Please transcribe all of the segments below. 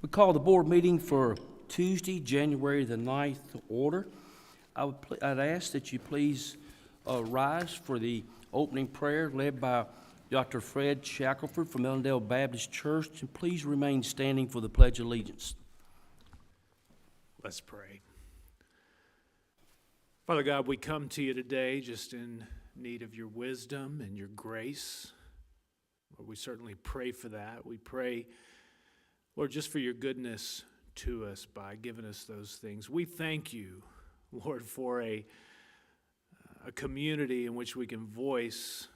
We call the board meeting for Tuesday, January the 9th to order. I'd ask that you please rise for the opening prayer led by Dr. Fred Shackelford from Ellendale Baptist Church, and please remain standing for the Pledge of Allegiance. Let's pray. Father God, we come to you today just in need of your wisdom and your grace. Lord, we certainly pray for that. We pray, Lord, just for your goodness to us by giving us those things. We thank you, Lord, for a community in which we can voice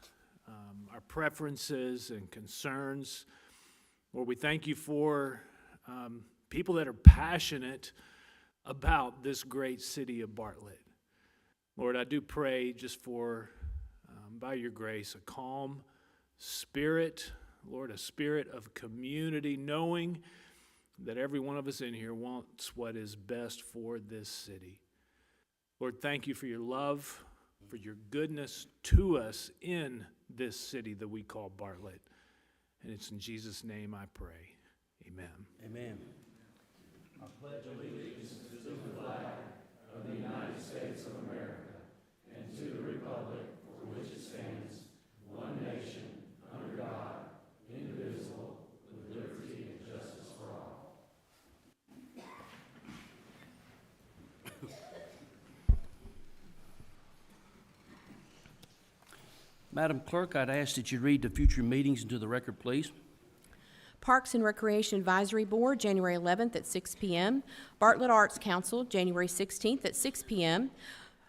our preferences and concerns. Lord, we thank you for people that are passionate about this great city of Bartlett. Lord, I do pray just for, by your grace, a calm spirit, Lord, a spirit of community, knowing that every one of us in here wants what is best for this city. Lord, thank you for your love, for your goodness to us in this city that we call Bartlett. And it's in Jesus' name I pray. Amen. Amen. I pledge allegiance to the flag of the United States of America and to the republic for which it stands, one nation, under God, indivisible, with liberty and justice for all. Madam Clerk, I'd ask that you read the future meetings into the record, please. Parks and Recreation Advisory Board, January 11th at 6 p.m. Bartlett Arts Council, January 16th at 6 p.m.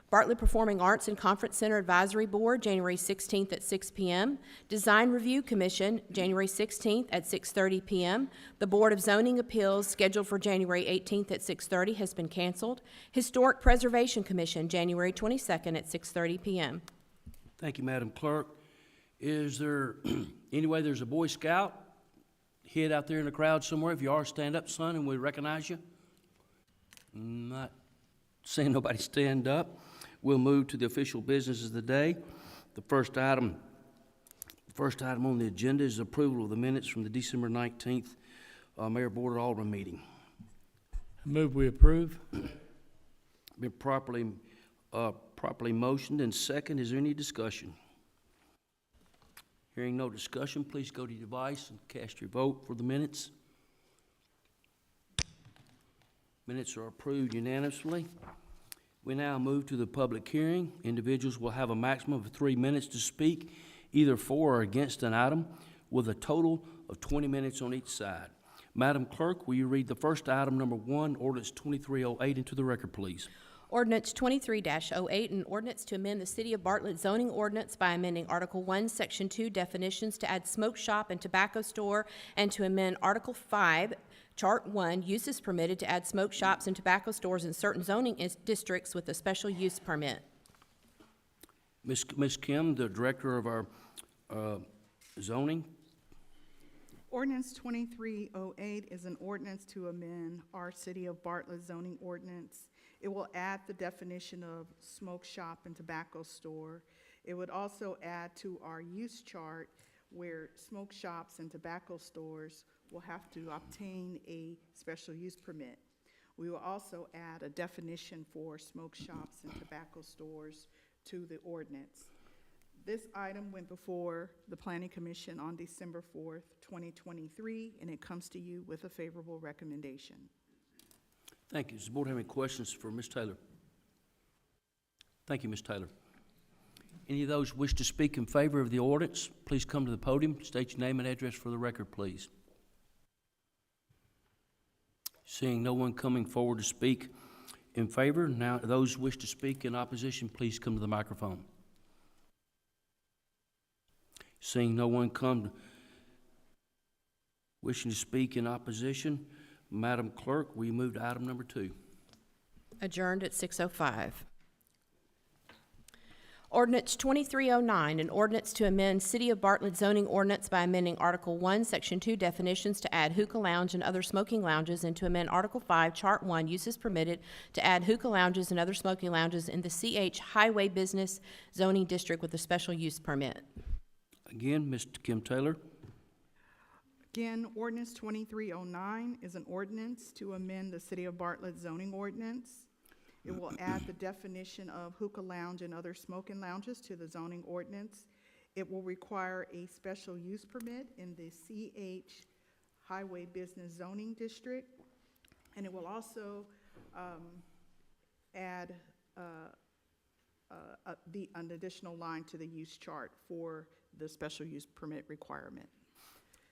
Bartlett Performing Arts and Conference Center Advisory Board, January 16th at 6 p.m. Design Review Commission, January 16th at 6:30 p.m. The Board of Zoning Appeals, scheduled for January 18th at 6:30, has been canceled. Historic Preservation Commission, January 22nd at 6:30 p.m. Thank you, Madam Clerk. Is there any way there's a Boy Scout hid out there in the crowd somewhere? If you are, stand up, son, and we recognize you. Not seeing nobody stand up. We'll move to the official business of the day. The first item on the agenda is approval of the minutes from the December 19th Mayor Board of Aldermen meeting. I move we approve. Been properly motioned and second. Is there any discussion? Hearing no discussion, please go to your device and cast your vote for the minutes. Minutes are approved unanimously. We now move to the public hearing. Individuals will have a maximum of 3 minutes to speak, either for or against an item, with a total of 20 minutes on each side. Madam Clerk, will you read the first item, number 1, Ordinance 2308, into the record, please? Ordinance 23-08, an ordinance to amend the City of Bartlett zoning ordinance by amending Article 1, Section 2, definitions to add smoke shop and tobacco store, and to amend Article 5, Chart 1, uses permitted to add smoke shops and tobacco stores in certain zoning districts with a special use permit. Ms. Kim, the Director of our zoning. Ordinance 2308 is an ordinance to amend our City of Bartlett zoning ordinance. It will add the definition of smoke shop and tobacco store. It would also add to our use chart where smoke shops and tobacco stores will have to obtain a special use permit. We will also add a definition for smoke shops and tobacco stores to the ordinance. This item went before the Planning Commission on December 4th, 2023, and it comes to you with a favorable recommendation. Thank you. Does the board have any questions for Ms. Taylor? Thank you, Ms. Taylor. Any of those wish to speak in favor of the ordinance, please come to the podium. State your name and address for the record, please. Seeing no one coming forward to speak in favor, now those who wish to speak in opposition, please come to the microphone. Seeing no one wishing to speak in opposition, Madam Clerk, will you move to item number 2? Adjourned at 6:05. Ordinance 2309, an ordinance to amend City of Bartlett zoning ordinance by amending Article 1, Section 2, definitions to add hookah lounge and other smoking lounges, and to amend Article 5, Chart 1, uses permitted to add hookah lounges and other smoking lounges in the CH Highway Business Zoning District with a special use permit. Again, Mr. Kim Taylor. Again, ordinance 2309 is an ordinance to amend the City of Bartlett zoning ordinance. It will add the definition of hookah lounge and other smoking lounges to the zoning ordinance. It will require a special use permit in the CH Highway Business Zoning District. And it will also add an additional line to the use chart for the special use permit requirement.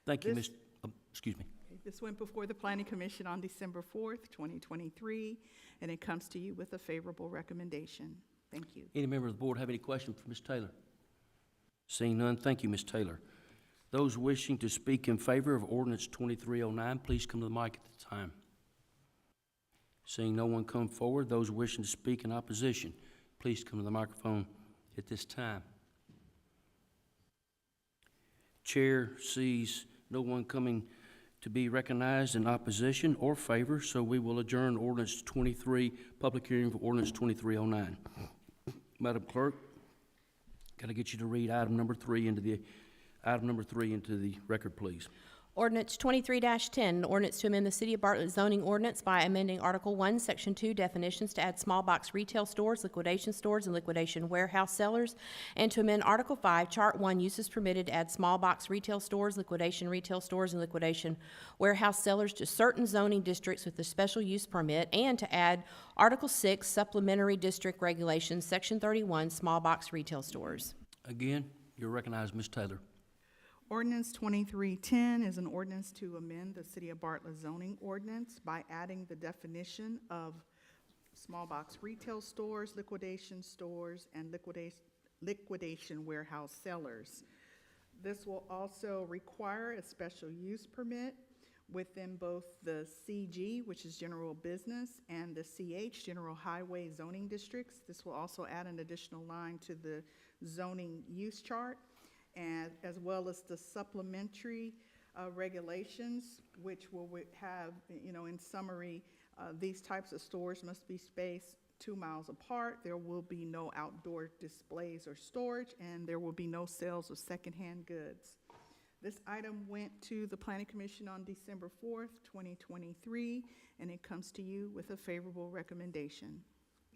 Thank you, This- excuse me. This went before the Planning Commission on December 4th, 2023, and it comes to you with a favorable recommendation. Thank you. Any member of the board have any questions for Ms. Taylor? Seeing none, thank you, Ms. Taylor. Those wishing to speak in favor of ordinance 2309, please come to the mic at the time. Seeing no one come forward, those wishing to speak in opposition, please come to the microphone at this time. Chair sees no one coming to be recognized in opposition or favor, so we will adjourn ordinance 23, public hearing for ordinance 2309. Madam Clerk, got to get you to read item number 3 into the record, please. Ordinance 23-10, an ordinance to amend the City of Bartlett zoning ordinance by amending Article 1, Section 2, definitions to add small box retail stores, liquidation stores, and liquidation warehouse sellers, and to amend Article 5, Chart 1, uses permitted to add small box retail stores, liquidation retail stores, and liquidation warehouse sellers to certain zoning districts with a special use permit, and to add Article 6, supplementary district regulations, Section 31, small box retail stores. Again, you're recognized, Ms. Taylor. Ordinance 2310 is an ordinance to amend the City of Bartlett zoning ordinance by adding the definition of small box retail stores, liquidation stores, and liquidation warehouse sellers. This will also require a special use permit within both the CG, which is general business, and the CH, general highway zoning districts. This will also add an additional line to the zoning use chart, and as well as the supplementary regulations, which will have, in summary, these types of stores must be spaced 2 miles apart. There will be no outdoor displays or storage, and there will be no sales of secondhand goods. This item went to the Planning Commission on December 4th, 2023, and it comes to you with a favorable recommendation.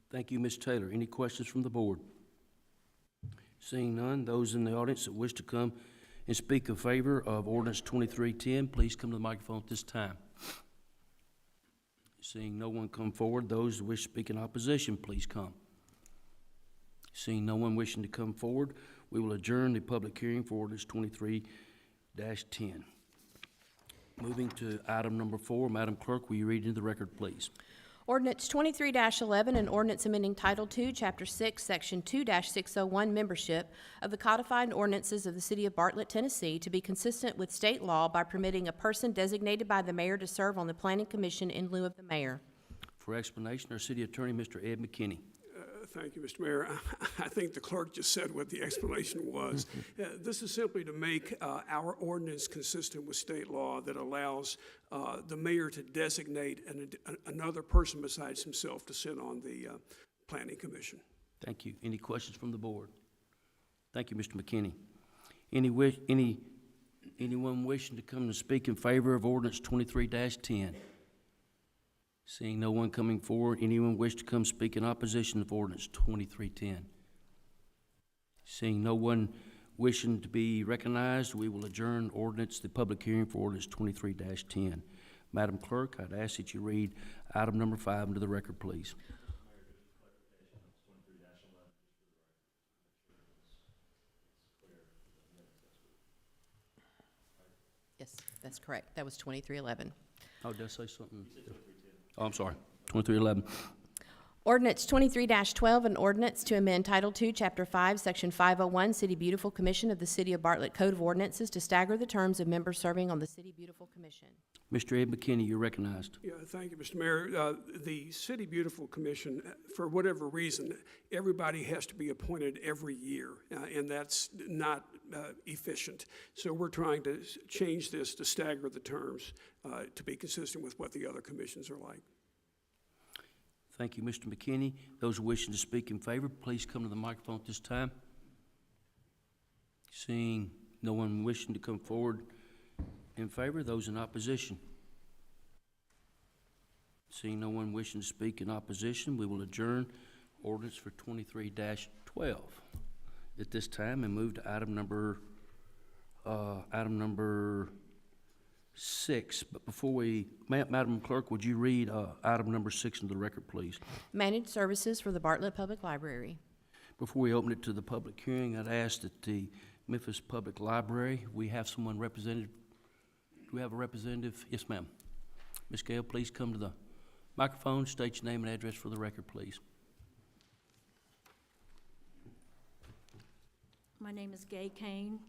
Thank you, Ms. Taylor. Any questions from the board? Seeing none, those in the audience that wish to come and speak in favor of ordinance 2310, please come to the microphone at this time. Seeing no one come forward, those that wish to speak in opposition, please come. Seeing no one wishing to come forward, we will adjourn the public hearing for ordinance 23-10. Moving to item number 4, Madam Clerk, will you read into the record, please? Ordinance 23-11, an ordinance amending Title II, Chapter 6, Section 2-601, membership of the codified ordinances of the City of Bartlett, Tennessee, to be consistent with state law by permitting a person designated by the mayor to serve on the Planning Commission in lieu of the mayor. For explanation, our city attorney, Mr. Ed McKinney. Thank you, Mr. Mayor. I think the clerk just said what the explanation was. This is simply to make our ordinance consistent with state law that allows the mayor to designate another person besides himself to sit on the Planning Commission. Thank you. Any questions from the board? Thank you, Mr. McKinney. Anyone wishing to come and speak in favor of ordinance 23-10? Seeing no one coming forward, anyone wish to come speak in opposition of ordinance 2310? Seeing no one wishing to be recognized, we will adjourn the public hearing for ordinance 23-10. Madam Clerk, I'd ask that you read item number 5 into the record, please. Yes, that's correct. That was 2311. Oh, did I say something? Oh, I'm sorry. 2311. Ordinance 23-12, an ordinance to amend Title II, Chapter 5, Section 501, City Beautiful Commission of the City of Bartlett Code of Ordinances to stagger the terms of members serving on the City Beautiful Commission. Mr. Ed McKinney, you're recognized. Yeah, thank you, Mr. Mayor. The City Beautiful Commission, for whatever reason, everybody has to be appointed every year, and that's not efficient. So we're trying to change this to stagger the terms to be consistent with what the other commissions are like. Thank you, Mr. McKinney. Those wishing to speak in favor, please come to the microphone at this time. Seeing no one wishing to come forward, in favor, those in opposition? Seeing no one wishing to speak in opposition, we will adjourn ordinance for 23-12 at this time and move to item number 6. But before we, Madam Clerk, would you read item number 6 into the record, please? Managed services for the Bartlett Public Library. Before we open it to the public hearing, I'd ask that the Memphis Public Library, we have someone represented. Do we have a representative? Yes, ma'am. Ms. Gale, please come to the microphone, state your name and address for the record, please. My name is Kane,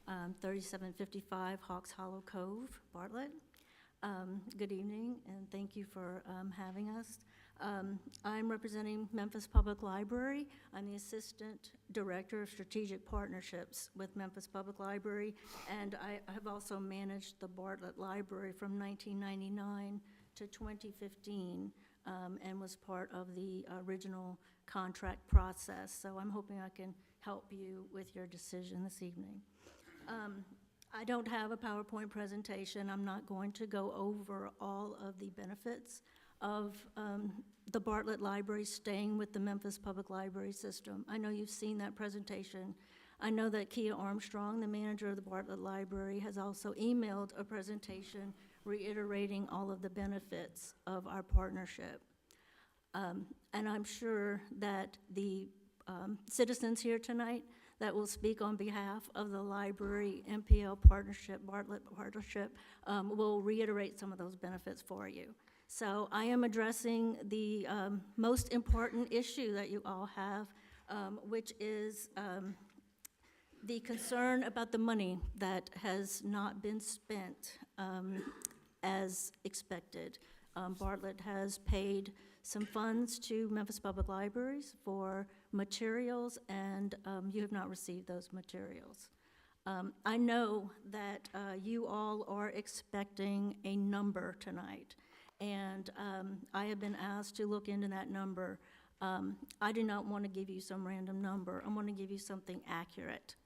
3755 Hawks Hollow Cove, Bartlett. Good evening, and thank you for having us. I'm representing Memphis Public Library. I'm the Assistant Director of Strategic Partnerships with Memphis Public Library, and I have also managed the Bartlett Library from 1999 to 2015, and was part of the original contract process. So I'm hoping I can help you with your decision this evening. I don't have a PowerPoint presentation. I'm not going to go over all of the benefits of the Bartlett Library staying with the Memphis Public Library system. I know you've seen that presentation. I know that Kia Armstrong, the manager of the Bartlett Library, has also emailed a presentation reiterating all of the benefits of our partnership. And I'm sure that the citizens here tonight that will speak on behalf of the library, MPL partnership, Bartlett partnership, will reiterate some of those benefits for you. So I am addressing the most important issue that you all have, which is the concern about the money that has not been spent as expected. Bartlett has paid some funds to Memphis Public Libraries for materials, and you have not received those materials. I know that you all are expecting a number tonight, and I have been asked to look into that number. I do not want to give you some random number. I want to give you something accurate.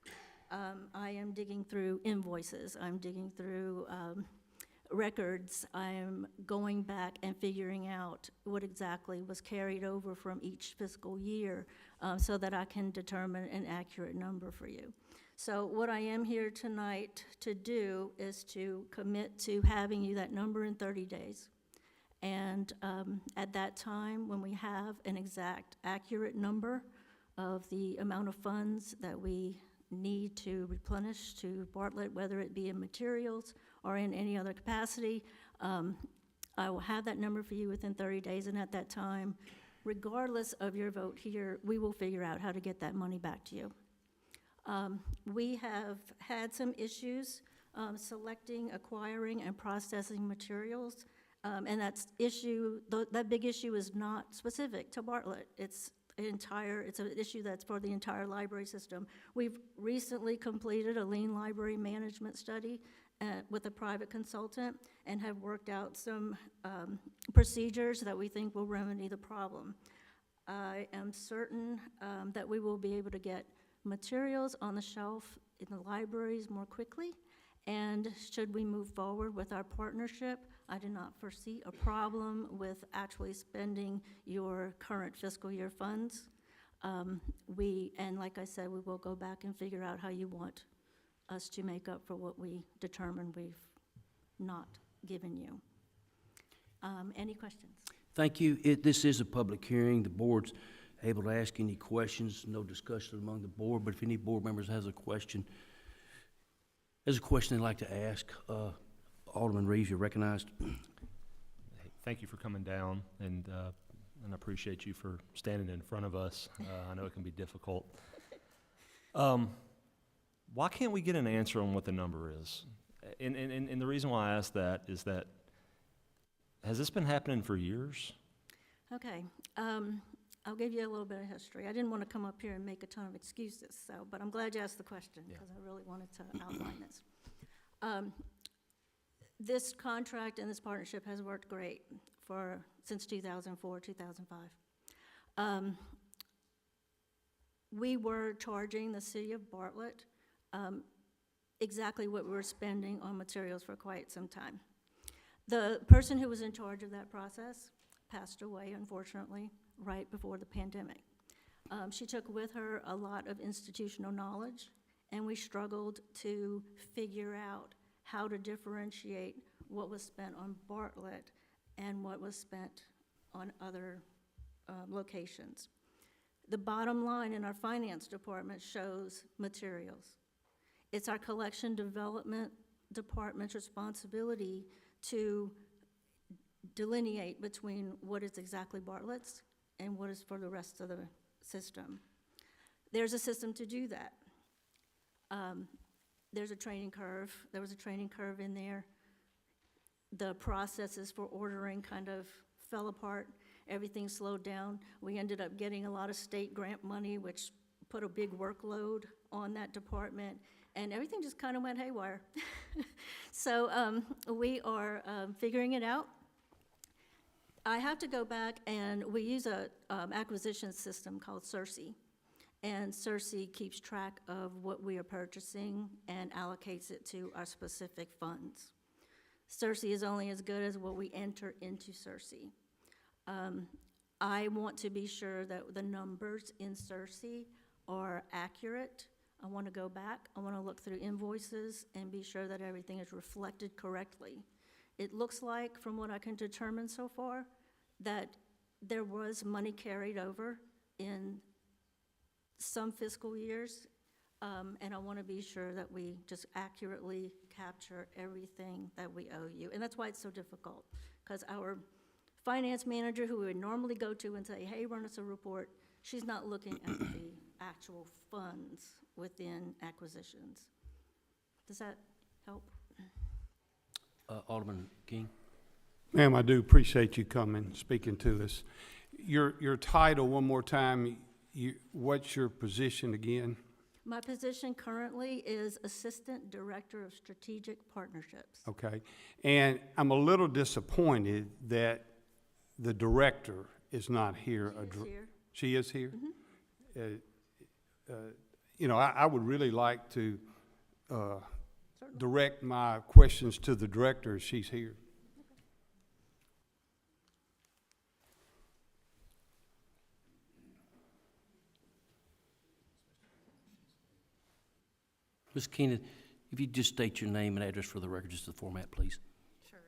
I am digging through invoices. I'm digging through records. I am going back and figuring out what exactly was carried over from each fiscal year so that I can determine an accurate number for you. So what I am here tonight to do is to commit to having you that number in 30 days. And at that time, when we have an exact, accurate number of the amount of funds that we need to replenish to Bartlett, whether it be in materials or in any other capacity, I will have that number for you within 30 days, and at that time, regardless of your vote here, we will figure out how to get that money back to you. We have had some issues selecting, acquiring, and processing materials, and that big issue is not specific to Bartlett. It's an issue that's for the entire library system. We've recently completed a lean library management study with a private consultant and have worked out some procedures that we think will remedy the problem. I am certain that we will be able to get materials on the shelf in the libraries more quickly, and should we move forward with our partnership, I do not foresee a problem with actually spending your current fiscal year funds. And like I said, we will go back and figure out how you want us to make up for what we determined we've not given you. Any questions? Thank you. This is a public hearing. The board's able to ask any questions, no discussion among the board, but if any board members has a question they'd like to ask, Alderman Reeves, you're recognized. Thank you for coming down, and I appreciate you for standing in front of us. I know it can be difficult. Why can't we get an answer on what the number is? And the reason why I ask that is that, has this been happening for years? Okay, I'll give you a little bit of history. I didn't want to come up here and make a ton of excuses, but I'm glad you asked the question because I really wanted to outline this. This contract and this partnership has worked great since 2004, 2005. We were charging the city of Bartlett exactly what we were spending on materials for quite some time. The person who was in charge of that process passed away, unfortunately, right before the pandemic. She took with her a lot of institutional knowledge, and we struggled to figure out how to differentiate what was spent on Bartlett and what was spent on other locations. The bottom line in our finance department shows materials. It's our collection development department's responsibility to delineate between what is exactly Bartlett's and what is for the rest of the system. There's a system to do that. There's a training curve. There was a training curve in there. The processes for ordering kind of fell apart. Everything slowed down. We ended up getting a lot of state grant money, which put a big workload on that department, and everything just kind of went haywire. So we are figuring it out. I have to go back, and we use a acquisition system called CERSI, and CERSI keeps track of what we are purchasing and allocates it to our specific funds. CERSI is only as good as what we enter into CERSI. I want to be sure that the numbers in CERSI are accurate. I want to go back. I want to look through invoices and be sure that everything is reflected correctly. It looks like, from what I can determine so far, that there was money carried over in some fiscal years, and I want to be sure that we just accurately capture everything that we owe you. And that's why it's so difficult, because our finance manager, who we would normally go to and say, hey, run us a report, she's not looking at the actual funds within acquisitions. Does that help? Alderman King? Ma'am, I do appreciate you coming, speaking to us. Your title, one more time, what's your position again? My position currently is Assistant Director of Strategic Partnerships. Okay. And I'm a little disappointed that the director is not here. She is here. She is here? Mm-hmm. You know, I would really like to Certainly. direct my questions to the director if she's here. Ms. Keenan, if you just state your name and address for the record, just the format, please. Sure.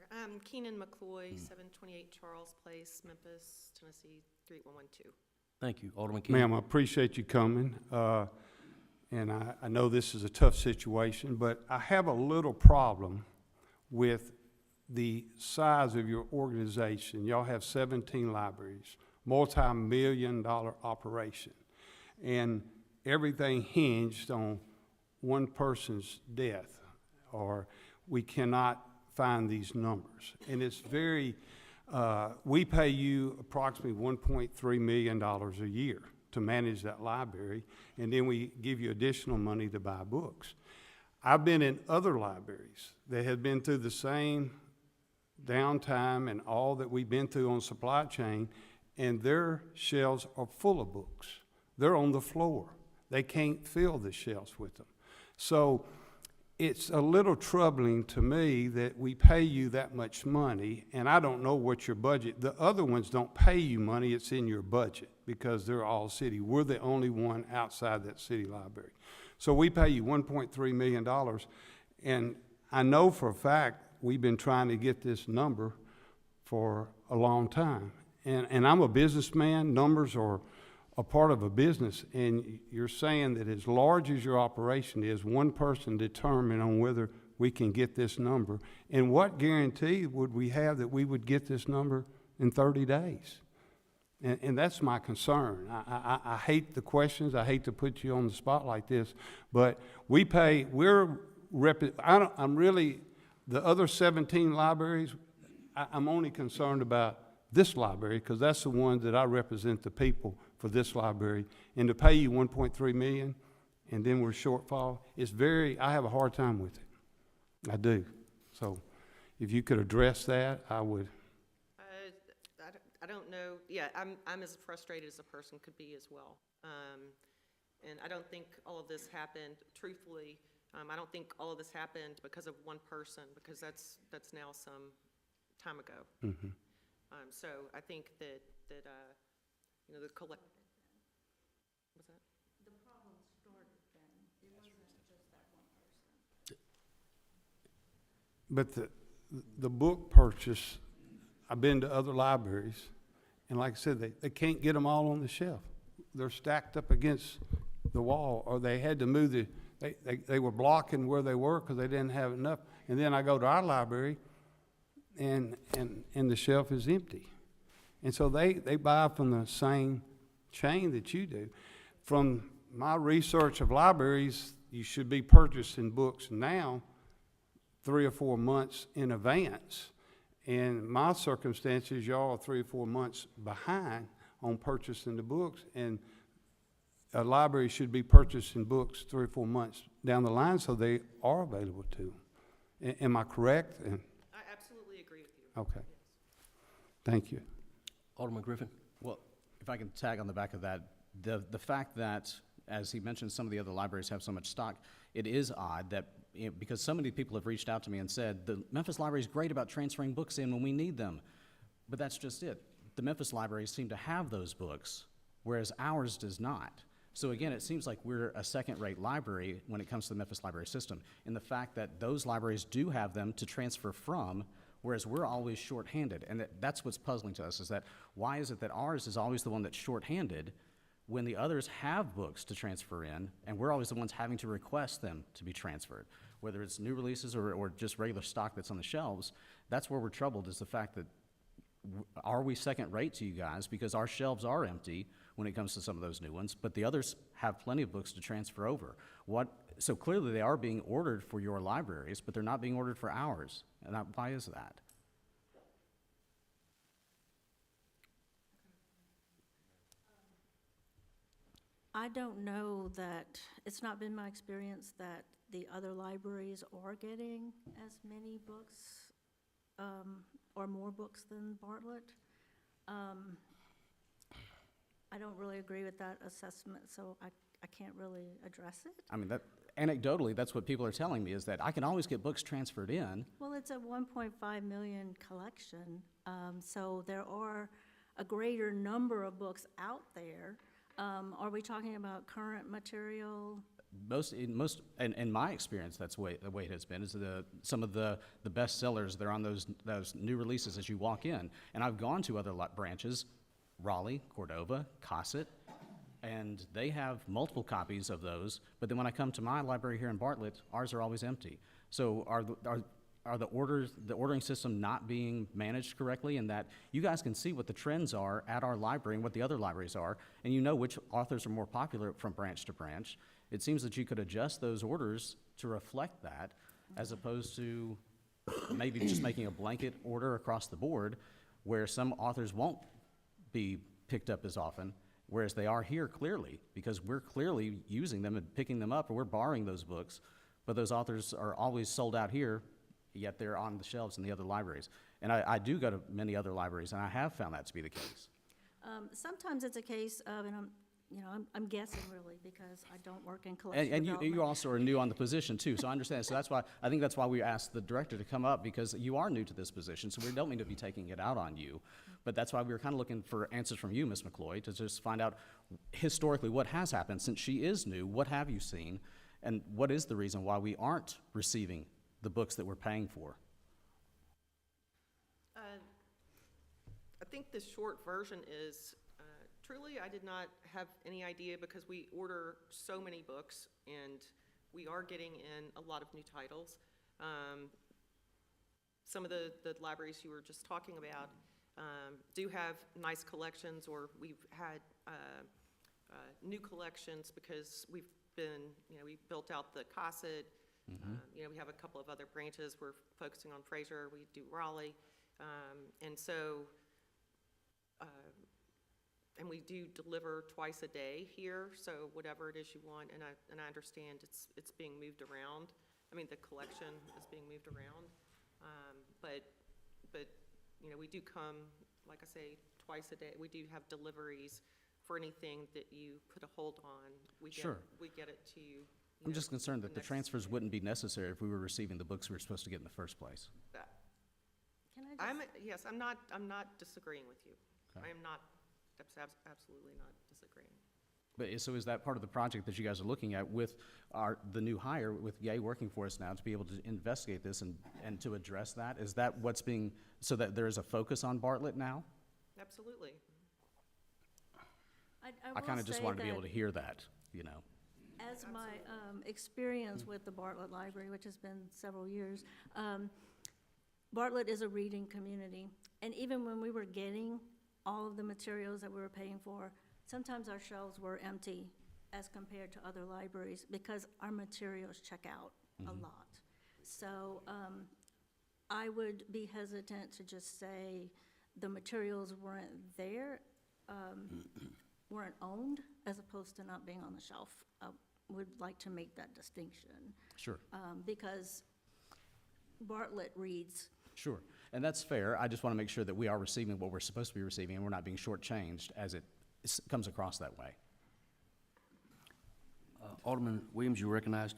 Keenan McLoy, 728 Charles Place, Memphis, Tennessee, 38112. Thank you. Alderman Keenan? Ma'am, I appreciate you coming. And I know this is a tough situation, but I have a little problem with the size of your organization. Y'all have 17 libraries, multi-million-dollar operation, and everything hinged on one person's death, or we cannot find these numbers. And it's very, we pay you approximately $1.3 million a year to manage that library, and then we give you additional money to buy books. I've been in other libraries that have been through the same downtime and all that we've been through on supply chain, and their shelves are full of books. They're on the floor. They can't fill the shelves with them. So it's a little troubling to me that we pay you that much money, and I don't know what your budget, the other ones don't pay you money, it's in your budget because they're all city. We're the only one outside that city library. So we pay you $1.3 million, and I know for a fact we've been trying to get this number for a long time. And I'm a businessman, numbers are a part of a business, and you're saying that as large as your operation is, one person determine on whether we can get this number. And what guarantee would we have that we would get this number in 30 days? And that's my concern. I hate the questions. I hate to put you on the spot like this, but I'm really, the other 17 libraries, I'm only concerned about this library because that's the one that I represent the people for this library, and to pay you $1.3 million, and then we're shortfall, I have a hard time with it. I do. So if you could address that, I would. I don't know. Yeah, I'm as frustrated as a person could be as well. And I don't think all of this happened, truthfully, I don't think all of this happened because of one person, because that's now some time ago. Mhm. So I think that, you know, the collect, what's that? The problem started then. It wasn't just that one person. But the book purchase, I've been to other libraries, and like I said, they can't get them all on the shelf. They're stacked up against the wall, or they had to move they were blocking where they were because they didn't have enough. And then I go to our library, and the shelf is empty. And so they buy from the same chain that you do. From my research of libraries, you should be purchasing books now 3 or 4 months in advance. In my circumstances, y'all are 3 or 4 months behind on purchasing the books, and a library should be purchasing books 3 or 4 months down the line so they are available to them. Am I correct? I absolutely agree with you. Okay. Thank you. Alderman Griffin? Well, if I can tag on the back of that, the fact that, as he mentioned, some of the other libraries have so much stock, it is odd that, you know, because so many people have reached out to me and said, the Memphis Library is great about transferring books in when we need them. But that's just it. The Memphis libraries seem to have those books, whereas ours does not. So again, it seems like we're a second-rate library when it comes to the Memphis library system, in the fact that those libraries do have them to transfer from, whereas we're always shorthanded. And that's what's puzzling to us, is that why is it that ours is always the one that's shorthanded when the others have books to transfer in, and we're always the ones having to request them to be transferred, whether it's new releases or just regular stock that's on the shelves. That's where we're troubled, is the fact that are we second rate to you guys because our shelves are empty when it comes to some of those new ones, but the others have plenty of books to transfer over. So clearly they are being ordered for your libraries, but they're not being ordered for ours. And why is that? I don't know that, it's not been my experience that the other libraries are getting as many books or more books than Bartlett. I don't really agree with that assessment, so I can't really address it. I mean, anecdotally, that's what people are telling me, is that I can always get books transferred in. Well, it's a 1.5 million collection, so there are a greater number of books out there. Are we talking about current material? In my experience, that's the way it has been, is some of the best sellers, they're on those new releases as you walk in. And I've gone to other branches, Raleigh, Cordova, Cosset, and they have multiple copies of those, but then when I come to my library here in Bartlett, ours are always empty. So are the ordering system not being managed correctly, in that you guys can see what the trends are at our library and what the other libraries are, and you know which authors are more popular from branch to branch? It seems that you could adjust those orders to reflect that, as opposed to maybe just making a blanket order across the board where some authors won't be picked up as often, whereas they are here clearly, because we're clearly using them and picking them up, or we're borrowing those books, but those authors are always sold out here, yet they're on the shelves in the other libraries. And I do go to many other libraries, and I have found that to be the case. Sometimes it's a case of, and I'm guessing really, because I don't work in collection And development. you also are new on the position too, so I understand. So I think that's why we asked the director to come up, because you are new to this position, so we don't mean to be taking it out on you. But that's why we were kind of looking for answers from you, Ms. McLoy, to just find out historically what has happened. Since she is new, what have you seen? And what is the reason why we aren't receiving the books that we're paying for? I think the short version is, truly, I did not have any idea, because we order so many books and we are getting in a lot of new titles. Some of the libraries you were just talking about do have nice collections, or we've had new collections because we've been, we built out the Cosset. We have a couple of other branches. We're focusing on Fraser. We do Raleigh. And so, and we do deliver twice a day here, so whatever it is you want, and I understand it's being moved around. I mean, the collection is being moved around, but we do come, like I say, twice a day. We do have deliveries for anything that you put a hold on. We get it to you I'm just concerned that the transfers wouldn't be necessary if we were receiving the books we were supposed to get in the first place. Can I just? Yes, I'm not disagreeing with you. Okay. I am not, absolutely not disagreeing. But, so is that part of the project that you guys are looking at with the new hire, with Gay working for us now, to be able to investigate this and to address that? Is that what's being, so that there is a focus on Bartlett now? Absolutely. I kind of just wanted to be able to hear that, you know? As my experience with the Bartlett Library, which has been several years, Bartlett is a reading community. And even when we were getting all of the materials that we were paying for, sometimes our shelves were empty as compared to other libraries because our materials check out a lot. So I would be hesitant to just say the materials weren't there, weren't owned, as opposed to not being on the shelf. Would like to make that distinction. Sure. Because Bartlett reads. Sure, and that's fair. I just want to make sure that we are receiving what we're supposed to be receiving and we're not being shortchanged as it comes across that way. Alderman Williams, you recognized?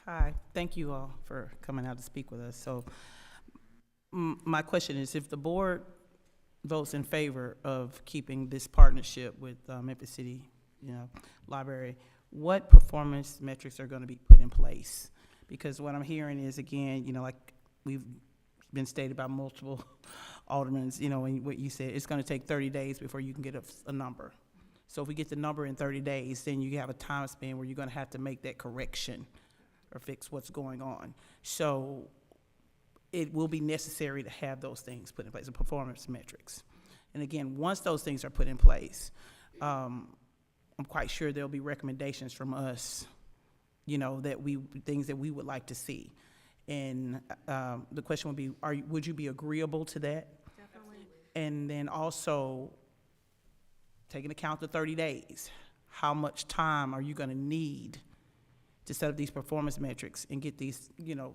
Hi, thank you all for coming out to speak with us. So my question is, if the board votes in favor of keeping this partnership with Memphis City, Library, what performance metrics are going to be put in place? Because what I'm hearing is, again, like we've been stated by multiple aldermen, and what you said, it's going to take 30 days before you can get a number. So if we get the number in 30 days, then you have a time span where you're going to have to make that correction or fix what's going on. So it will be necessary to have those things put in place, the performance metrics. And again, once those things are put in place, I'm quite sure there'll be recommendations from us, things that we would like to see. And the question would be, would you be agreeable to that? Definitely. And then also, taking account the 30 days, how much time are you gonna need to set up these performance metrics and get these,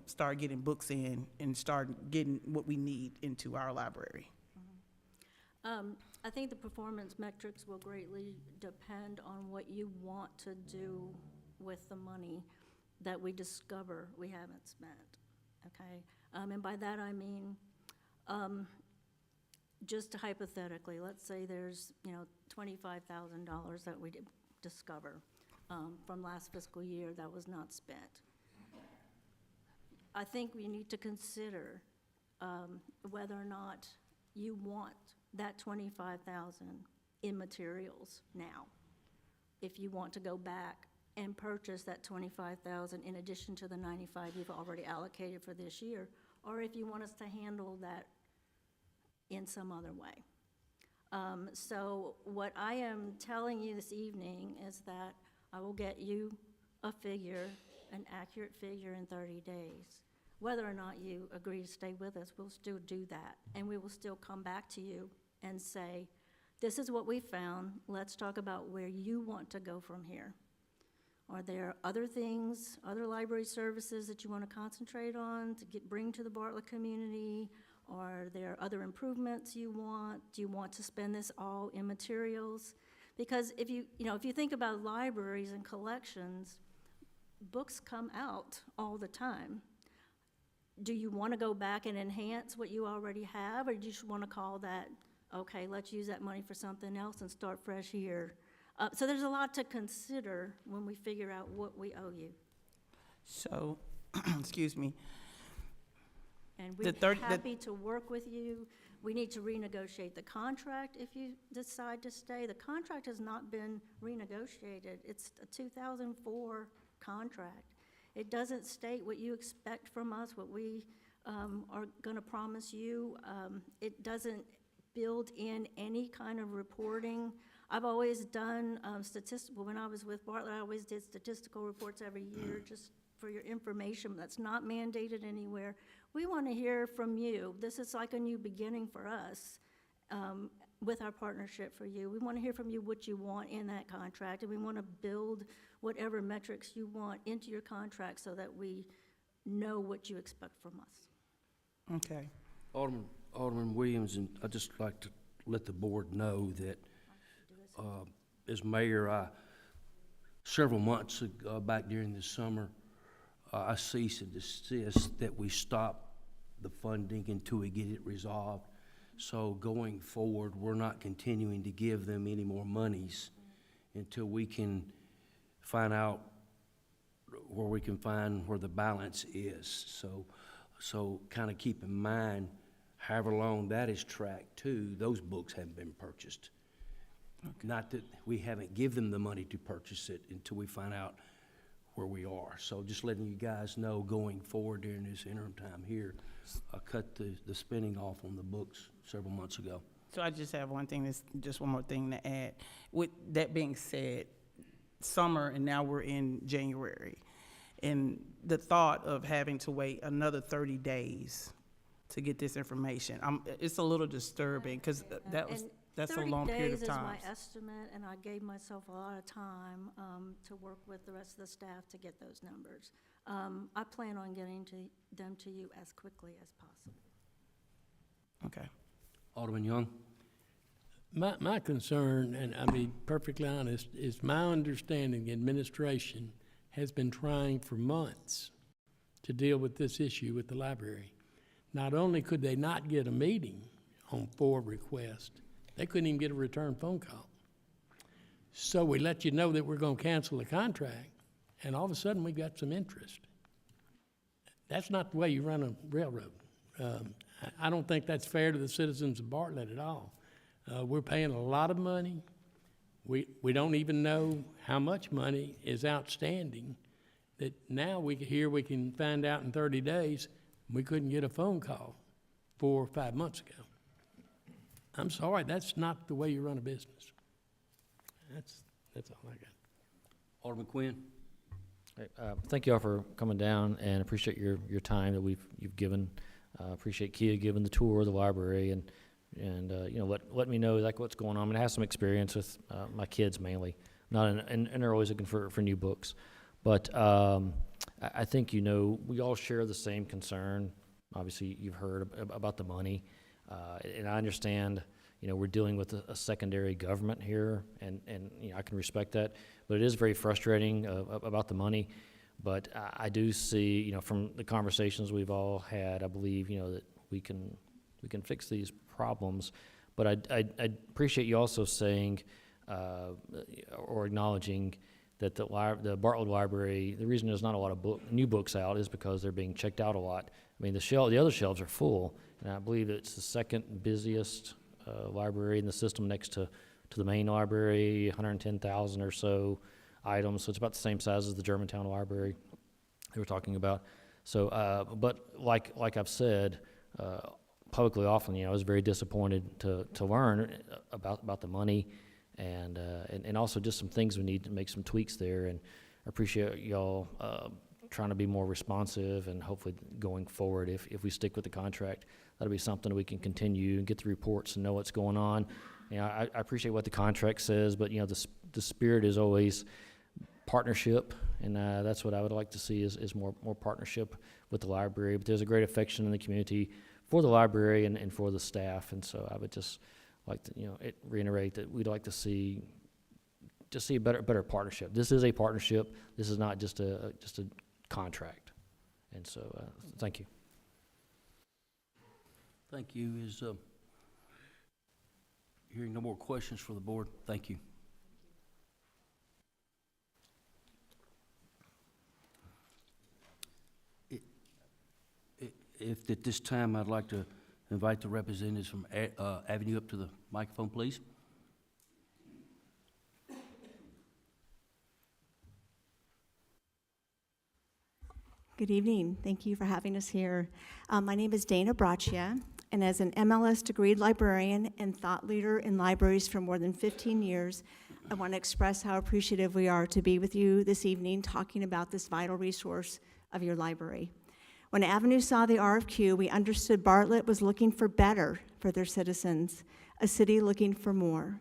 start getting books in and start getting what we need into our library? I think the performance metrics will greatly depend on what you want to do with the money that we discover we haven't spent, okay? And by that I mean, just hypothetically, let's say there's, $25,000 that we discover from last fiscal year that was not spent. I think we need to consider whether or not you want that $25,000 in materials now. If you want to go back and purchase that $25,000 in addition to the $95,000 you've already allocated for this year, or if you want us to handle that in some other way. So what I am telling you this evening is that I will get you a figure, an accurate figure in 30 days. Whether or not you agree to stay with us, we'll still do that. And we will still come back to you and say, this is what we found. Let's talk about where you want to go from here. Are there other things, other library services that you want to concentrate on to bring to the Bartlett community? Are there other improvements you want? Do you want to spend this all in materials? Because if you think about libraries and collections, books come out all the time. Do you want to go back and enhance what you already have, or do you just want to call that, okay, let's use that money for something else and start fresh here? So there's a lot to consider when we figure out what we owe you. So, excuse me. And we're happy to work with you. We need to renegotiate the contract if you decide to stay. The contract has not been renegotiated. It's a 2004 contract. It doesn't state what you expect from us, what we are going to promise you. It doesn't build in any kind of reporting. I've always done when I was with Bartlett, I always did statistical reports every year just for your information. That's not mandated anywhere. We want to hear from you. This is like a new beginning for us with our partnership for you. We want to hear from you what you want in that contract, and we want to build whatever metrics you want into your contract so that we know what you expect from us. Okay. Alderman Williams, and I'd just like to let the board know that as mayor, I several months back during the summer, I cease and desist that we stop the funding until we get it resolved. So going forward, we're not continuing to give them any more monies until we can find out where we can find where the balance is. So kind of keep in mind, however long that is tracked too, those books haven't been purchased. Okay. Not that we haven't given them the money to purchase it until we find out where we are. So just letting you guys know going forward during this interim time here, I cut the spending off on the books several months ago. So I just have one thing, just one more thing to add. With that being said, summer and now we're in January, and the thought of having to wait another 30 days to get this information, it's a little disturbing, because that's a long period of 30 days is time. my estimate, and I gave myself a lot of time to work with the rest of the staff to get those numbers. I plan on getting them to you as quickly as possible. Okay. Alderman Young? My concern, and I'll be perfectly honest, is my understanding the administration has been trying for months to deal with this issue with the library. Not only could they not get a meeting on 4 requests, they couldn't even get a return phone call. So we let you know that we're going to cancel the contract, and all of a sudden we got some interest. That's not the way you run a railroad. I don't think that's fair to the citizens of Bartlett at all. We're paying a lot of money. We don't even know how much money is outstanding, that now we can find out in 30 days. We couldn't get a phone call 4 or 5 months ago. I'm sorry, that's not the way you run a business. That's all I got. Alderman Quinn? Thank you all for coming down, and appreciate your time that you've given. Appreciate Kia giving the tour of the library, and you know, let me know like what's going on. I mean, I have some experience with my kids mainly, and they're always looking for new books. But I think, you know, we all share the same concern. Obviously, you've heard about the money, and I understand, you know, we're dealing with a secondary government here, and you know, I can respect that. But it is very frustrating about the money. But I do see, you know, from the conversations we've all had, I believe, you know, that we can fix these problems. But I appreciate you also saying or acknowledging that the Bartlett Library, the reason there's not a lot of new books out is because they're being checked out a lot. I mean, the other shelves are full, and I believe it's the second busiest library in the system next to the main library, 110,000 or so items, so it's about the same size as the Germantown Library they were talking about. So, but like I've said publicly often, you know, I was very disappointed to learn about the money, and also just some things we need to make some tweaks there. And I appreciate y'all trying to be more responsive, and hopefully going forward, if we stick with the contract, that'll be something we can continue and get the reports and know what's going on. You know, I appreciate what the contract says, but you know, the spirit is always partnership, and that's what I would like to see is more partnership with the library. But there's a great affection in the community for the library and for the staff, and so I would just like to, you know, reiterate that we'd like to see a better partnership. This is a partnership. This is not just a contract, and so thank you. Thank you. Is hearing no more questions for the board. Thank you. If at this time I'd like to invite the representatives from Avenue up to the microphone, please. Good evening. Thank you for having us here. My name is Dana Braccia, and as an MLS degreed librarian and thought leader in libraries for more than 15 years, I want to express how appreciative we are to be with you this evening talking about this vital resource of your library. When Avenue saw the RFQ, we understood Bartlett was looking for better for their citizens, a city looking for more.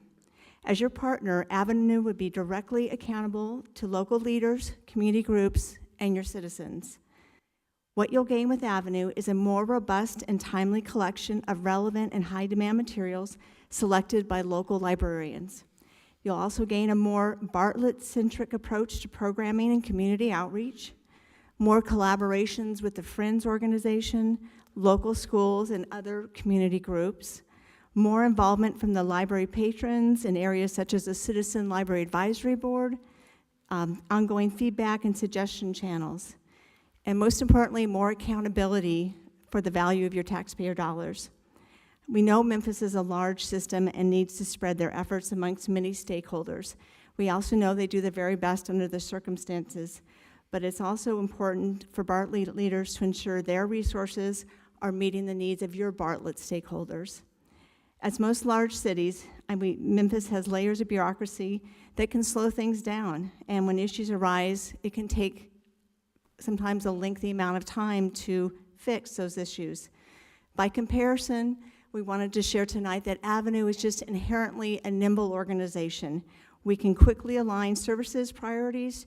As your partner, Avenue would be directly accountable to local leaders, community groups, and your citizens. What you'll gain with Avenue is a more robust and timely collection of relevant and high-demand materials selected by local librarians. You'll also gain a more Bartlett-centric approach to programming and community outreach, more collaborations with the Friends organization, local schools, and other community groups, more involvement from the library patrons in areas such as the Citizen Library Advisory Board, ongoing feedback and suggestion channels, and most importantly, more accountability for the value of your taxpayer dollars. We know Memphis is a large system and needs to spread their efforts amongst many stakeholders. We also know they do their very best under the circumstances, but it's also important for Bartlett leaders to ensure their resources are meeting the needs of your Bartlett stakeholders. As most large cities, Memphis has layers of bureaucracy that can slow things down, and when issues arise, it can take sometimes a lengthy amount of time to fix those issues. By comparison, we wanted to share tonight that Avenue is just inherently a nimble organization. We can quickly align our service priorities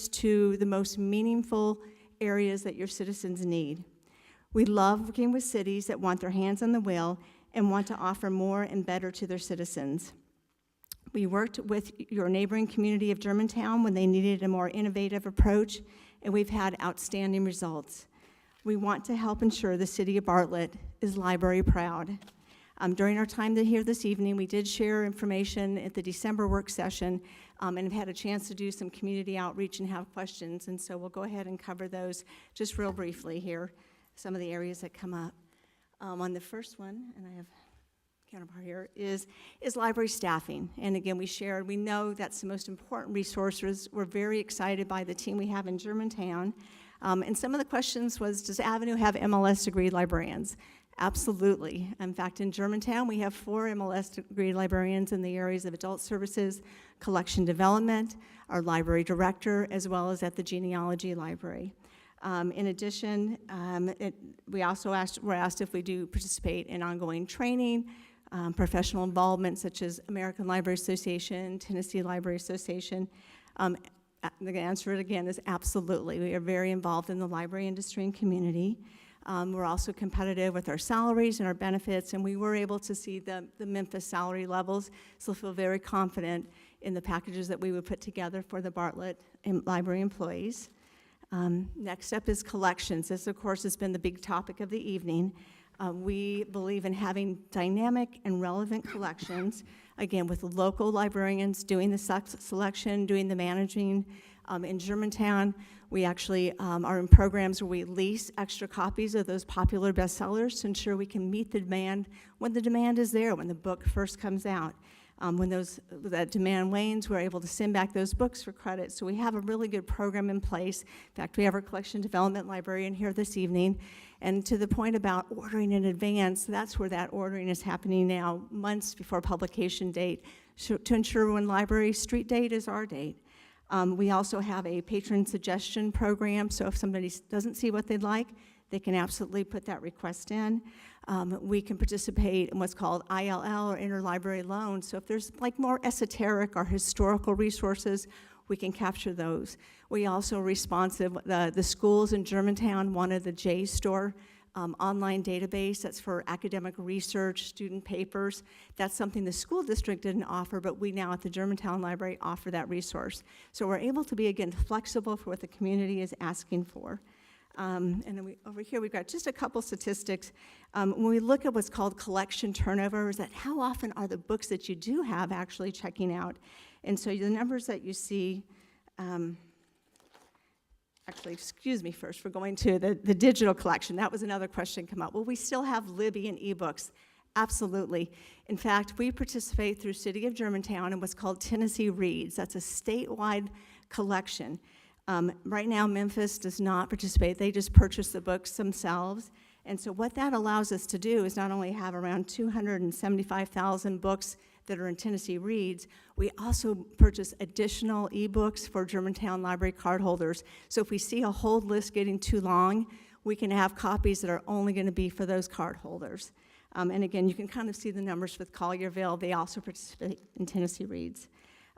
to the most meaningful areas that your citizens need. We love working with cities that want their hands on the wheel and want to offer more and better to their citizens. We worked with your neighboring community of Germantown when they needed a more innovative approach, and we've had outstanding results. We want to help ensure the city of Bartlett is library proud. During our time here this evening, we did share information at the December work session and have had a chance to do some community outreach and have questions, and so we'll go ahead and cover those just real briefly here, some of the areas that come up. On the first one, and I have counterpart here, is library staffing. And again, we know that's the most important resources. We're very excited by the team we have in Germantown. And some of the questions was, does Avenue have MLS degree librarians? Absolutely. In fact, in Germantown, we have 4 MLS degree librarians in the areas of adult services, collection development, our library director, as well as at the genealogy library. In addition, we're asked if we do participate in ongoing training, professional involvement such as American Library Association, Tennessee Library Association. The answer again is absolutely. We are very involved in the library industry and community. We're also competitive with our salaries and our benefits, and we were able to see the Memphis salary levels, so feel very confident in the packages that we would put together for the Bartlett library employees. Next up is collections. This, of course, has been the big topic of the evening. We believe in having dynamic and relevant collections, again, with local librarians doing the selection, doing the managing. In Germantown, we actually are in programs where we lease extra copies of those popular bestsellers to ensure we can meet the demand when the demand is there, when the book first comes out. When that demand wanes, we're able to send back those books for credit. So we have a really good program in place. In fact, we have our collection development librarian here this evening. And to the point about ordering in advance, that's where that ordering is happening now, months before publication date, to ensure when library street date is our date. We also have a patron suggestion program, so if somebody doesn't see what they'd like, they can absolutely put that request in. We can participate in what's called ILL, or interlibrary loans. So if there's like more esoteric or historical resources, we can capture those. We also responsive, the schools in Germantown wanted the JSTOR online database. That's for academic research, student papers. That's something the school district didn't offer, but we now at the Germantown Library offer that resource. So we're able to be, again, flexible for what the community is asking for. And then over here, we've got just a couple statistics. When we look at what's called collection turnover, is that how often are the books that you do have actually checking out? And so the numbers that you see, actually, excuse me first, we're going to the digital collection. That was another question come up. Will we still have Libby and ebooks? Absolutely. In fact, we participate through City of Germantown in what's called Tennessee Reads. That's a statewide collection. Right now, Memphis does not participate. They just purchase the books themselves. And so what that allows us to do is not only have around 275,000 books that are in Tennessee Reads, we also purchase additional ebooks for Germantown Library cardholders. So if we see a hold list getting too long, we can have copies that are only going to be for those cardholders. And again, you can kind of see the numbers with Collierville. They also participate in Tennessee Reads.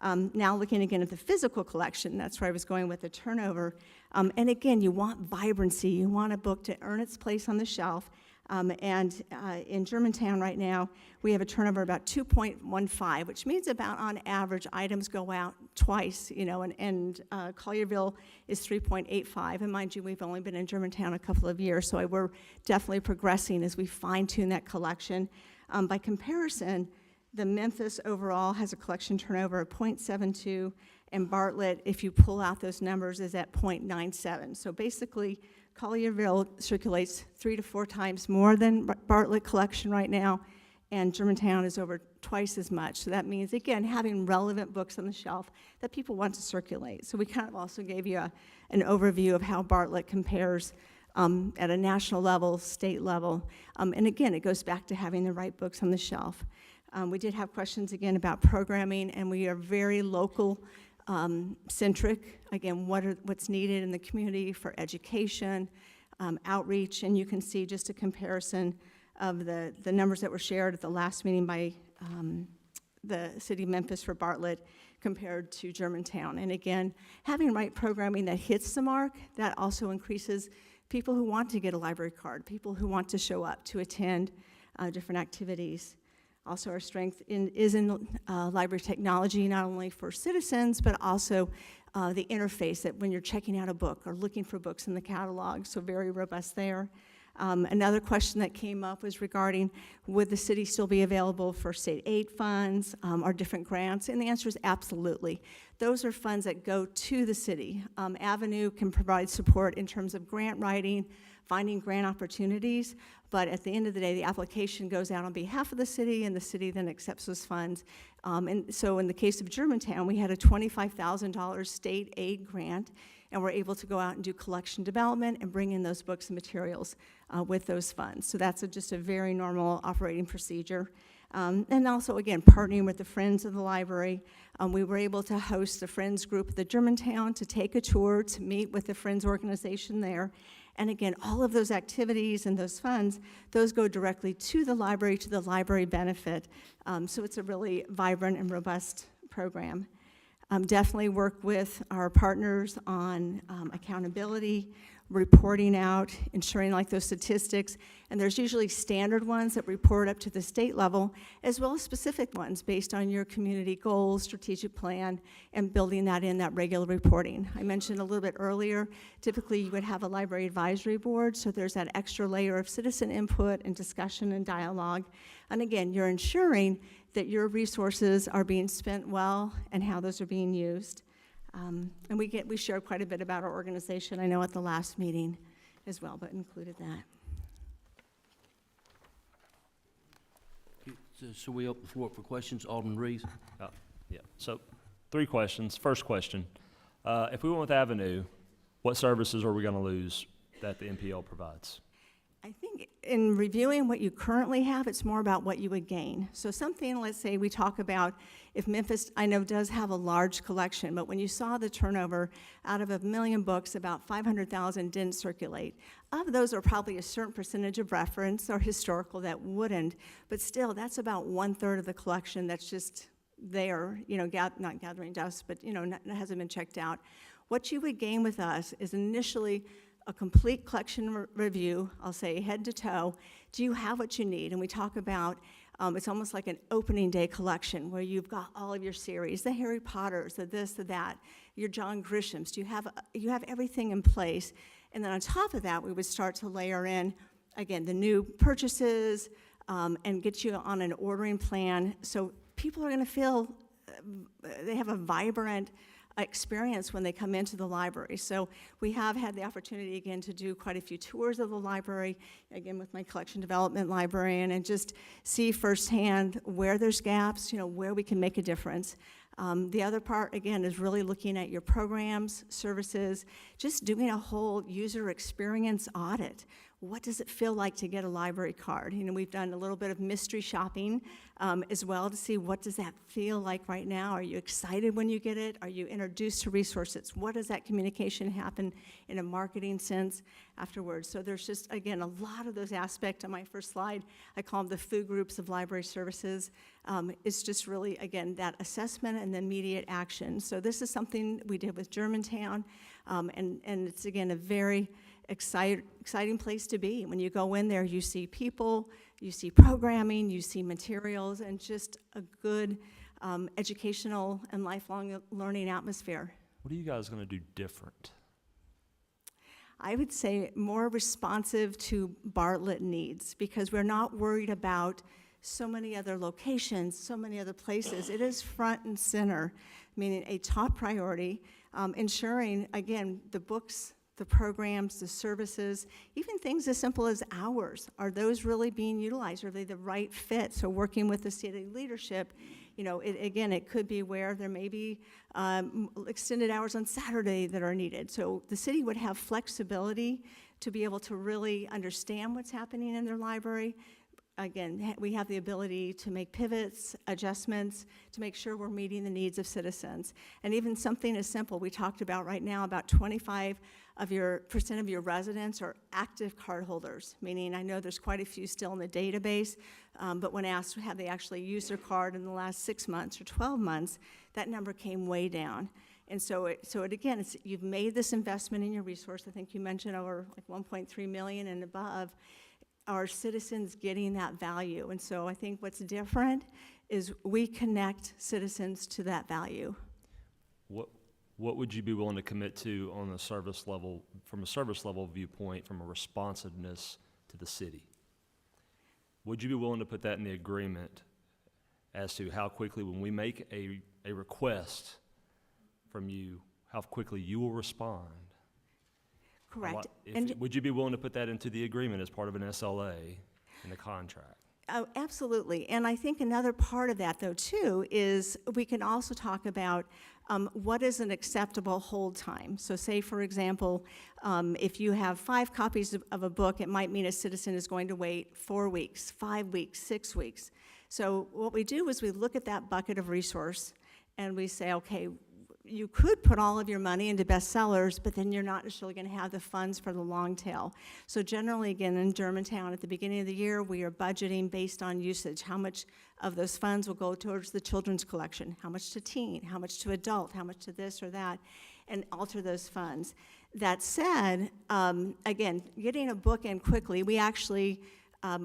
Now looking again at the physical collection, that's where I was going with the turnover. And again, you want vibrancy. You want a book to earn its place on the shelf. In Germantown right now, we have a turnover of about 2.15, which means about on average items go out twice, and Collierville is 3.85. And mind you, we've only been in Germantown a couple of years, so we're definitely progressing as we fine tune that collection. By comparison, the Memphis overall has a collection turnover of 0.72, and Bartlett, if you pull out those numbers, is at 0.97. So basically, Collierville circulates 3 to 4 times more than Bartlett collection right now, and Germantown is over twice as much. So that means, again, having relevant books on the shelf that people want to circulate. So we kind of also gave you an overview of how Bartlett compares at a national level, state level. And again, it goes back to having the right books on the shelf. We did have questions again about programming, and we are very local centric. Again, what's needed in the community for education, outreach, and you can see just a comparison of the numbers that were shared at the last meeting by the city of Memphis for Bartlett compared to Germantown. And again, having right programming that hits the mark, that also increases people who want to get a library card, people who want to show up to attend different activities. Also, our strength is in library technology, not only for citizens, but also the interface that when you're checking out a book or looking for books in the catalog, so very robust there. Another question that came up was regarding, would the city still be available for state aid funds or different grants? And the answer is absolutely. Those are funds that go to the city. Avenue can provide support in terms of grant writing, finding grant opportunities, but at the end of the day, the application goes out on behalf of the city, and the city then accepts those funds. And so in the case of Germantown, we had a $25,000 state aid grant, and we're able to go out and do collection development and bring in those books and materials with those funds. So that's just a very normal operating procedure. And also, again, partnering with the Friends of the Library. We were able to host the Friends group at the Germantown to take a tour, to meet with the Friends organization there. And again, all of those activities and those funds, those go directly to the library benefit. So it's a really vibrant and robust program. Definitely work with our partners on accountability, reporting out, ensuring like those statistics, and there's usually standard ones that report up to the state level, as well as specific ones based on your community goals, strategic plan, and building that in that regular reporting. I mentioned a little bit earlier, typically you would have a library advisory board, so there's that extra layer of citizen input and discussion and dialogue. And again, you're ensuring that your resources are being spent well and how those are being used. And we shared quite a bit about our organization, I know at the last meeting as well, but included that. So we open the floor for questions. Alderman Reeves. Yeah, so 3 questions. First question, if we went with Avenue, what services are we going to lose that the MPL provides? I think in reviewing what you currently have, it's more about what you would gain. So something, let's say we talk about if Memphis, I know, does have a large collection, but when you saw the turnover, out of 1 million books, about 500,000 didn't circulate. Of those are probably a certain percentage of reference or historical that wouldn't, but still, that's about 1/3 of the collection that's just there, not gathering dust, but, hasn't been checked out. What you would gain with us is initially a complete collection review, I'll say head to toe. Do you have what you need? And we talk about, it's almost like an opening day collection where you've got all of your series, the Harry Potters, the this, the that, your John Grishams. Do you have everything in place? And then on top of that, we would start to layer in, again, the new purchases and get you on an ordering plan. So people are gonna feel they have a vibrant experience when they come into the library. So we have had the opportunity again to do quite a few tours of the library, again with my collection development librarian, and just see firsthand where there's gaps, where we can make a difference. The other part, again, is really looking at your programs, services, just doing a whole user experience audit. What does it feel like to get a library card? We've done a little bit of mystery shopping as well to see what does that feel like right now. Are you excited when you get it? Are you introduced to resources? What does that communication happen in a marketing sense afterwards? So there's just, again, a lot of those aspects on my first slide. I call them the food groups of library services. It's just really, again, that assessment and the immediate action. So this is something we did with Germantown. And it's, again, a very exciting place to be. When you go in there, you see people, you see programming, you see materials, and just a good educational and lifelong learning atmosphere. What are you guys going to do different? I would say more responsive to Bartlett needs, because we're not worried about so many other locations, so many other places. It is front and center, meaning a top priority, ensuring, again, the books, the programs, the services, even things as simple as hours. Are those really being utilized? Are they the right fit? So working with the city leadership, you know, again, it could be where there may be extended hours on Saturday that are needed. So the city would have flexibility to be able to really understand what's happening in their library. Again, we have the ability to make pivots, adjustments, to make sure we're meeting the needs of citizens. And even something as simple, we talked about right now, about 25% of your residents are active card holders, meaning I know there's quite a few still in the database, but when asked have they actually used their card in the last 6 months or 12 months, that number came way down. And so again, you've made this investment in your resource. I think you mentioned over like 1.3 million and above. Are citizens getting that value? And so I think what's different is we connect citizens to that value. What would you be willing to commit to on a service level, from a service level viewpoint, from a responsiveness to the city? Would you be willing to put that in the agreement as to how quickly, when we make a request from you, how quickly you will respond? Correct. Would you be willing to put that into the agreement as part of an SLA in the contract? Oh, absolutely. And I think another part of that, though, too, is we can also talk about what is an acceptable hold time. So say, for example, if you have 5 copies of a book, it might mean a citizen is going to wait 4 weeks, 5 weeks, 6 weeks. So what we do is we look at that bucket of resource and we say, okay, you could put all of your money into bestsellers, but then you're not necessarily going to have the funds for the long tail. So generally, again, in Germantown, at the beginning of the year, we are budgeting based on usage. How much of those funds will go towards the children's collection? How much to teen? How much to adult? How much to this or that? And alter those funds. That said, again, getting a book in quickly, we actually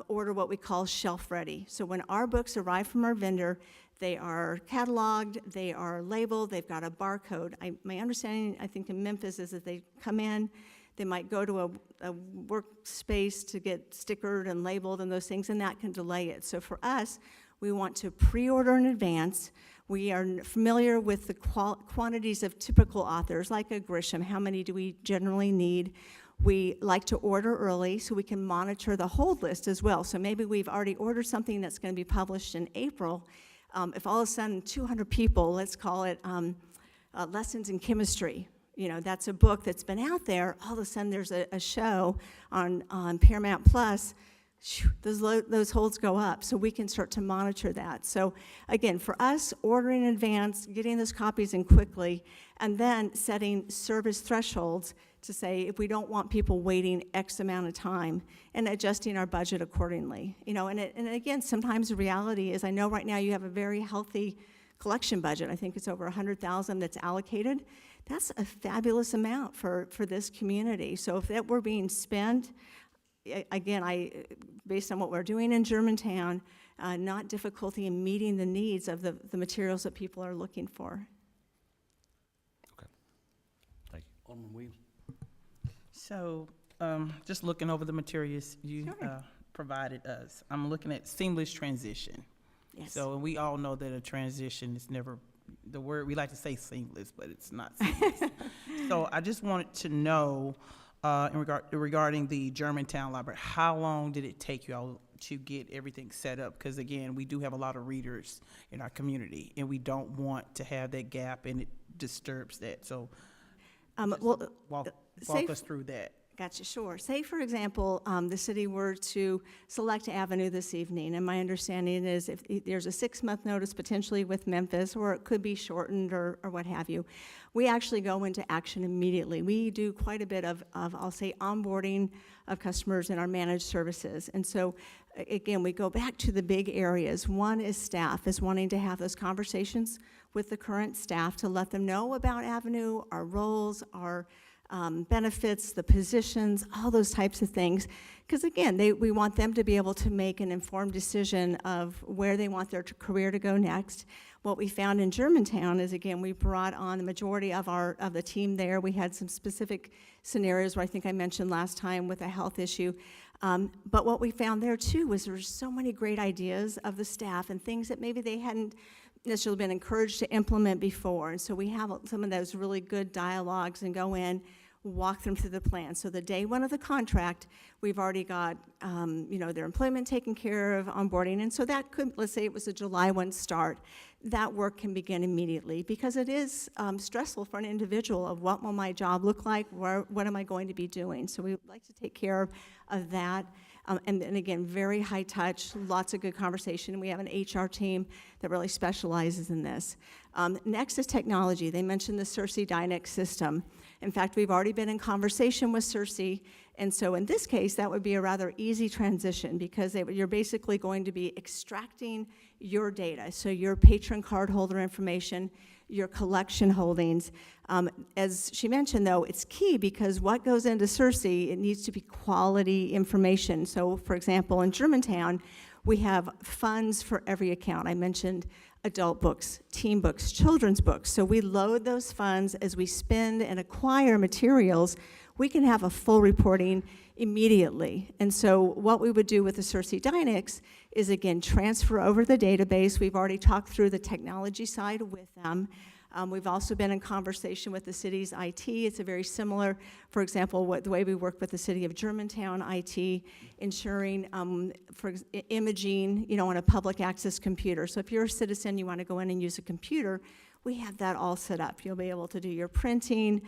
order what we call shelf ready. So when our books arrive from our vendor, they are cataloged, they are labeled, they've got a barcode. My understanding, I think in Memphis, is that they come in, they might go to a workspace to get stickered and labeled and those things, and that can delay it. So for us, we want to pre-order in advance. We are familiar with the quantities of typical authors, like a Grisham. How many do we generally need? We like to order early so we can monitor the hold list as well. So maybe we've already ordered something that's going to be published in April. If all of a sudden 200 people, let's call it Lessons in Chemistry, you know, that's a book that's been out there, all of a sudden there's a show on Paramount Plus, those holds go up, so we can start to monitor that. So again, for us, ordering in advance, getting those copies in quickly, and then setting service thresholds to say if we don't want people waiting X amount of time, and adjusting our budget accordingly. You know, and again, sometimes the reality is, I know right now you have a very healthy collection budget. I think it's over $100,000 that's allocated. That's a fabulous amount for this community. So if that were being spent, again, based on what we're doing in Germantown, not difficulty in meeting the needs of the materials that people are looking for. Okay. Thank you. Alderman Williams. So, just looking over the materials you provided us, I'm looking at seamless transition. Yes. So we all know that a transition is never, the word, we like to say seamless, but it's not seamless. So I just wanted to know, regarding the Germantown Library, how long did it take you all to get everything set up? Because again, we do have a lot of readers in our community, and we don't want to have that gap, and it disturbs that. So walk us through that. Gotcha, sure. Say, for example, the city were to select Avenue this evening, and my understanding is if there's a 6-month notice potentially with Memphis, or it could be shortened or what have you, we actually go into action immediately. We do quite a bit of I'll say, onboarding of customers in our managed services. And so, again, we go back to the big areas. One is staff is wanting to have those conversations with the current staff to let them know about Avenue, our roles, our benefits, the positions, all those types of things. Because again, we want them to be able to make an informed decision of where they want their career to go next. What we found in Germantown is, again, we brought on the majority of the team there. We had some specific scenarios where I think I mentioned last time with a health issue. But what we found there too was there were so many great ideas of the staff and things that maybe they hadn't necessarily been encouraged to implement before. And so we have some of those really good dialogues and go in, walk them through the plan. So the day one of the contract, we've already got, their employment taken care of, onboarding. And so that could, let's say it was a July 1 start, that work can begin immediately because it is stressful for an individual of what will my job look like, what am I going to be doing? So we would like to take care of that. And then again, very high touch, lots of good conversation. We have an HR team that really specializes in this. Next is technology. They mentioned the Cersei Dynex system. In fact, we've already been in conversation with Cersei, and so in this case, that would be a rather easy transition because you're basically going to be extracting your data, so your patron card holder information, your collection holdings. As she mentioned, though, it's key because what goes into Cersei, it needs to be quality information. So, for example, in Germantown, we have funds for every account. I mentioned adult books, teen books, children's books. So we load those funds as we spend and acquire materials. We can have a full reporting immediately. And so what we would do with the Cersei Dynex is, again, transfer over the database. We've already talked through the technology side with them. We've also been in conversation with the city's IT. It's a very similar, for example, the way we work with the city of Germantown IT, ensuring for imaging, on a public access computer. So if you're a citizen, you want to go in and use a computer, we have that all set up. You'll be able to do your printing,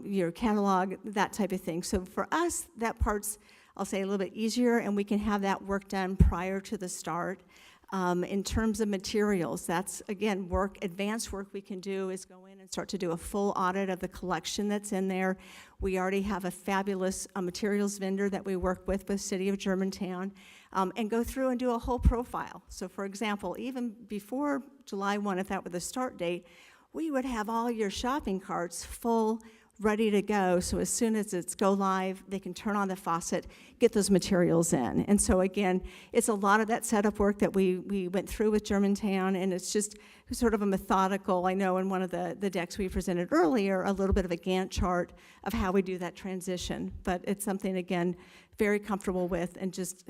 your catalog, that type of thing. So for us, that part's, I'll say, a little bit easier, and we can have that work done prior to the start. In terms of materials, that's, again, advanced work we can do is go in and start to do a full audit of the collection that's in there. We already have a fabulous materials vendor that we work with City of Germantown, and go through and do a whole profile. So, for example, even before July 1, if that were the start date, we would have all your shopping carts full, ready to go, so as soon as it's go live, they can turn on the faucet, get those materials in. And so again, it's a lot of that setup work that we went through with Germantown, and it's just sort of a methodical, I know in one of the decks we presented earlier, a little bit of a Gantt chart of how we do that transition. But it's something, again, very comfortable with, and just,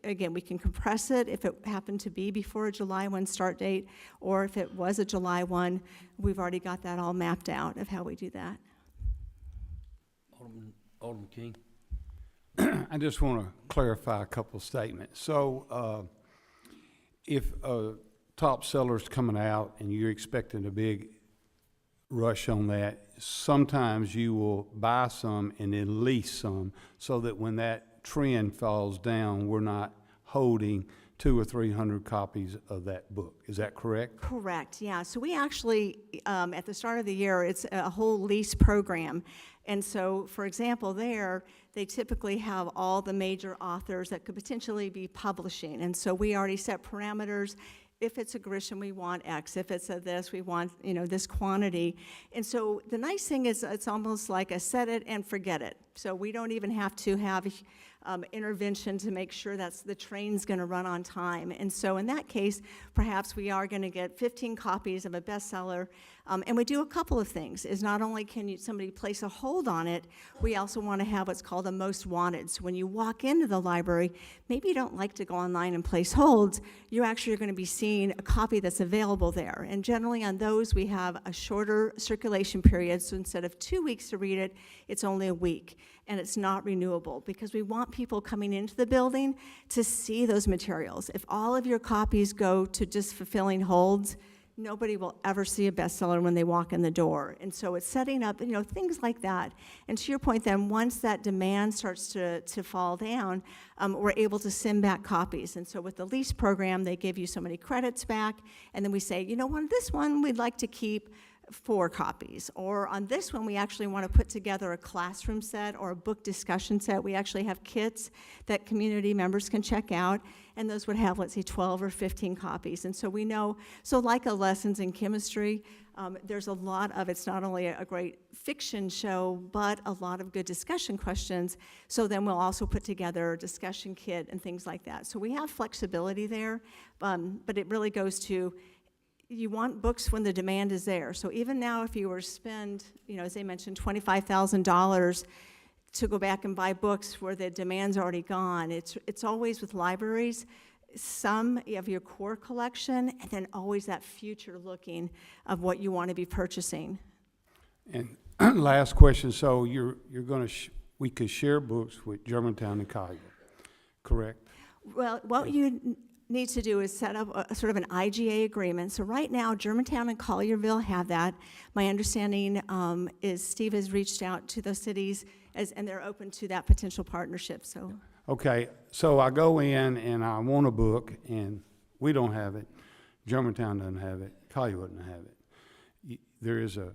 again, we can compress it if it happened to be before a July 1 start date, or if it was a July 1, we've already got that all mapped out of how we do that. Alderman King. I just want to clarify a couple of statements. So if a top seller's coming out and you're expecting a big rush on that, sometimes you will buy some and then lease some so that when that trend falls down, we're not holding 200 or 300 copies of that book. Is that correct? Correct, yeah. So we actually, at the start of the year, it's a whole lease program. And so, for example, they typically have all the major authors that could potentially be publishing. And so we already set parameters. If it's a Grisham, we want X. If it's a this, we want, this quantity. And so the nice thing is it's almost like a set it and forget it. So we don't even have to have intervention to make sure the train's going to run on time. And so in that case, perhaps we are going to get 15 copies of a bestseller. And we do a couple of things. Is not only can somebody place a hold on it, we also want to have what's called a most wanted. So when you walk into the library, maybe you don't like to go online and place holds, you actually are going to be seeing a copy that's available there. And generally on those, we have a shorter circulation period. So instead of 2 weeks to read it, it's only a week. And it's not renewable because we want people coming into the building to see those materials. If all of your copies go to just fulfilling holds, nobody will ever see a bestseller when they walk in the door. And so it's setting up, things like that. And to your point then, once that demand starts to fall down, we're able to send back copies. And so with the lease program, they give you so many credits back, and then we say, this one we'd like to keep 4 copies. Or on this one, we actually want to put together a classroom set or a book discussion set. We actually have kits that community members can check out, and those would have, let's say, 12 or 15 copies. And so we know, so like a Lessons in Chemistry, there's a lot of, it's not only a great fiction show, but a lot of good discussion questions. So then we'll also put together a discussion kit and things like that. So we have flexibility there, but it really goes to, you want books when the demand is there. So even now, if you were to spend, as they mentioned, $25,000 to go back and buy books where the demand's already gone, it's always with libraries, some of your core collection, and then always that future looking of what you want to be purchasing. And last question, so you're going to, we could share books with Germantown and Collier, correct? Well, what you need to do is set up a sort of an IGA agreement. So right now, Germantown and Collierville have that. My understanding is Steve has reached out to those cities, and they're open to that potential partnership, so. Okay, so I go in and I want a book, and we don't have it, Germantown doesn't have it, Collier doesn't have it. There is a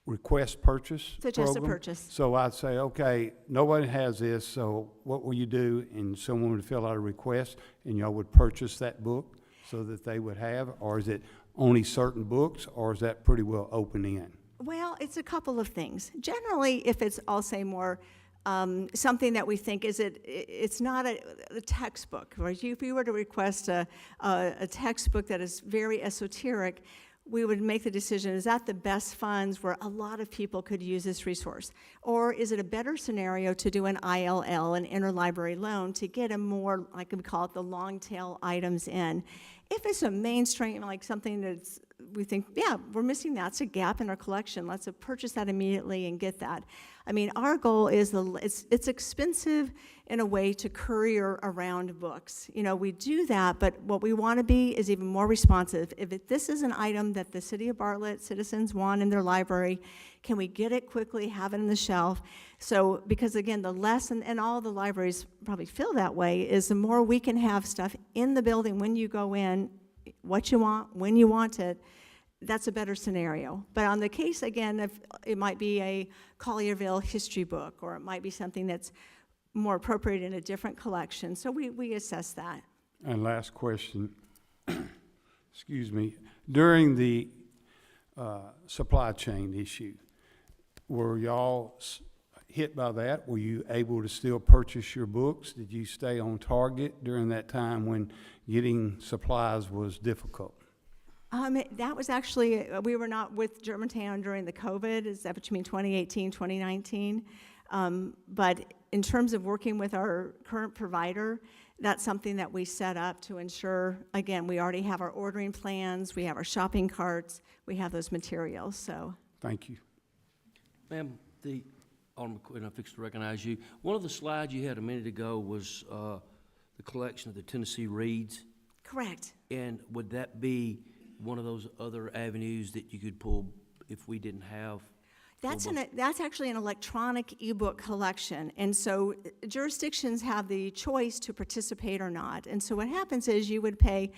request purchase Suggest a program. purchase. So I'd say, okay, nobody has this, so what will you do? And someone would fill out a request, and y'all would purchase that book so that they would have, or is it only certain books, or is that pretty well open in? Well, it's a couple of things. Generally, if it's, I'll say more, something that we think it's not a textbook, right? If you were to request a textbook that is very esoteric, we would make the decision, is that the best funds where a lot of people could use this resource? Or is it a better scenario to do an ILL, an interlibrary loan, to get a more, like we call it, the long tail items in? If it's a mainstream, like something that's, we think, yeah, we're missing that's a gap in our collection, let's purchase that immediately and get that. I mean, our goal is, it's expensive in a way to courier around books. We do that, but what we want to be is even more responsive. If this is an item that the city of Bartlett citizens want in their library, can we get it quickly, have it on the shelf? So, because again, the less, and all the libraries probably feel that way, is the more we can have stuff in the building when you go in, what you want, when you want it, that's a better scenario. But on the case, again, if it might be a Collierville history book, or it might be something that's more appropriate in a different collection. So we assess that. And last question, excuse me, during the supply chain issue, were y'all hit by that? Were you able to still purchase your books? Did you stay on target during that time when getting supplies was difficult? That was actually, we were not with Germantown during the COVID, is that what you mean, 2018, 2019? But in terms of working with our current provider, that's something that we set up to ensure, again, we already have our ordering plans, we have our shopping carts, we have those materials, so. Thank you. Ma'am, Alderman Quinn, I'm fixed to recognize you. One of the slides you had a minute ago was the collection of the Tennessee Reads. Correct. And would that be one of those other avenues that you could pull if we didn't have? That's actually an electronic ebook collection, and so jurisdictions have the choice to participate or not. And so what happens is you would pay,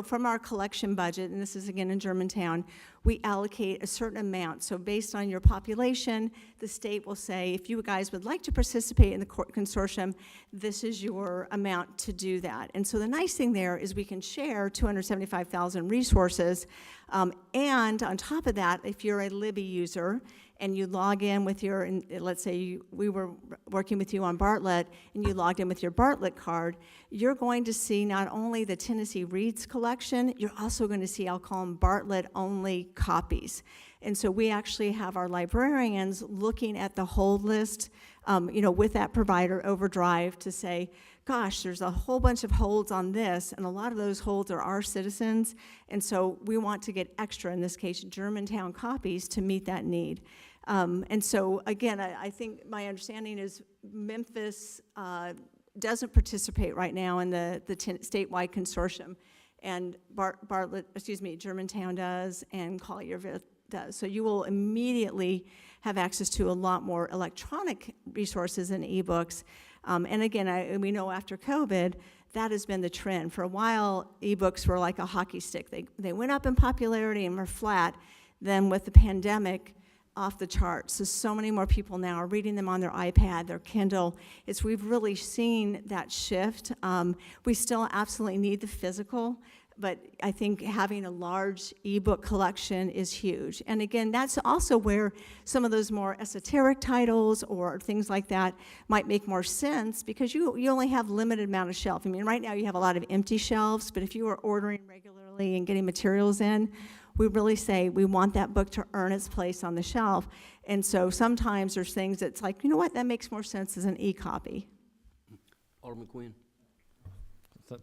from our collection budget, and this is again in Germantown, we allocate a certain amount. So based on your population, the state will say, if you guys would like to participate in the consortium, this is your amount to do that. And so the nice thing there is we can share 275,000 resources, and on top of that, if you're a Libby user, and you log in with your, let's say we were working with you on Bartlett, and you logged in with your Bartlett card, you're going to see not only the Tennessee Reads collection, you're also going to see, I'll call them Bartlett-only copies. And so we actually have our librarians looking at the hold list, with that provider Overdrive to say, gosh, there's a whole bunch of holds on this, and a lot of those holds are our citizens, and so we want to get extra, in this case, Germantown copies to meet that need. And so, again, I think my understanding is Memphis doesn't participate right now in the statewide consortium, and Germantown does, and Collierville does. So you will immediately have access to a lot more electronic resources and ebooks. And again, we know after COVID, that has been the trend. For a while, ebooks were like a hockey stick. They went up in popularity and were flat. then with the pandemic, off the charts. So many more people now are reading them on their iPad, their Kindle. We've really seen that shift. We still absolutely need the physical, but I think having a large ebook collection is huge. And again, that's also where some of those more esoteric titles or things like that might make more sense, because you only have limited amount of shelf. I mean, right now you have a lot of empty shelves, but if you are ordering regularly and getting materials in, we really say we want that book to earn its place on the shelf. And so sometimes there's things that's like, you know what, that makes more sense as an e-copy. Alderman Quinn.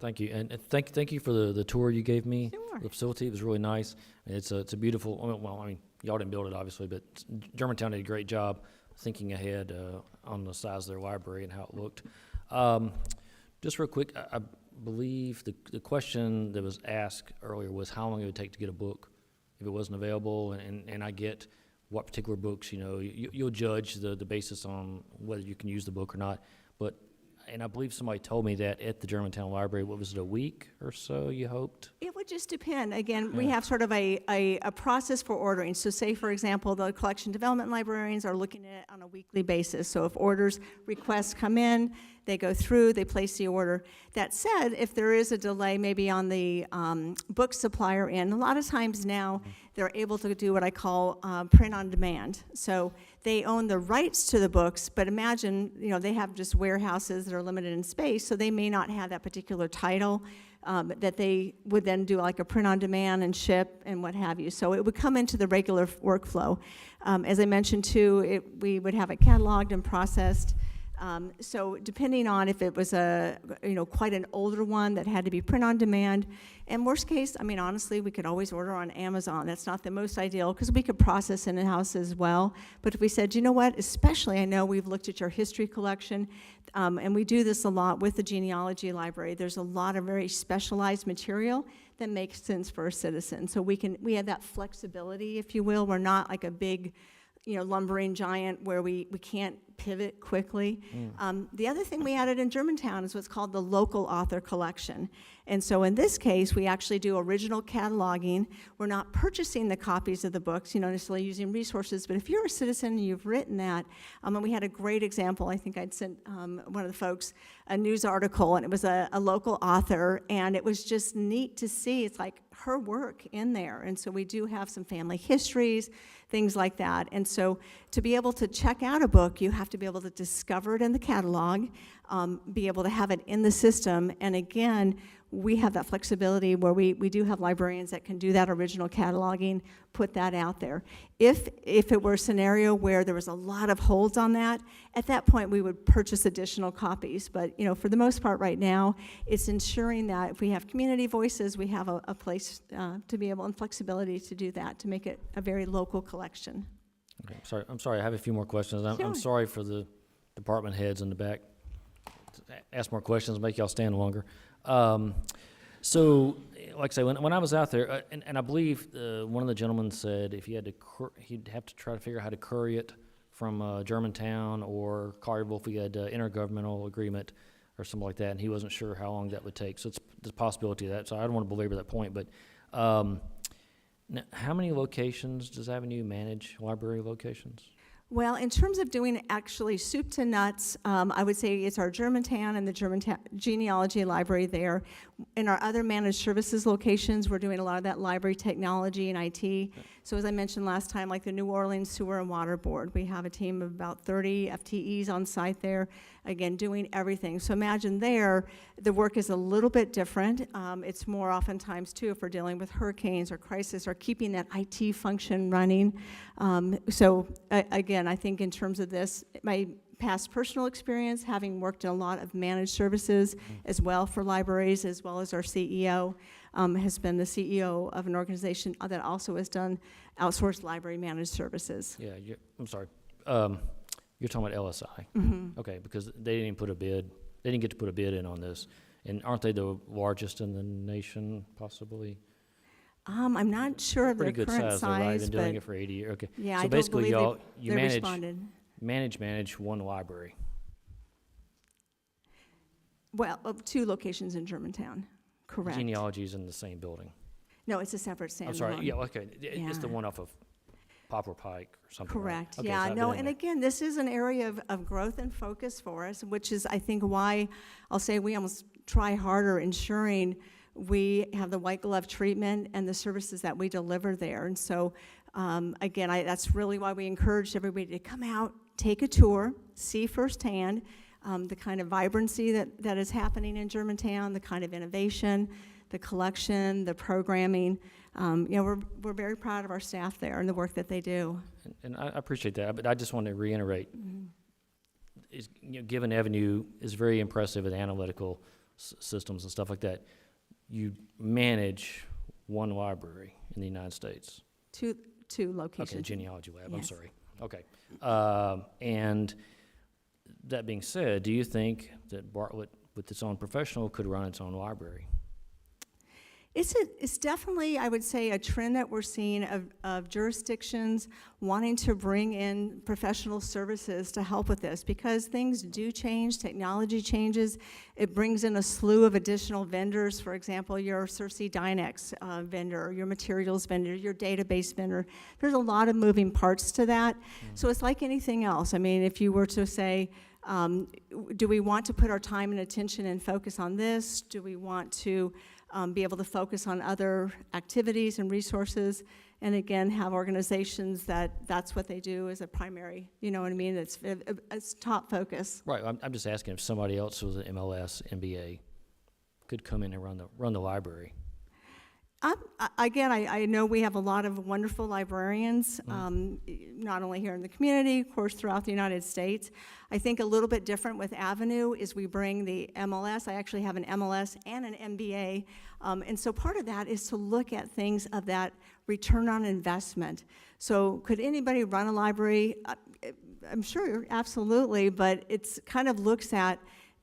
Thank you, and thank you for the tour you gave me. Sure. The facility was really nice. It's a beautiful, well, I mean, y'all didn't build it obviously, but Germantown did a great job thinking ahead on the size of their library and how it looked. Just real quick, I believe the question that was asked earlier was how long it would take to get a book if it wasn't available, and I get what particular books, you'll judge the basis on whether you can use the book or not, and I believe somebody told me that at the Germantown Library, what was it, a week or so you hoped? It would just depend. Again, we have sort of a process for ordering. So say, for example, the collection development librarians are looking at it on a weekly basis. So if requests come in, they go through, they place the order. That said, if there is a delay maybe on the book supplier end, a lot of times now they're able to do what I call print on demand. So they own the rights to the books, but imagine, they have just warehouses that are limited in space, so they may not have that particular title that they would then do like a print on demand and ship and what have you. So it would come into the regular workflow. As I mentioned too, we would have it cataloged and processed. So depending on if it was quite an older one that had to be print on demand, and worst case, I mean, honestly, we could always order on Amazon. That's not the most ideal because we could process in-house as well. But if we said, you know what, especially I know we've looked at your history collection, and we do this a lot with the genealogy library. There's a lot of very specialized material that makes sense for a citizen. So we have that flexibility, if you will. We're not like a big, lumbering giant where we can't pivot quickly. The other thing we added in Germantown is what's called the local author collection. And so in this case, we actually do original cataloging. We're not purchasing the copies of the books, necessarily using resources, but if you're a citizen and you've written that, and we had a great example, I think I'd sent one of the folks a news article, and it was a local author, and it was just neat to see. It's like her work in there. And so we do have some family histories, things like that. And so to be able to check out a book, you have to be able to discover it in the catalog, be able to have it in the system. And again, we have that flexibility where we do have librarians that can do that original cataloging, put that out there. If it were a scenario where there was a lot of holds on that, at that point we would purchase additional copies. But for the most part right now, it's ensuring that if we have community voices, we have a place to be able and flexibility to do that, to make it a very local collection. Okay, I'm sorry, I have a few more questions. I'm sorry for the department heads in the back. Ask more questions, make y'all stand longer. So, like I say, when I was out there, and I believe one of the gentlemen said if he had he'd have to try to figure out how to courier it from Germantown or Collierville if we had intergovernmental agreement or something like that, and he wasn't sure how long that would take. So it's the possibility of that. So I don't want to belabor that point, but now, how many locations does Avenue manage, library locations? Well, in terms of doing actually soup to nuts, I would say it's our Germantown and the Germantown Genealogy Library there. In our other managed services locations, we're doing a lot of that library technology and IT. So as I mentioned last time, like the New Orleans Sewer and Water Board, we have a team of about 30 FTEs on site there, again, doing everything. So imagine there, the work is a little bit different. It's more oftentimes, too, if we're dealing with hurricanes or crisis or keeping that IT function running. Again, I think in terms of this, my past personal experience, having worked in a lot of managed services as well for libraries, as well as our CEO, has been the CEO of an organization that also has done outsourced library managed services. Yeah, I'm sorry. You're talking about LSI. Mm-hmm. Okay, because they didn't put a bid. They didn't get to put a bid in on this. And aren't they the largest in the nation, possibly? I'm not sure of their Pretty good current size, though, right? size, Been doing but it for 80 years. Okay. yeah, So I don't basically, believe you they responded. manage one library. Well, 2 locations in Germantown, correct. Genealogy is in the same building. No, it's a separate standalone. I'm sorry. Yeah. Okay. It's the one off of Poplar Pike or something, right? Correct, Okay, so yeah, I've no, been in and there. again, this is an area of growth and focus for us, which is, I think, why I'll say we almost try harder ensuring we have the white glove treatment and the services that we deliver there. And so, again, that's really why we encourage everybody to come out, take a tour, see firsthand the kind of vibrancy that is happening in Germantown, the kind of innovation, the collection, the programming. We're very proud of our staff there and the work that they do. And I appreciate that, but I just want to reiterate, Given Avenue is very impressive with analytical systems and stuff like that. You manage one library in the United States. Two locations. Okay, genealogy lab, I'm Yes. sorry. Okay. And that being said, do you think that Bartlett, with its own professional, could run its own library? It's definitely, I would say, a trend that we're seeing of jurisdictions wanting to bring in professional services to help with this, because things do change, technology changes. It brings in a slew of additional vendors, for example, your Cersei Dynex vendor, your materials vendor, your database vendor. There's a lot of moving parts to that. So it's like anything else. I mean, if you were to say, do we want to put our time and attention and focus on this? Do we want to be able to focus on other activities and resources, and again, have organizations that's what they do as a primary, you know what I mean? It's top focus. Right, I'm just asking if somebody else with an MLS, MBA could come in and run the library. Again, I know we have a lot of wonderful librarians, not only here in the community, of course, throughout the United States. I think a little bit different with Avenue is we bring the MLS. I actually have an MLS and an MBA. And so part of that is to look at things of that return on investment. So could anybody run a library? I'm sure, absolutely, but it's kind of looks at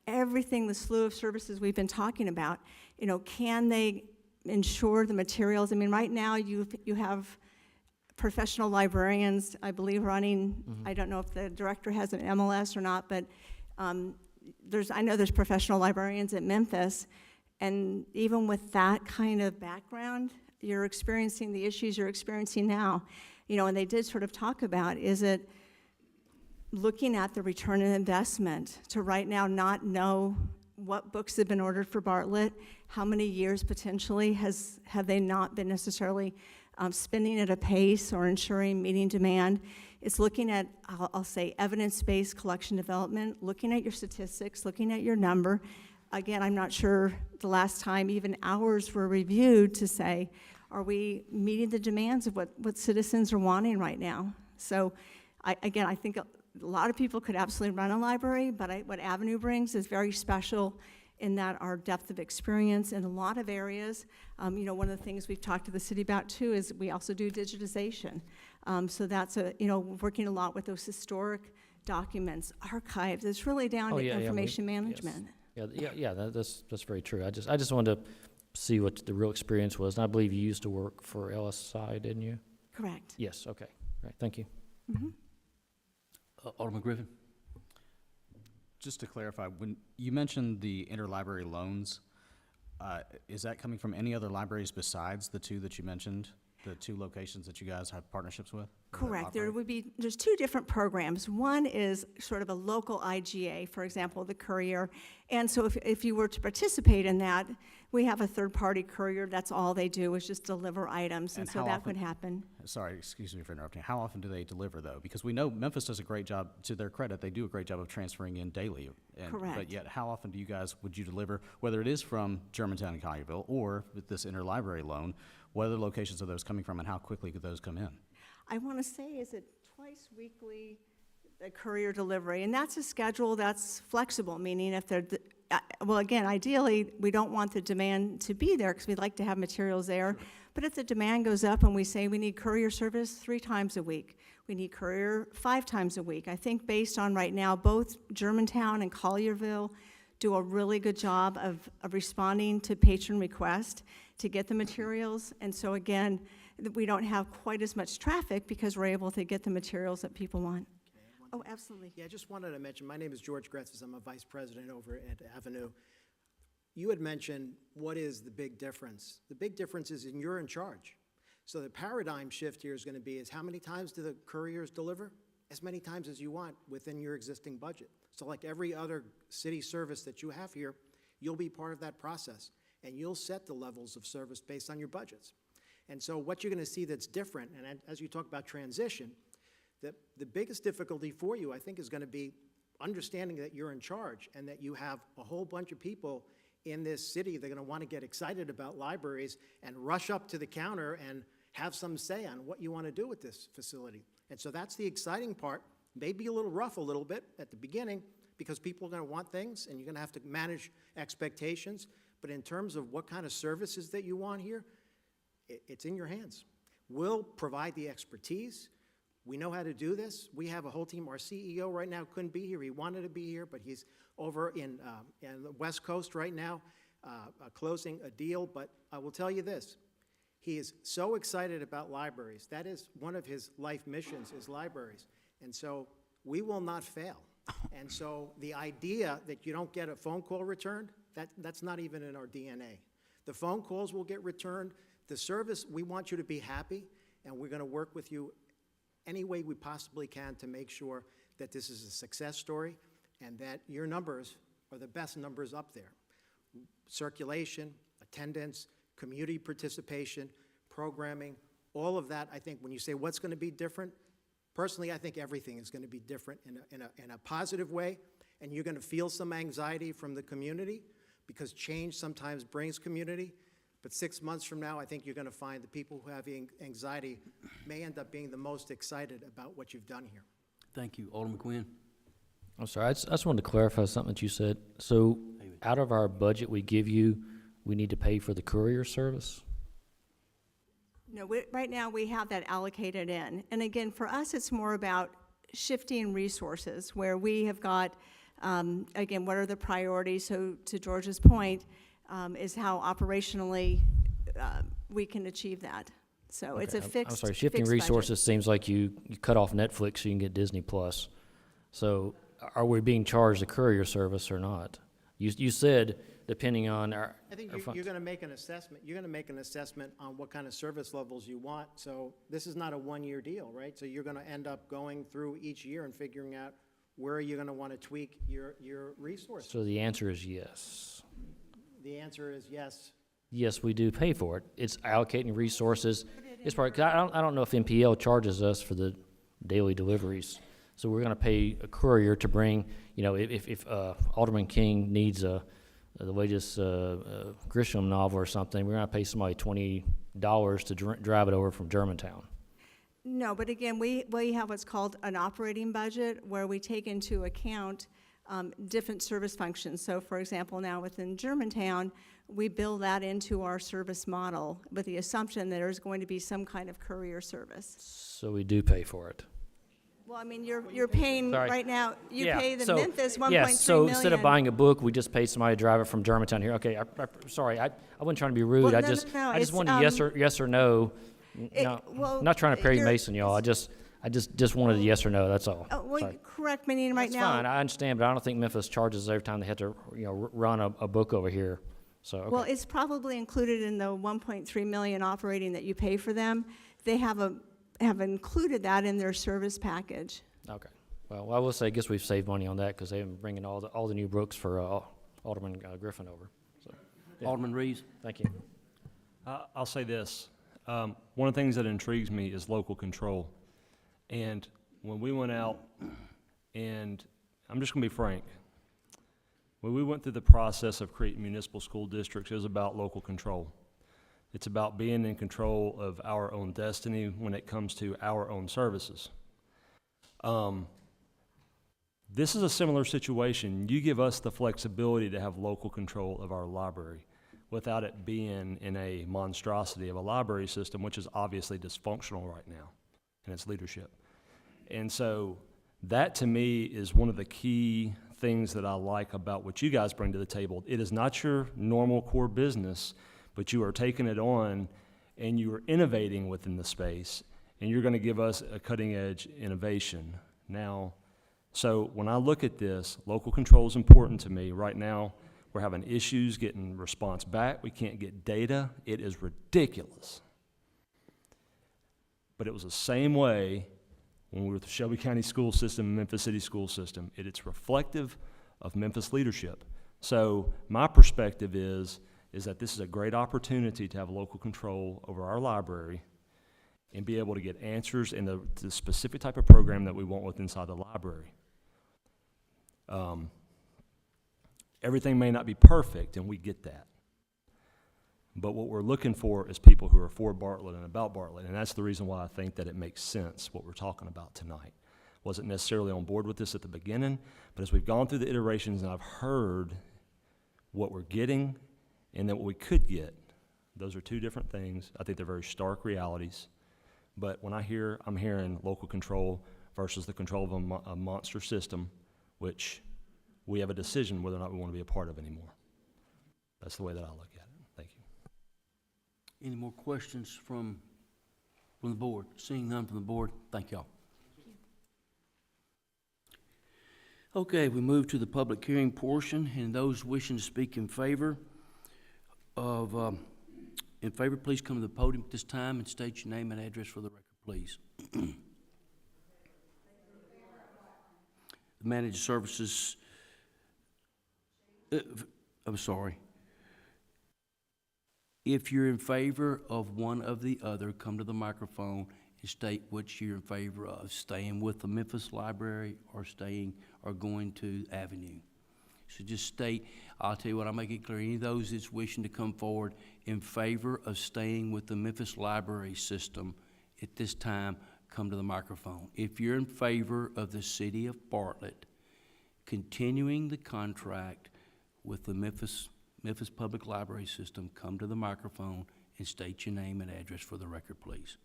everything, the slew of services we've been talking about. You know, can they ensure the materials? I mean, right now you have professional librarians, I believe, running, I don't know if the director has an MLS or not, but I know there's professional librarians at Memphis, and even with that kind of background, you're experiencing the issues you're experiencing now. You know, and they did sort of talk about, is it looking at the return on investment to right now not know what books have been ordered for Bartlett, how many years potentially have they not been necessarily spending at a pace or ensuring meeting demand. It's looking at, I'll say, evidence-based collection development, looking at your statistics, looking at your number. Again, I'm not sure the last time even hours were reviewed to say, are we meeting the demands of what citizens are wanting right now? So, I think a lot of people could absolutely run a library, but what Avenue brings is very special in that our depth of experience in a lot of areas. You know, one of the things we've talked to the city about too is we also do digitization. So that's working a lot with those historic documents, archives. It's really down to information management. Yes. That's very true. I just wanted to see what the real experience was, and I believe you used to work for LSI, didn't you? Correct. Yes. Okay. Right. Thank you. Mm-hmm. Alderman Griffin? Just to clarify, when you mentioned the interlibrary loans, is that coming from any other libraries besides the two that you mentioned, the two locations that you guys have partnerships with? Correct. There's two different programs. One is sort of a local IGA, for example, the Courier. And so if you were to participate in that, we have a third-party courier. That's all they do is just deliver items, and so that could happen. Sorry, excuse me for interrupting. How often do they deliver, though? Because we know Memphis does a great job, to their credit, they do a great job of transferring in daily. Correct. But yet, how often would you deliver, whether it is from Germantown and Collierville, or with this interlibrary loan, what other locations are those coming from, and how quickly could those come in? I want to say, is it twice weekly, the courier delivery? And that's a schedule that's flexible, meaning if they're, well, again, ideally, we don't want the demand to be there because we'd like to have materials there. Sure. But if the demand goes up and we say we need courier service 3 times a week, we need courier 5 times a week. I think based on right now, both Germantown and Collierville do a really good job of responding to patron requests to get the materials. And so again, we don't have quite as much traffic because we're able to get the materials that people want. Oh, absolutely. Yeah, I just wanted to mention, my name is George Gretzes. I'm a vice president over at Avenue. You had mentioned what is the big difference. The big difference is you're in charge. So the paradigm shift here is going to be is how many times do the couriers deliver? As many times as you want within your existing budget. So like every other city service that you have here, you'll be part of that process, and you'll set the levels of service based on your budgets. And so what you're going to see that's different, and as you talk about transition, the biggest difficulty for you, I think, is going to be understanding that you're in charge and that you have a whole bunch of people in this city that are going to want to get excited about libraries and rush up to the counter and have some say on what you want to do with this facility. And so that's the exciting part. Maybe a little rough a little bit at the beginning because people are going to want things and you're going to have to manage expectations. But in terms of what kind of services that you want here, it's in your hands. We'll provide the expertise. We know how to do this. We have a whole team. Our CEO right now couldn't be here. He wanted to be here, but he's over in the West Coast right now closing a deal. But I will tell you this. He is so excited about libraries. That is one of his life missions, is libraries. And so we will not fail. And so the idea that you don't get a phone call returned, that's not even in our DNA. The phone calls will get returned. The service, we want you to be happy, and we're going to work with you any way we possibly can to make sure that this is a success story and that your numbers are the best numbers up there. Circulation, attendance, community participation, programming, all of that. I think when you say what's going to be different, personally, I think everything is going to be different in a positive way, and you're going to feel some anxiety from the community because change sometimes brings community. But 6 months from now, I think you're going to find the people who have anxiety may end up being the most excited about what you've done here. Thank you. Alderman Quinn? I'm sorry, I just wanted to clarify something that you said. So out of our budget we give you, we need to pay for the courier service? No, right now we have that allocated in. And again, for us, it's more about shifting resources where we have got, again, what are the priorities? So to George's point, is how operationally we can achieve that. So Okay, it's a fixed I'm sorry, shifting fixed resources budget. seems like you cut off Netflix so you can get Disney Plus. So are we being charged a courier service or not? You said depending on our. I think our you're going to make an assessment. You're going to make an assessment on what kind of service levels you want. So this is not a one-year deal, right? So you're going to end up going through each year and figuring out where you're going to want to tweak your resources. So the answer is yes. The answer is yes. Yes, we do pay for it. It's allocating resources. It's part, 'cause I don't know if MPL charges us for the daily deliveries. So we're gonna pay a courier to bring, if Alderman King needs the latest Grisham novel or something, we're gonna pay somebody $20 to drive it over from Germantown. No, but again, we have what's called an operating budget where we take into account different service functions. So for example, now within Germantown, we build that into our service model with the assumption that there's going to be some kind of courier service. So we do pay for it. Well, I mean, you're paying Sorry. right now, you Yeah, pay the so- Memphis 1.3 Yes, so million. instead of buying a book, we just paid somebody to drive it from Germantown here. Okay, sorry, I wasn't trying to be rude. Well, I no, just no, I just it's, wanted yes or no. No, well, not trying to Perry you're- Mason, y'all. I just wanted a yes or no. That's all. Well, Sorry. correct me right That's now. fine. I understand, but I don't think Memphis charges every time they have to, run a book over here. So okay. Well, it's probably included in the 1.3 million operating that you pay for them. They have included that in their service package. Okay. Well, I will say, I guess we've saved money on that because they've been bringing all the new books for Alderman Griffin over. So, yeah. Alderman Reeves? Thank you. I'll say this. One of the things that intrigues me is local control. And when we went out, and I'm just going to be frank, when we went through the process of creating municipal school districts, it was about local control. It's about being in control of our own destiny when it comes to our own services. This is a similar situation. You give us the flexibility to have local control of our library without it being in a monstrosity of a library system, which is obviously dysfunctional right now in its leadership. And so that to me is one of the key things that I like about what you guys bring to the table. It is not your normal core business, but you are taking it on and you are innovating within the space, and you're going to give us a cutting edge innovation. Now, so when I look at this, local control is important to me. Right now, we're having issues getting response back. We can't get data. It is ridiculous. But it was the same way when we were with the Shelby County School System and Memphis City School System. It's reflective of Memphis leadership. So my perspective is that this is a great opportunity to have local control over our library and be able to get answers in the specific type of program that we want with inside the library. Everything may not be perfect, and we get that. But what we're looking for is people who are for Bartlett and about Bartlett, and that's the reason why I think that it makes sense what we're talking about tonight. Wasn't necessarily on board with this at the beginning, but as we've gone through the iterations and I've heard what we're getting and then what we could get, those are two different things. I think they're very stark realities. But when I'm hearing local control versus the control of a monster system, which we have a decision whether or not we want to be a part of anymore. That's the way that I look at it. Thank you. Any more questions from the board? Seeing none from the board, thank y'all. Okay, we move to the public hearing portion, and those wishing to speak in favor, please come to the podium at this time and state your name and address for the record, please. The Managed Services, I'm sorry. If you're in favor of one of the other, come to the microphone and state what you're in favor of, staying with the Memphis Library or going to Avenue. So just state, I'll tell you what, I'll make it clear, any of those that's wishing to come forward in favor of staying with the Memphis Library system at this time, come to the microphone. If you're in favor of the city of Bartlett continuing the contract with the Memphis Public Library System, come to the microphone and state your name and address for the record, please.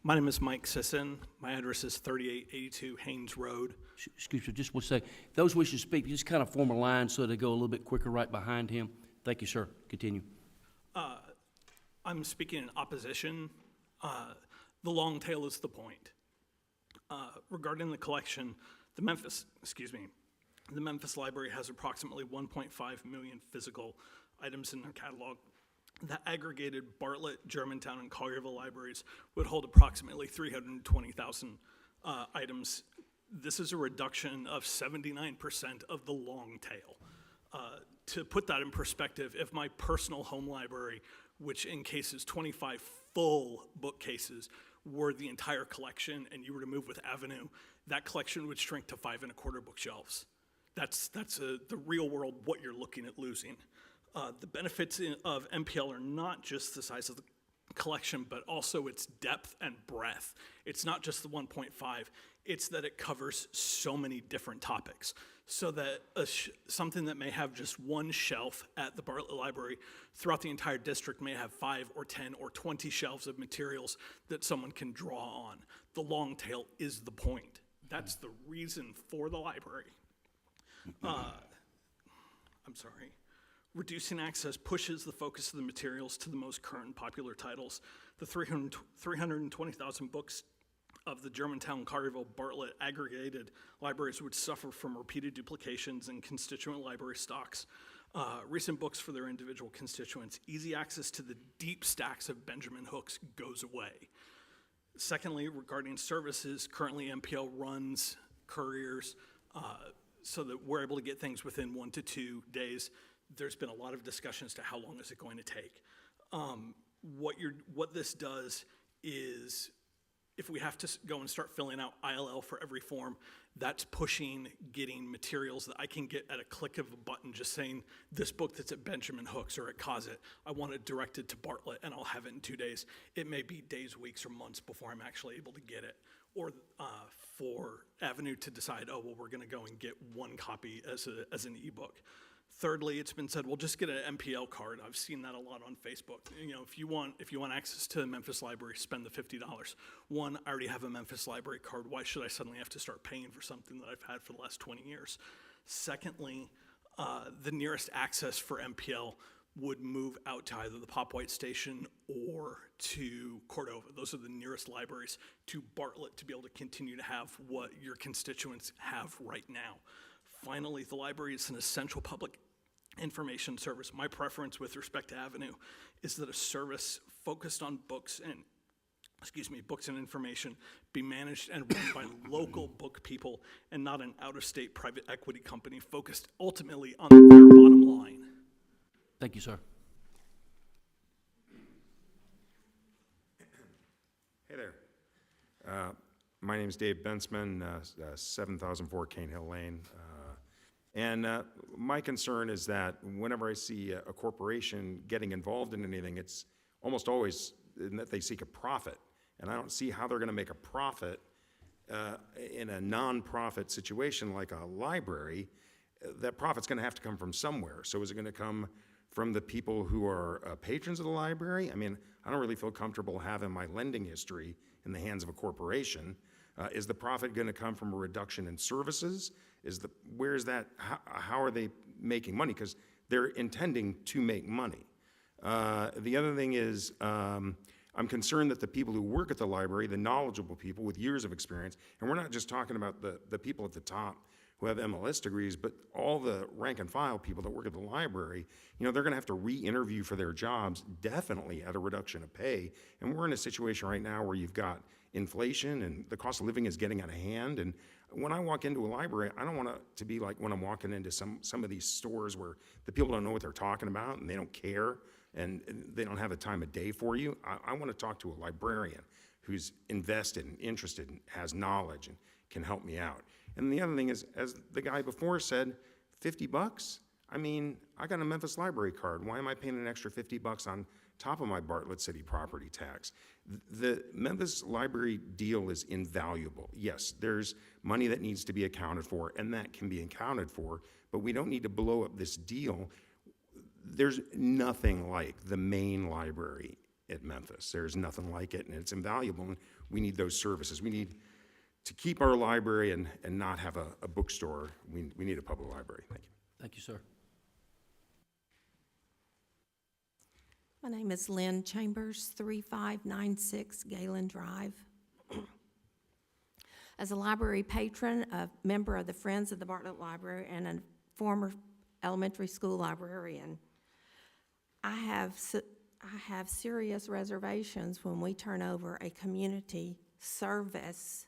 My name is Mike Sisson. My address is 3882 Haynes Road. Excuse me, just one second. Those wishing to speak, just kind of form a line so they go a little bit quicker right behind him. Thank you, sir. Continue. I'm speaking in opposition. The long tail is the point. Regarding the collection, the Memphis Library has approximately 1.5 million physical items in their catalog. The aggregated Bartlett, Germantown, and Collierville libraries would hold approximately 320,000 items. This is a reduction of 79% of the long tail. To put that in perspective, if my personal home library, which encases 25 full bookcases, were the entire collection and you were to move with Avenue, that collection would shrink to 5 1/4 bookshelves. That's the real world what you're looking at losing. The benefits of MPL are not just the size of the collection, but also its depth and breadth. It's not just the 1.5, it's that it covers so many different topics. So that something that may have just one shelf at the Bartlett Library throughout the entire district may have 5 or 10 or 20 shelves of materials that someone can draw on. The long tail is the point. That's the reason for the library. I'm sorry. Reducing access pushes the focus of the materials to the most current and popular titles. The 320,000 books of the Germantown, Collierville, Bartlett aggregated libraries would suffer from repeated duplications in constituent library stocks. Recent books for their individual constituents. Easy access to the deep stacks of Benjamin hooks goes away. Secondly, regarding services, currently MPL runs couriers so that we're able to get things within 1 to 2 days. There's been a lot of discussion as to how long is it going to take. What this does is, if we have to go and start filling out ILL for every form, that's pushing getting materials that I can get at a click of a button, just saying this book that's at Benjamin Hooks or at Cosset, I want it directed to Bartlett and I'll have it in 2 days. It may be days, weeks, or months before I'm actually able to get it. Or for Avenue to decide, oh, well, we're gonna go and get one copy as an ebook. Thirdly, it's been said, well, just get an MPL card. I've seen that a lot on Facebook. You know, if you want access to the Memphis Library, spend the $50. One, I already have a Memphis Library card. Why should I suddenly have to start paying for something that I've had for the last 20 years? Secondly, the nearest access for MPL would move out to either the Pop White Station or to Cordova. Those are the nearest libraries to Bartlett to be able to continue to have what your constituents have right now. Finally, the library is an essential public information service. My preference with respect to Avenue is that a service focused on books and information be managed and run by local book people and not an out-of-state private equity company focused ultimately on their bottom line. Thank you, sir. Hey there. My name is Dave Bensman, 7004 Kane Hill Lane. My concern is that whenever I see a corporation getting involved in anything, it's almost always that they seek a profit. And I don't see how they're going to make a profit in a non-profit situation like a library. That profit's going to have to come from somewhere. So is it going to come from the people who are patrons of the library? I mean, I don't really feel comfortable having my lending history in the hands of a corporation. Is the profit going to come from a reduction in services? Where's that? How are they making money? Because they're intending to make money. The other thing is, I'm concerned that the people who work at the library, the knowledgeable people with years of experience, and we're not just talking about the people at the top who have MLS degrees, but all the rank and file people that work at the library, they're going to have to re-interview for their jobs, definitely at a reduction of pay. And we're in a situation right now where you've got inflation and the cost of living is getting out of hand. And when I walk into a library, I don't want it to be like when I'm walking into some of these stores where the people don't know what they're talking about and they don't care and they don't have the time of day for you. I want to talk to a librarian who's invested and interested and has knowledge and can help me out. And the other thing is, as the guy before said, $50? I mean, I got a Memphis Library card. Why am I paying an extra $50 on top of my Bartlett City property tax? The Memphis Library deal is invaluable. Yes, there's money that needs to be accounted for, and that can be accounted for, but we don't need to blow up this deal. There's nothing like the main library at Memphis. There's nothing like it, and it's invaluable, and we need those services. We need to keep our library and not have a bookstore. We need a public library. Thank you. Thank you, sir. My name is Lynn Chambers, 3596 Galen Drive. As a library patron, a member of the Friends of the Bartlett Library, and a former elementary school librarian, I have serious reservations when we turn over a community service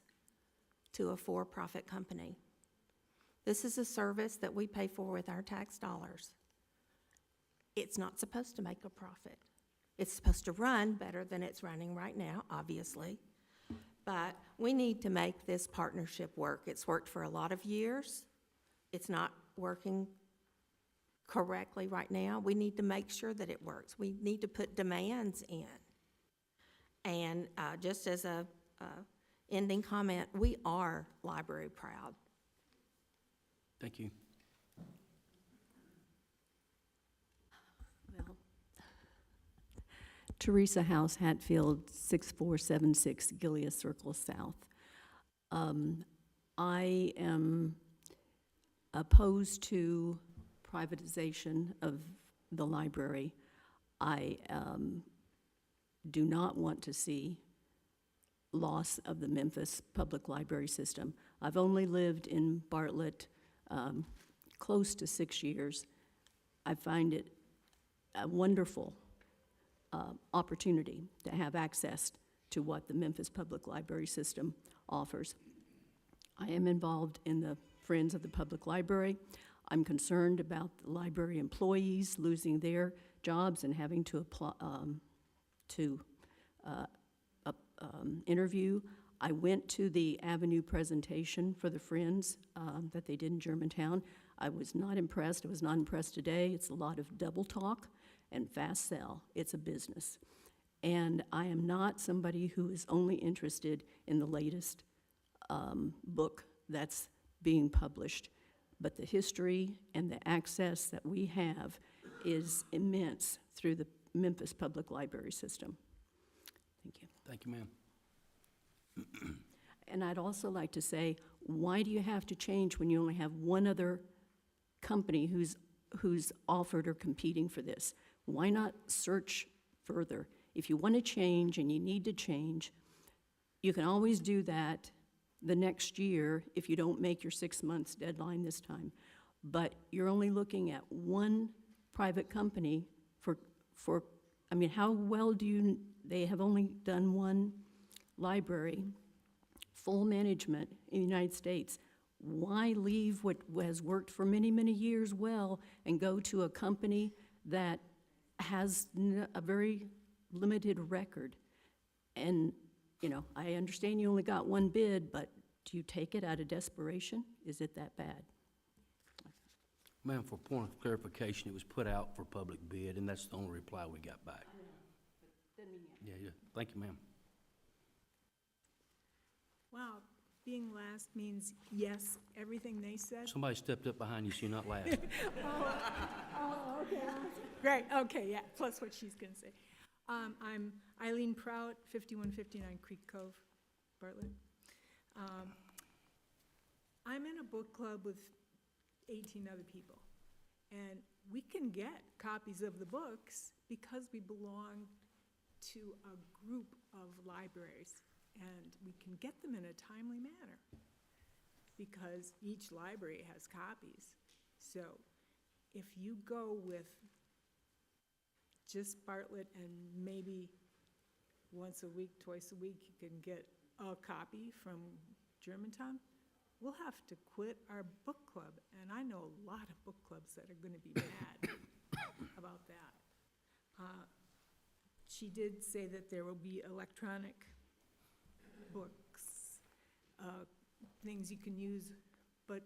to a for-profit company. This is a service that we pay for with our tax dollars. It's not supposed to make a profit. It's supposed to run better than it's running right now, obviously. But we need to make this partnership work. It's worked for a lot of years. It's not working correctly right now. We need to make sure that it works. We need to put demands in. And just as a ending comment, we are library proud. Thank you. Well, Teresa House, Hatfield, 6476 Gilead Circle South. I am opposed to privatization of the library. I do not want to see loss of the Memphis public library system. I've only lived in Bartlett close to 6 years. I find it a wonderful opportunity to have access to what the Memphis public library system offers. I am involved in the Friends of the Public Library. I'm concerned about the library employees losing their jobs and having to apply interview. I went to the Avenue presentation for the Friends that they did in Germantown. I was not impressed. I was not impressed today. It's a lot of double talk and fast sell. It's a business. And I am not somebody who is only interested in the latest book that's being published. But the history and the access that we have is immense through the Memphis public library system. Thank you. Thank you, ma'am. And I'd also like to say, why do you have to change when you only have one other company who's offered or competing for this? Why not search further? If you want to change and you need to change, you can always do that the next year if you don't make your 6 months deadline this time. But you're only looking at one private company for, I mean, how well they have only done one library, full management in the United States. Why leave what has worked for many, many years well and go to a company that has a very limited record? And, you know, I understand you only got one bid, but do you take it out of desperation? Is it that bad? Ma'am, for point of clarification, it was put out for public bid, and that's the only reply we got back. Yeah, thank you, ma'am. Wow, being last means yes, everything they said? Somebody stepped up behind you, so you're not last. Okay. Great, okay, yeah, plus what she's gonna say. I'm Eileen Prout, 5159 Creek Cove, Bartlett. I'm in a book club with 18 other people, and we can get copies of the books because we belong to a group of libraries, and we can get them in a timely manner because each library has copies. So if you go with just Bartlett and maybe once a week, twice a week, you can get a copy from Germantown, we'll have to quit our book club. And I know a lot of book clubs that are going to be mad about that. She did say that there will be electronic books, things you can use, but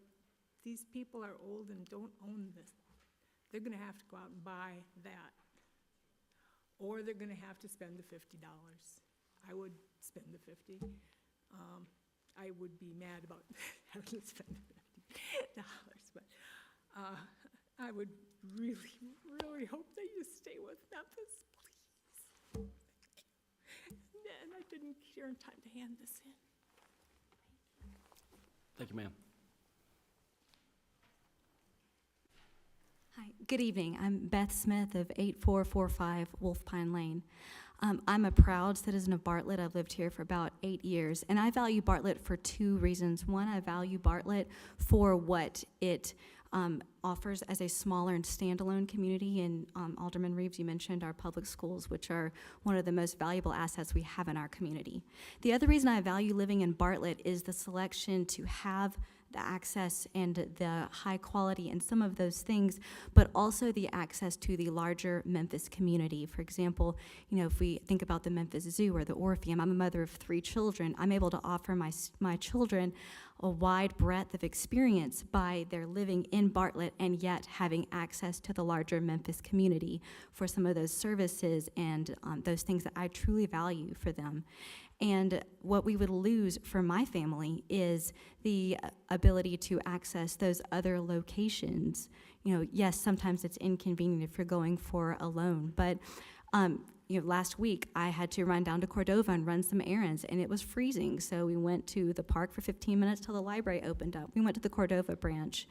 these people are old and don't own this. They're going to have to go out and buy that, or they're going to have to spend the $50. I would spend the $50. I would be mad about having to spend the $50, but I would really, really hope that you stay with Memphis, please. And I didn't hear in time to hand this in. Thank you, ma'am. Hi, good evening. I'm Beth Smith of 8445 Wolf Pine Lane. I'm a proud citizen of Bartlett. I've lived here for about 8 years, and I value Bartlett for two reasons. One, I value Bartlett for what it offers as a smaller and standalone community. And Alderman Reeves, you mentioned our public schools, which are one of the most valuable assets we have in our community. The other reason I value living in Bartlett is the selection to have the access and the high quality and some of those things, but also the access to the larger Memphis community. For example, you know, if we think about the Memphis Zoo or the Orpheum, I'm a mother of 3 children. I'm able to offer my children a wide breadth of experience by their living in Bartlett and yet having access to the larger Memphis community for some of those services and those things that I truly value for them. And what we would lose for my family is the ability to access those other locations. You know, yes, sometimes it's inconvenient if you're going for a loan, but you know, last week I had to run down to Cordova and run some errands, and it was freezing. So we went to the park for 15 minutes till the library opened up. We went to the Cordova branch,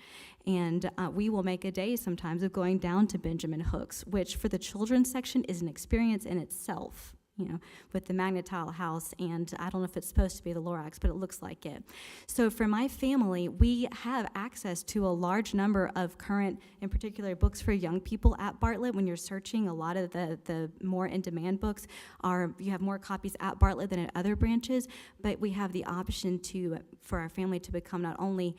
and we will make a day sometimes of going down to Benjamin Hooks, which for the children's section is an experience in itself. You know, with the Magnetile House, and I don't know if it's supposed to be the Lorax, but it looks like it. So for my family, we have access to a large number of current, in particular, books for young people at Bartlett. When you're searching, a lot of the more in-demand books you have more copies at Bartlett than at other branches, but we have the option for our family to become not only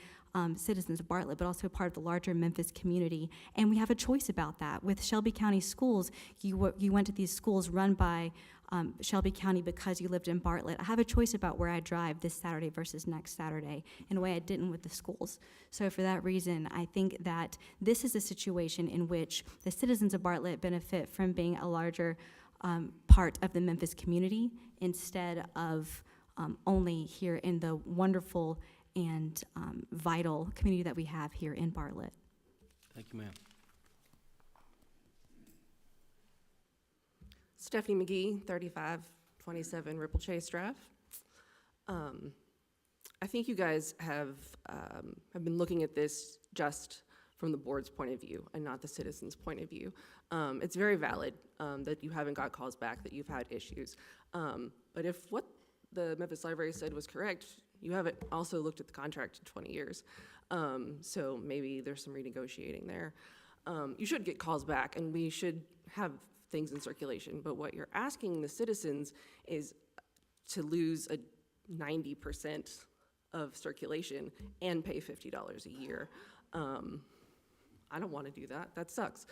citizens of Bartlett, but also part of the larger Memphis community. And we have a choice about that. With Shelby County Schools, you went to these schools run by Shelby County because you lived in Bartlett. I have a choice about where I drive this Saturday versus next Saturday in a way I didn't with the schools. So for that reason, I think that this is a situation in which the citizens of Bartlett benefit from being a larger part of the Memphis community instead of only here in the wonderful and vital community that we have here in Bartlett. Thank you, ma'am. Stephanie McGee, 3527 Ripple Chase Drive. I think you guys have been looking at this just from the board's point of view and not the citizens' point of view. It's very valid that you haven't got calls back, that you've had issues. But if what the Memphis Library said was correct, you haven't also looked at the contract in 20 years. So maybe there's some renegotiating there. You should get calls back, and we should have things in circulation. But what you're asking the citizens is to lose a 90% of circulation and pay $50 a year. I don't want to do that. That sucks.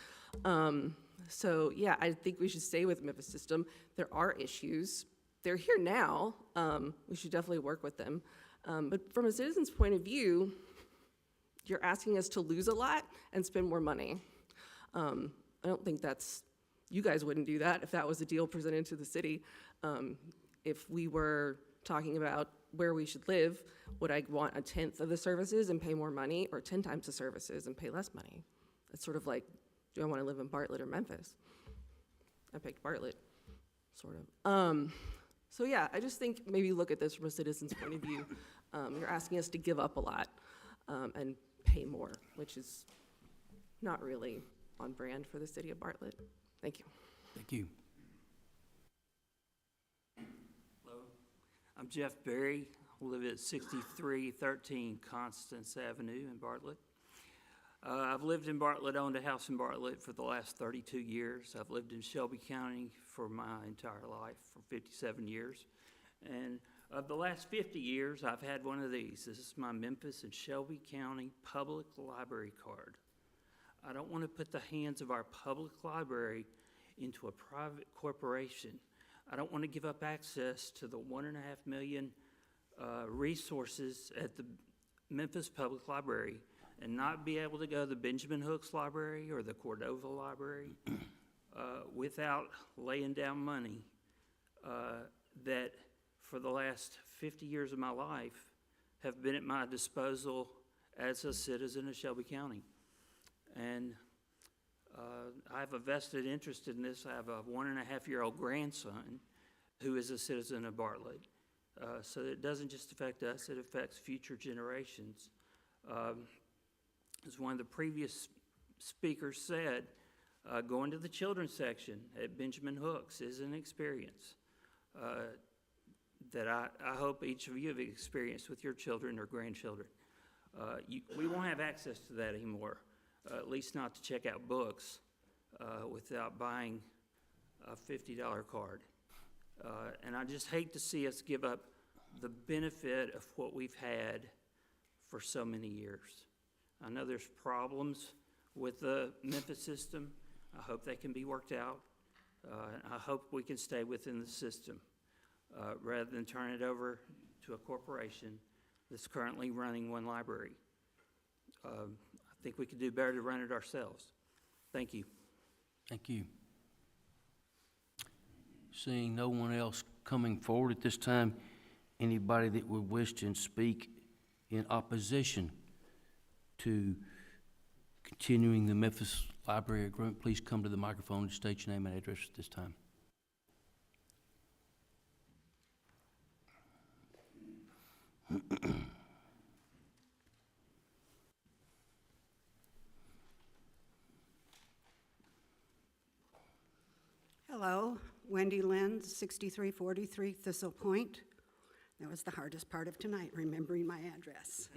So yeah, I think we should stay with Memphis system. There are issues. They're here now. We should definitely work with them. But from a citizen's point of view, you're asking us to lose a lot and spend more money. I don't think you guys wouldn't do that if that was a deal presented to the city. If we were talking about where we should live, would I want 1/10 of the services and pay more money, or 10 times the services and pay less money? It's sort of like, do I want to live in Bartlett or Memphis? I picked Bartlett, sort of. So yeah, I just think maybe look at this from a citizen's point of view. You're asking us to give up a lot and pay more, which is not really on brand for the city of Bartlett. Thank you. Thank you. Hello, I'm Jeff Berry. I live at 6313 Constance Avenue in Bartlett. I've lived in Bartlett, owned a house in Bartlett for the last 32 years. I've lived in Shelby County for my entire life, for 57 years. And of the last 50 years, I've had one of these. This is my Memphis and Shelby County Public Library card. I don't want to put the hands of our public library into a private corporation. I don't want to give up access to the 1.5 million resources at the Memphis Public Library and not be able to go to the Benjamin Hooks Library or the Cordova Library without laying down money that for the last 50 years of my life have been at my disposal as a citizen of Shelby County. And I have a vested interest in this. I have a 1.5-year-old grandson who is a citizen of Bartlett. So it doesn't just affect us, it affects future generations. As one of the previous speakers said, going to the children's section at Benjamin Hooks is an experience that I hope each of you have experienced with your children or grandchildren. We won't have access to that anymore, at least not to check out books without buying a $50 card. And I just hate to see us give up the benefit of what we've had for so many years. I know there's problems with the Memphis system. I hope they can be worked out. I hope we can stay within the system rather than turn it over to a corporation that's currently running one library. I think we could do better to run it ourselves. Thank you. Thank you. Seeing no one else coming forward at this time, anybody that would wish to speak in opposition to continuing the Memphis Library Agreement, please come to the microphone and state your name and address at this time. Hello, Wendy Lynn, 6343 Thistle Point. That was the hardest part of tonight, remembering my address.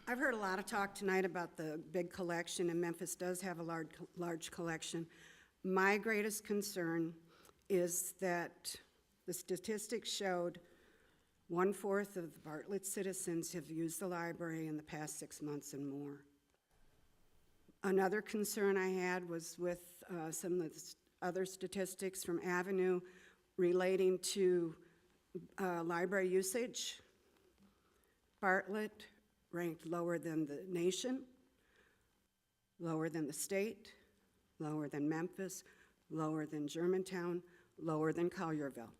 I've heard a lot of talk tonight about the big collection, and Memphis does have a large collection. My greatest concern is that the statistics showed 1/4 of the Bartlett citizens have used the library in the past 6 months and more. Another concern I had was with some of the other statistics from Avenue relating to library usage. Bartlett ranked lower than the nation, lower than the state, lower than Memphis, lower than Germantown, lower than Collierville.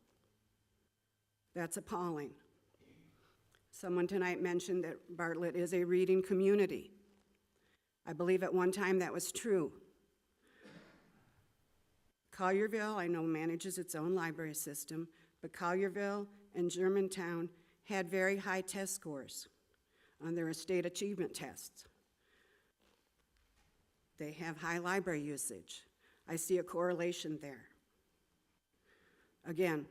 That's appalling. Someone tonight mentioned that Bartlett is a reading community. I believe at one time that was true. Collierville, I know, manages its own library system, but Collierville and Germantown had very high test scores on their estate achievement tests. They have high library usage. I see a correlation there. Again,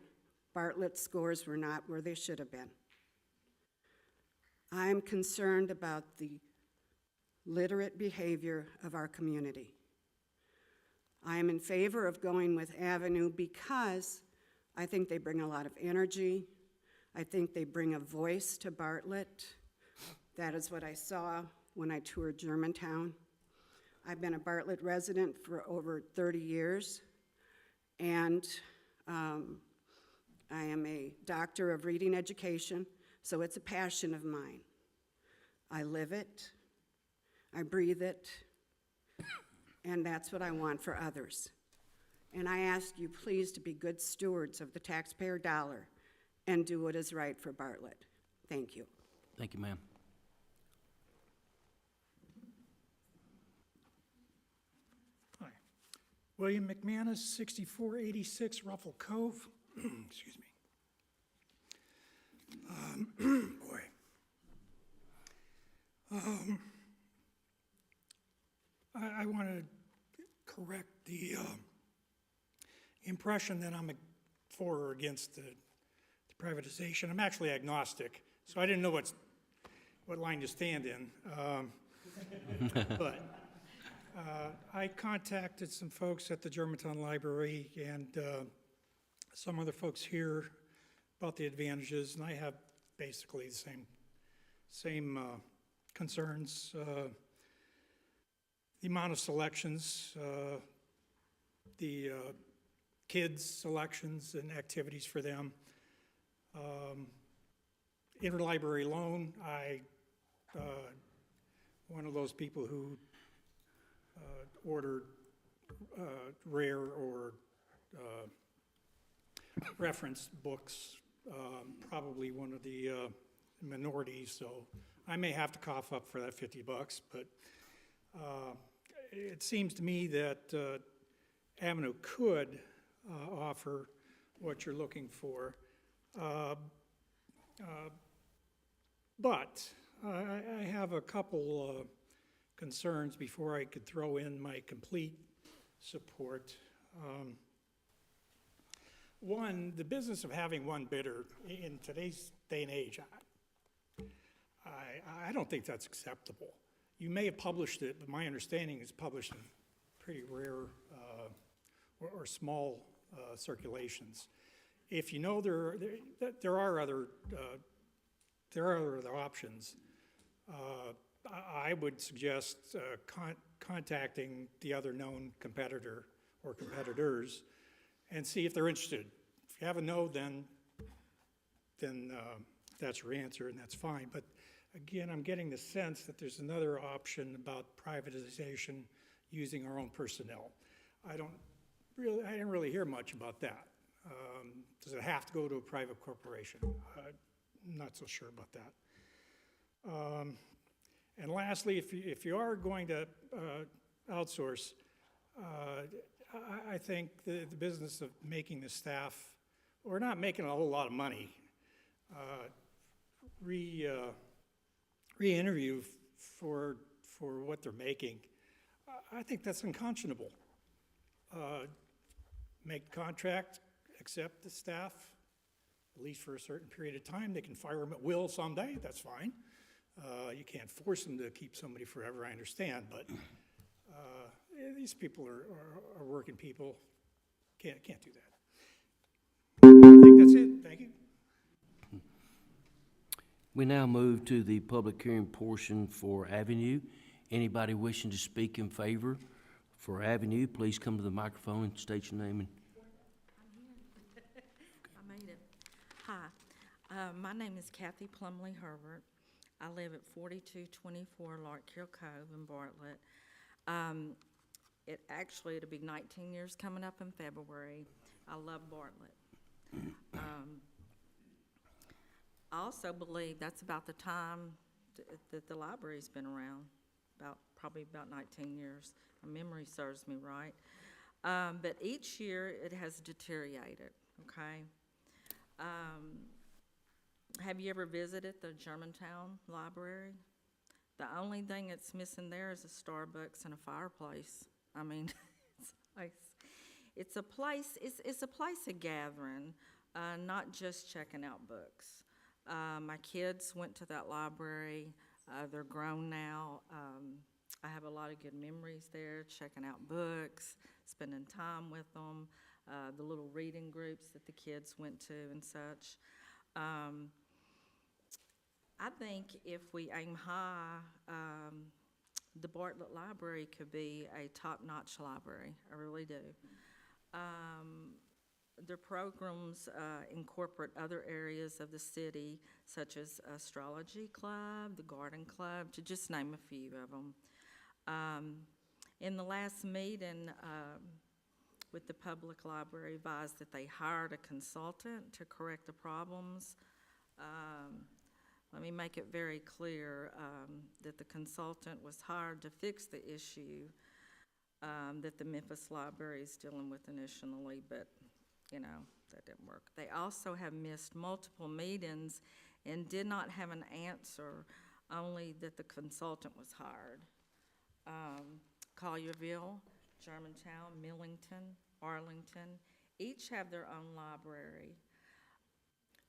Bartlett's scores were not where they should have been. I'm concerned about the literate behavior of our community. I am in favor of going with Avenue because I think they bring a lot of energy. I think they bring a voice to Bartlett. That is what I saw when I toured Germantown. I've been a Bartlett resident for over 30 years, and I am a doctor of reading education, so it's a passion of mine. I live it, I breathe it, and that's what I want for others. And I ask you please to be good stewards of the taxpayer dollar and do what is right for Bartlett. Thank you. Thank you, ma'am. Hi. William McManus, 6486 Ruffle Cove. Excuse me. Boy. I want to correct the impression that I'm for or against the privatization. I'm actually agnostic, so I didn't know what line to stand in. But I contacted some folks at the Germantown Library and some other folks here about the advantages, and I have basically the same concerns. The amount of selections, the kids' selections and activities for them. Interlibrary loan, one of those people who ordered rare or reference books, probably one of the minorities, so I may have to cough up for that $50, but it seems to me that Avenue could offer what you're looking for. But I have a couple concerns before I could throw in my complete support. One, the business of having one bidder in today's day and age, I don't think that's acceptable. You may have published it, but my understanding is published in pretty rare or small circulations. If you know there are other options, I would suggest contacting the other known competitor or competitors and see if they're interested. If you have a no, then that's your answer, and that's fine. But again, I'm getting the sense that there's another option about privatization using our own personnel. I didn't really hear much about that. Does it have to go to a private corporation? I'm not so sure about that. And lastly, if you are going to outsource, I think the business of making the staff, or not making a whole lot of money, re-interview for what they're making, I think that's unconscionable. Make the contract, accept the staff, at least for a certain period of time. They can fire them at will someday, that's fine. You can't force them to keep somebody forever, I understand, but these people are working people. Can't do that. I think that's it. Thank you. We now move to the public hearing portion for Avenue. Anybody wishing to speak in favor for Avenue, please come to the microphone and state your name. I made it. Hi, my name is Kathy Plumley Herbert. I live at 4224 Larkhill Cove in Bartlett. It'll be 19 years coming up in February. I love Bartlett. I also believe that's about the time that the library's been around, probably about 19 years. My memory serves me right. But each year it has deteriorated, okay? Have you ever visited the Germantown Library? The only thing that's missing there is a Starbucks and a fireplace. I mean, it's a place of gathering, not just checking out books. My kids went to that library. They're grown now. I have a lot of good memories there, checking out books, spending time with them, the little reading groups that the kids went to and such. I think if we aim high, the Bartlett Library could be a top-notch library. I really do. Their programs incorporate other areas of the city, such as Astrology Club, the Garden Club, to just name a few of them. In the last meeting with the public library, advised that they hired a consultant to correct the problems. Let me make it very clear that the consultant was hired to fix the issue that the Memphis Library is dealing with initially, but you know, that didn't work. They also have missed multiple meetings and did not have an answer, only that the consultant was hired. Collierville, Germantown, Millington, Arlington, each have their own library.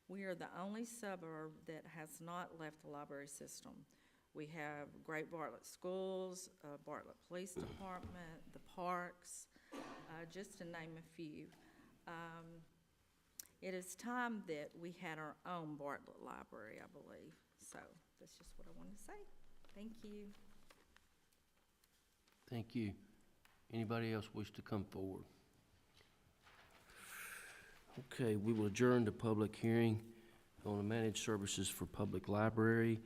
We are the only suburb that has not left the library system. We have Great Bartlett Schools, Bartlett Police Department, the parks, just to name a few. It is time that we had our own Bartlett Library, I believe. So that's just what I wanted to say. Thank you. Thank you. Anybody else wish to come forward? Okay, we will adjourn the public hearing on the managed services for public library.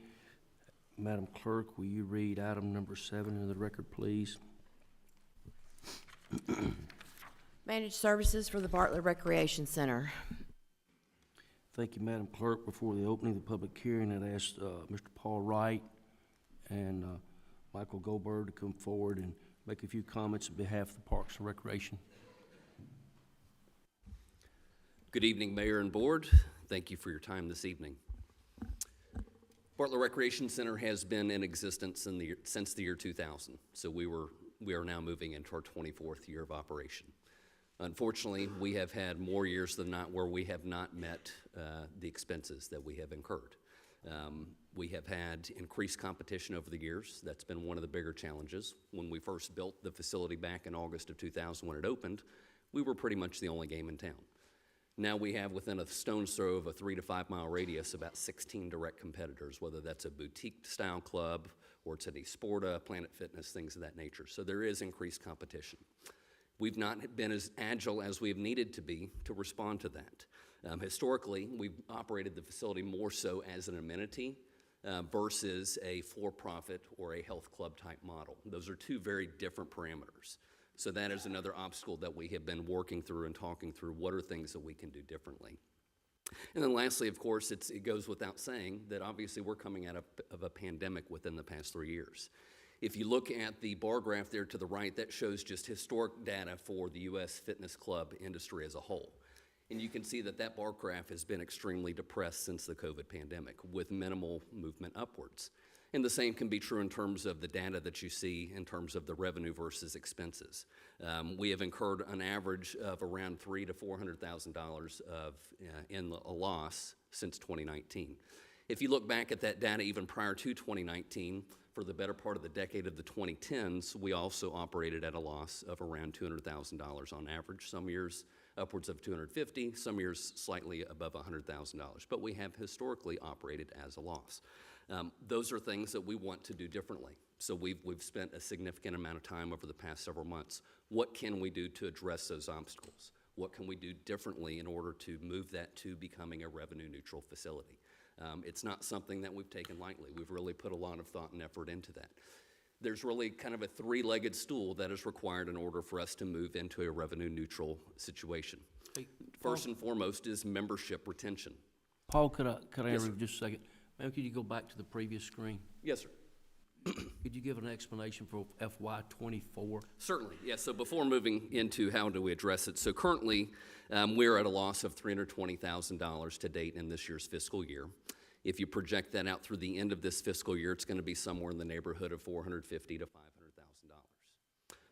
Madam Clerk, will you read item number 7 into the record, please? Managed services for the Bartlett Recreation Center. Thank you, Madam Clerk. Before the opening of the public hearing, I'd ask Mr. Paul Wright and Michael Goldberg to come forward and make a few comments on behalf of the Parks and Recreation. Good evening, Mayor and Board. Thank you for your time this evening. Bartlett Recreation Center has been in existence since the year 2000, so we are now moving into our 24th year of operation. Unfortunately, we have had more years than not where we have not met the expenses that we have incurred. We have had increased competition over the years. That's been one of the bigger challenges. When we first built the facility back in August of 2000 when it opened, we were pretty much the only game in town. Now we have within a stone's throw of a 3 to 5 mile radius about 16 direct competitors, whether that's a boutique style club or it's an Esporta, Planet Fitness, things of that nature. So there is increased competition. We've not been as agile as we have needed to be to respond to that. Historically, we've operated the facility more so as an amenity versus a for-profit or a health club type model. Those are two very different parameters. So that is another obstacle that we have been working through and talking through. What are things that we can do differently? And then lastly, of course, it goes without saying that obviously we're coming out of a pandemic within the past 3 years. If you look at the bar graph there to the right, that shows just historic data for the U.S. fitness club industry as a whole. And you can see that that bar graph has been extremely depressed since the COVID pandemic with minimal movement upwards. And the same can be true in terms of the data that you see in terms of the revenue versus expenses. We have incurred an average of around $300,000 to $400,000 in a loss since 2019. If you look back at that data even prior to 2019, for the better part of the decade of the 2010s, we also operated at a loss of around $200,000 on average. Some years upwards of $250,000, some years slightly above $100,000. But we have historically operated as a loss. Those are things that we want to do differently. So we've spent a significant amount of time over the past several months. What can we do to address those obstacles? What can we do differently in order to move that to becoming a revenue neutral facility? It's not something that we've taken lightly. We've really put a lot of thought and effort into that. There's really kind of a three-legged stool that is required in order for us to move into a revenue neutral situation. First and foremost is membership retention. Paul, could I Yes, interrupt just a second? Ma'am, could you go back to the previous screen? Yes, sir. Could you give an explanation for FY24? Certainly, yes. So before moving into how do we address it, so currently we're at a loss of $320,000 to date in this year's fiscal year. If you project that out through the end of this fiscal year, it's going to be somewhere in the neighborhood of $450,000 to $500,000.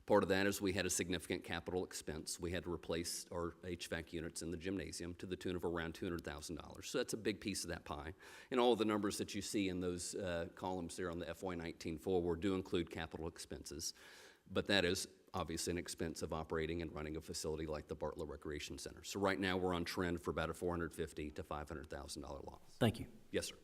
Part of that is we had a significant capital expense. We had to replace our HVAC units in the gymnasium to the tune of around $200,000. So that's a big piece of that pie. And all of the numbers that you see in those columns there on the FY19 forward do include capital expenses. But that is obviously an expense of operating and running a facility like the Bartlett Recreation Center. So right now we're on trend for about a $450,000 to $500,000 loss. Thank you. Yes, sir.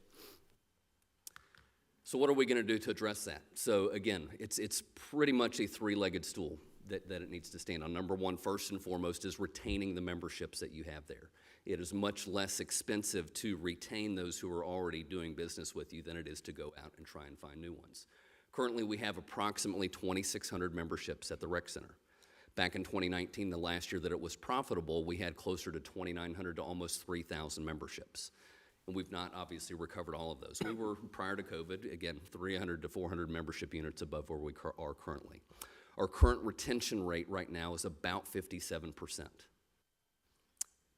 So what are we going to do to address that? So again, it's pretty much a three-legged stool that it needs to stand on. Number one, first and foremost, is retaining the memberships that you have there. It is much less expensive to retain those who are already doing business with you than it is to go out and try and find new ones. Currently, we have approximately 2,600 memberships at the rec center. Back in 2019, the last year that it was profitable, we had closer to 2,900 to almost 3,000 memberships. And we've not obviously recovered all of those. We were, prior to COVID, again, 300 to 400 membership units above where we are currently. Our current retention rate right now is about 57%.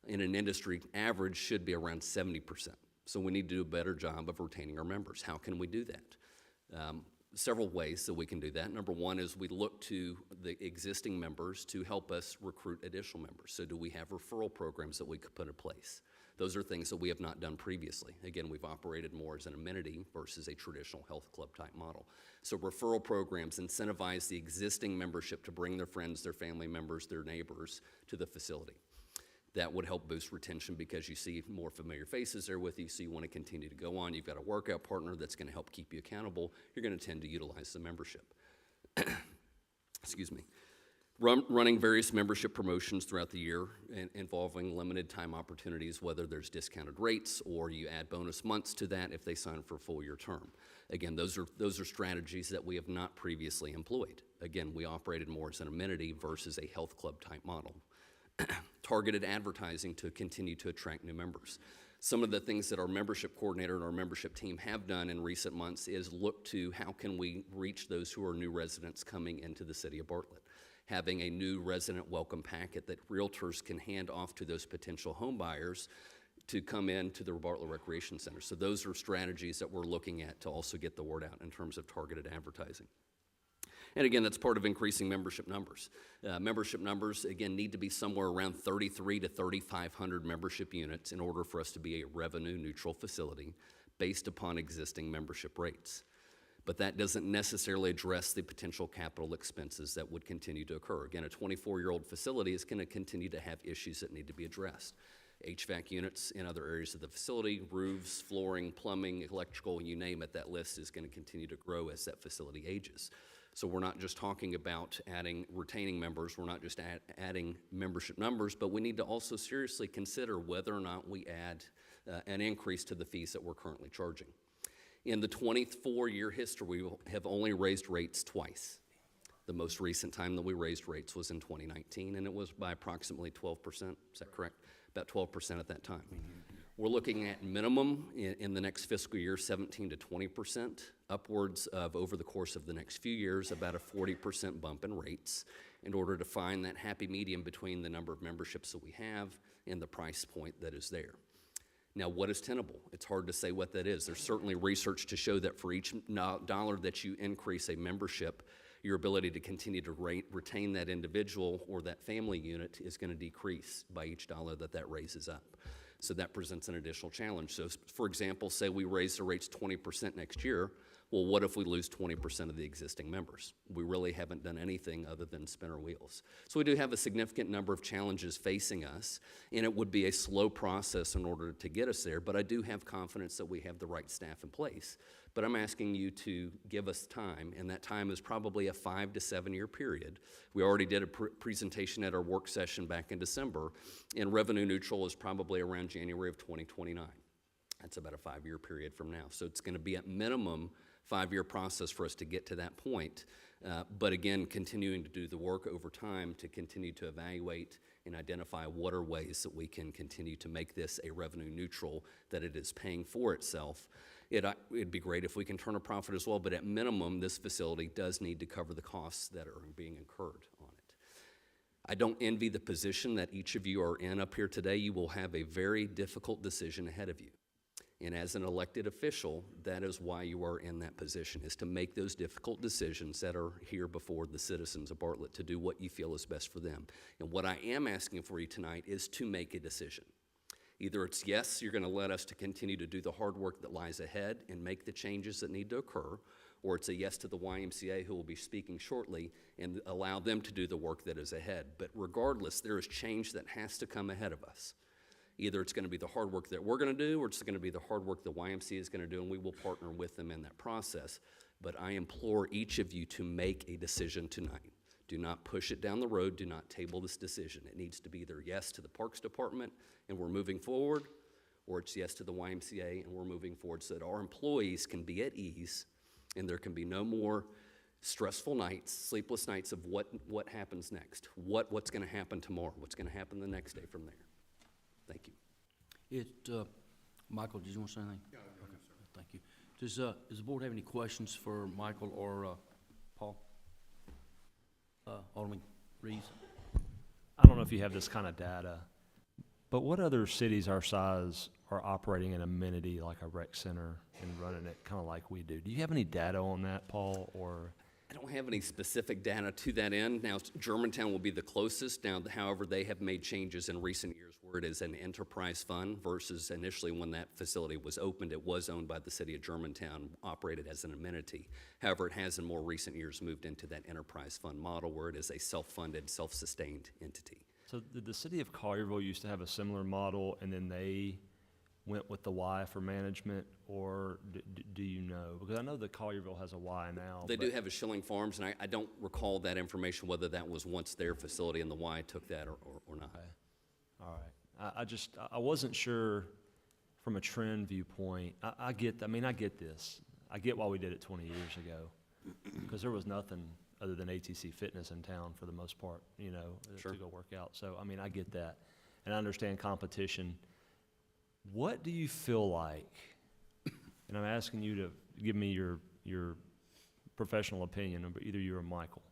In an industry average should be around 70%. So we need to do a better job of retaining our members. How can we do that? Several ways that we can do that. Number one is we look to the existing members to help us recruit additional members. So do we have referral programs that we could put in place? Those are things that we have not done previously. Again, we've operated more as an amenity versus a traditional health club type model. So referral programs incentivize the existing membership to bring their friends, their family members, their neighbors to the facility. That would help boost retention because you see more familiar faces there with you, so you want to continue to go on. You've got a workout partner that's going to help keep you accountable. You're going to tend to utilize the membership. Excuse me. Running various membership promotions throughout the year involving limited time opportunities, whether there's discounted rates or you add bonus months to that if they sign for a full year term. Again, those are strategies that we have not previously employed. Again, we operated more as an amenity versus a health club type model. Targeted advertising to continue to attract new members. Some of the things that our membership coordinator and our membership team have done in recent months is look to how can we reach those who are new residents coming into the city of Bartlett. Having a new resident welcome packet that realtors can hand off to those potential home buyers to come in to the Bartlett Recreation Center. So those are strategies that we're looking at to also get the word out in terms of targeted advertising. And again, that's part of increasing membership numbers. Membership numbers, again, need to be somewhere around 3,300 to 3,500 membership units in order for us to be a revenue-neutral facility based upon existing membership rates. But that doesn't necessarily address the potential capital expenses that would continue to occur. Again, a 24-year-old facility is going to continue to have issues that need to be addressed. HVAC units in other areas of the facility, roofs, flooring, plumbing, electrical, you name it, that list is going to continue to grow as that facility ages. So we're not just talking about retaining members, we're not just adding membership numbers, but we need to also seriously consider whether or not we add an increase to the fees that we're currently charging. In the 24-year history, we have only raised rates twice. The most recent time that we raised rates was in 2019, and it was by approximately 12%. Is that correct? About 12% at that time. We're looking at minimum in the next fiscal year, 17 to 20%, upwards of over the course of the next few years, about a 40% bump in rates in order to find that happy medium between the number of memberships that we have and the price point that is there. Now, what is tenable? It's hard to say what that is. There's certainly research to show that for each dollar that you increase a membership, your ability to continue to retain that individual or that family unit is going to decrease by each dollar that raises up. So that presents an additional challenge. So, for example, say we raise the rates 20% next year. Well, what if we lose 20% of the existing members? We really haven't done anything other than spin our wheels. So we do have a significant number of challenges facing us, and it would be a slow process in order to get us there, but I do have confidence that we have the right staff in place. But I'm asking you to give us time, and that time is probably a 5 to 7 year period. We already did a presentation at our work session back in December, and revenue neutral is probably around January of 2029. That's about a 5 year period from now. So it's going to be at minimum 5 year process for us to get to that point. But again, continuing to do the work over time to continue to evaluate and identify what are ways that we can continue to make this a revenue neutral, that it is paying for itself. It'd be great if we can turn a profit as well, but at minimum, this facility does need to cover the costs that are being incurred on it. I don't envy the position that each of you are in up here today. You will have a very difficult decision ahead of you. And as an elected official, that is why you are in that position, is to make those difficult decisions that are here before the citizens of Bartlett, to do what you feel is best for them. And what I am asking for you tonight is to make a decision. Either it's yes, you're going to let us to continue to do the hard work that lies ahead and make the changes that need to occur, or it's a yes to the YMCA, who will be speaking shortly, and allow them to do the work that is ahead. But regardless, there is change that has to come ahead of us. Either it's going to be the hard work that we're going to do, or it's going to be the hard work the YMCA is going to do, and we will partner with them in that process. But I implore each of you to make a decision tonight. Do not push it down the road. Do not table this decision. It needs to be either yes to the Parks Department and we're moving forward, or it's yes to the YMCA and we're moving forward, so that our employees can be at ease and there can be no more stressful nights, sleepless nights of what happens next, what's going to happen tomorrow, what's going to happen the next day from there. Thank you. Michael, did you want to say anything? Yeah, okay. Thank you. Does the board have any questions for Michael or Paul? Alderman Reeves? I don't know if you have this kind of data, but what other cities our size are operating an amenity like a rec center and running it kind of like we do? Do you have any data on that, Paul, or? I don't have any specific data to that end. Now, Germantown will be the closest. Now, however, they have made changes in recent years where it is an enterprise fund versus initially when that facility was opened, it was owned by the city of Germantown, operated as an amenity. However, it has in more recent years moved into that enterprise fund model where it is a self-funded, self-sustained entity. So did the city of Collierville used to have a similar model and then they went with the Y for management, or do you know? Because I know that Collierville has a Y now. They do have a Schilling Farms, and I don't recall that information, whether that was once their facility and the Y took that or not. Okay. All right. I wasn't sure from a trend viewpoint. I get this. I get why we did it 20 years ago, because there was nothing other than ATC Fitness in town for the most part, Sure. to go work out. So, I get that. And I understand competition. What do you feel like, and I'm asking you to give me your professional opinion, either you or Michael,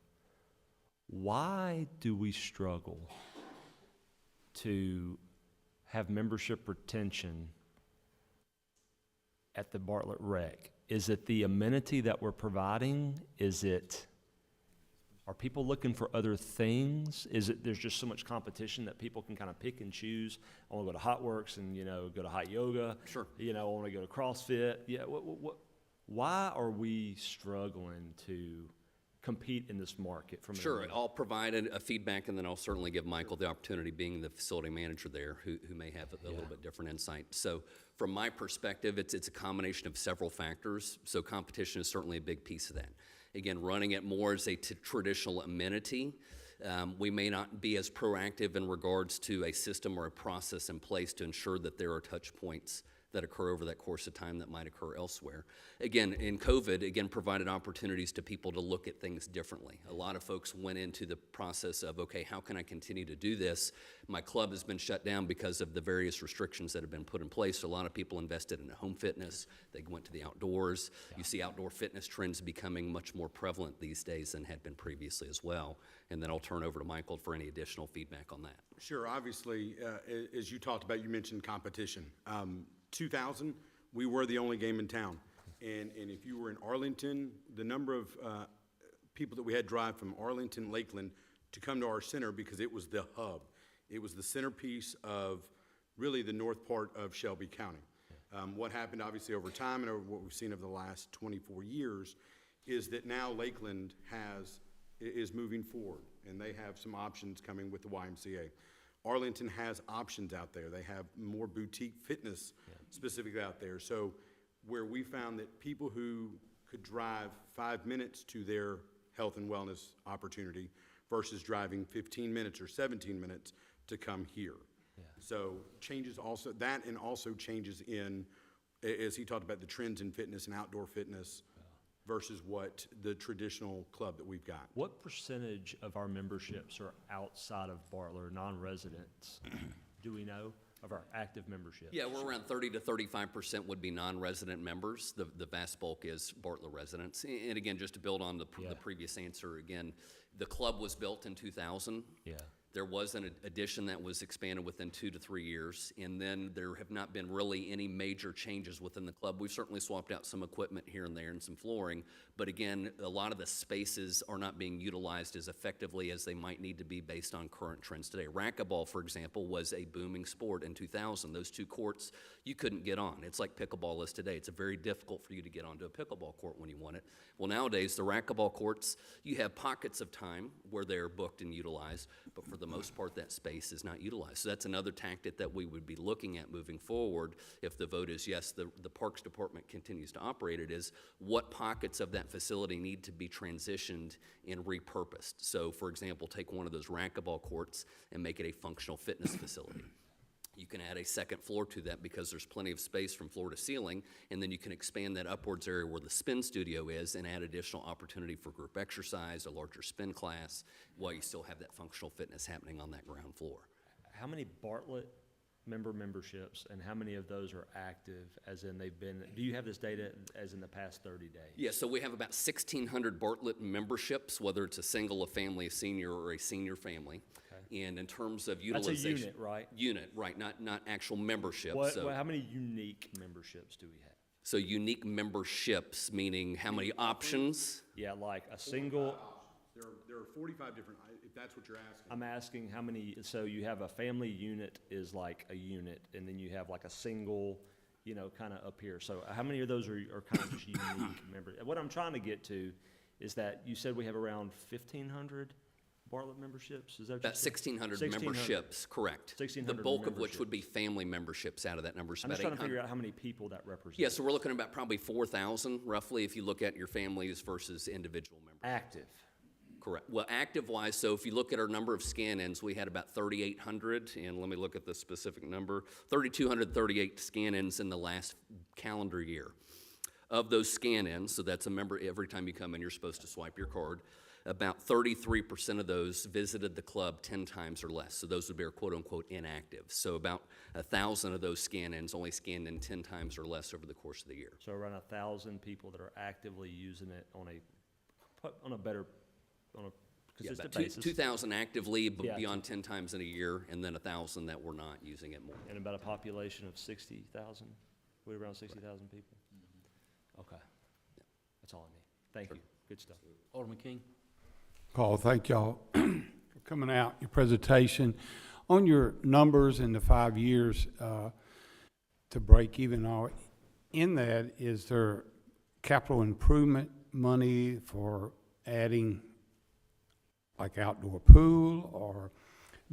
why do we struggle to have membership retention at the Bartlett Rec? Is it the amenity that we're providing? Are people looking for other things? Is it there's just so much competition that people can kind of pick and choose? I want to go to Hot Works and go to hot yoga. Sure. I want to go to CrossFit. Yeah. Why are we struggling to compete in this market? Sure. I'll provide a feedback, and then I'll certainly give Michael the opportunity, being the facility manager there, who may have a little bit different insight. So from my perspective, it's a combination of several factors. So competition is certainly a big piece of that. Again, running it more as a traditional amenity, we may not be as proactive in regards to a system or a process in place to ensure that there are touch points that occur over that course of time that might occur elsewhere. Again, in COVID, provided opportunities to people to look at things differently. A lot of folks went into the process of, okay, how can I continue to do this? My club has been shut down because of the various restrictions that have been put in place. So a lot of people invested in home fitness. They went to the outdoors. You see outdoor fitness trends becoming much more prevalent these days than had been previously as well. And then I'll turn over to Michael for any additional feedback on that. Sure. Obviously, as you talked about, you mentioned competition. 2000, we were the only game in town. And if you were in Arlington, the number of people that we had drive from Arlington, Lakeland to come to our center, because it was the hub. It was the centerpiece of really the north part of Shelby County. What happened obviously over time and over what we've seen over the last 24 years is that now Lakeland is moving forward, and they have some options coming with the YMCA. Arlington has options out there. They have more boutique fitness specifically out there. So where we found that people who could drive 5 minutes to their health and wellness opportunity versus driving 15 minutes or 17 minutes to come here. So changes also, that and also changes in, as he talked about, the trends in fitness and outdoor fitness versus what the traditional club that we've got. What percentage of our memberships are outside of Bartlett, non-residents? Do we know of our active membership? Yeah, we're around 30 to 35% would be non-resident members. The vast bulk is Bartlett residents. And again, just to build on the previous answer, again, the club was built in 2000. Yeah. There was an addition that was expanded within 2 to 3 years, and then there have not been really any major changes within the club. We've certainly swapped out some equipment here and there and some flooring, but again, a lot of the spaces are not being utilized as effectively as they might need to be based on current trends today. Racquetball, for example, was a booming sport in 2000. Those 2 courts you couldn't get on. It's like pickleball is today. It's very difficult for you to get onto a pickleball court when you want it. Well, nowadays, the racquetball courts, you have pockets of time where they're booked and utilized, but for the most part, that space is not utilized. So that's another tactic that we would be looking at moving forward if the vote is yes, the Parks Department continues to operate it, is what pockets of that facility need to be transitioned and repurposed. So, for example, take one of those racquetball courts and make it a functional fitness facility. You can add a second floor to that because there's plenty of space from floor to ceiling, and then you can expand that upwards area where the spin studio is and add additional opportunity for group exercise, a larger spin class, while you still have that functional fitness happening on that ground floor. How many Bartlett memberships, and how many of those are active, as in they've been, do you have this data as in the past 30 days? Yeah, so we have about 1,600 Bartlett memberships, whether it's a single, a family, a senior, or a senior family. And in terms of utilization. That's a unit, right? Unit, right, not actual membership. How many unique memberships do we have? So unique memberships, meaning how many options? Yeah, like a single. There are 45 different, if that's what you're asking. I'm asking how many, so you have a family unit is like a unit, and then you have like a single, kind of up here. So how many of those are kind of just unique members? What I'm trying to get to is that you said we have around 1,500 Bartlett memberships? Is that what About 1,600 memberships, correct. 1,600 The bulk of which memberships. would be family memberships out of that number. So I'm just about trying to 800. figure out how many people that represents. Yeah, so we're looking at about probably 4,000 roughly if you look at your families versus individual members. Active. Correct. Well, active-wise, so if you look at our number of scan-ins, we had about 3,800, and let me look at the specific number, 3,238 scan-ins in the last calendar year. Of those scan-ins, so that's a member, every time you come in, you're supposed to swipe your card, about 33% of those visited the club 10 times or less. So those would be our quote-unquote inactive. So about 1,000 of those scan-ins only scanned in 10 times or less over the course of the year. So around 1,000 people that are actively using it on a consistent basis. 2,000 actively, but Yeah. beyond 10 times in a year, and then 1,000 that were not using it more. And about a population of 60,000? We're around 60,000 people? Okay. That's all I need. Thank you. Good stuff. Alderman King? Paul, thank y'all for coming out, your presentation. On your numbers in the 5 years to break even, in that, is there capital improvement money for adding like outdoor pool or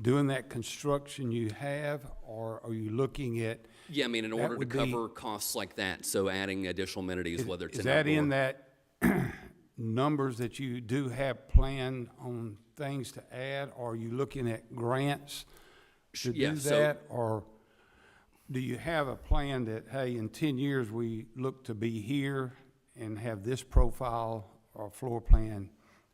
doing that construction you have, or are you looking at? Yeah, I mean, in that order to would be- cover costs like that, so adding additional amenities, whether it's Is an that in outdoor- that numbers that you do have planned on things to add? Or are you looking at grants to Yeah, do so- that? Or do you have a plan that, hey, in 10 years, we look to be here and have this profile or floor plan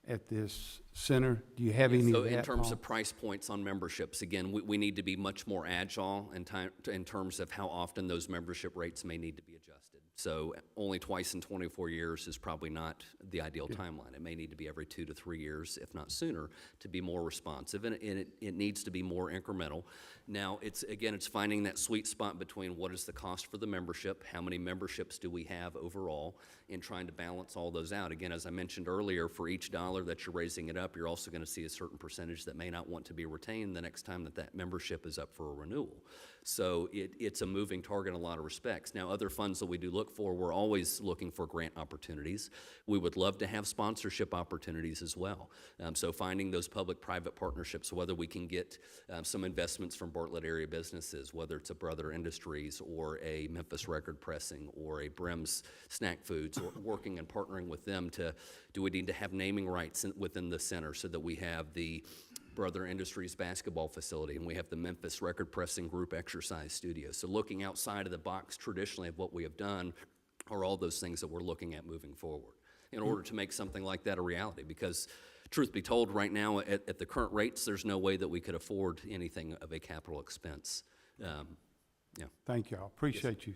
at this center? Do you have any So of that? in terms Paul? of price points on memberships, again, we need to be much more agile in terms of how often those membership rates may need to be adjusted. So only twice in 24 years is probably not the ideal timeline. It may need to be every 2 to 3 years, if not sooner, to be more responsive, and it needs to be more incremental. Now, it's finding that sweet spot between what is the cost for the membership, how many memberships do we have overall, and trying to balance all those out. Again, as I mentioned earlier, for each dollar that you're raising it up, you're also going to see a certain percentage that may not want to be retained the next time that membership is up for a renewal. So it's a moving target in a lot of respects. Now, other funds that we do look for, we're always looking for grant opportunities. We would love to have sponsorship opportunities as well. So finding those public-private partnerships, whether we can get some investments from Bartlett area businesses, whether it's a Brother Industries or a Memphis Record Pressing or a Brim's Snack Foods, or working and partnering with them do we need to have naming rights within the center so that we have the Brother Industries basketball facility, and we have the Memphis Record Pressing Group Exercise Studio. So looking outside of the box traditionally of what we have done are all those things that we're looking at moving forward in order to make something like that a reality. Because truth be told, right now at the current rates, there's no way that we could afford anything of a capital expense. Thank y'all. Appreciate you.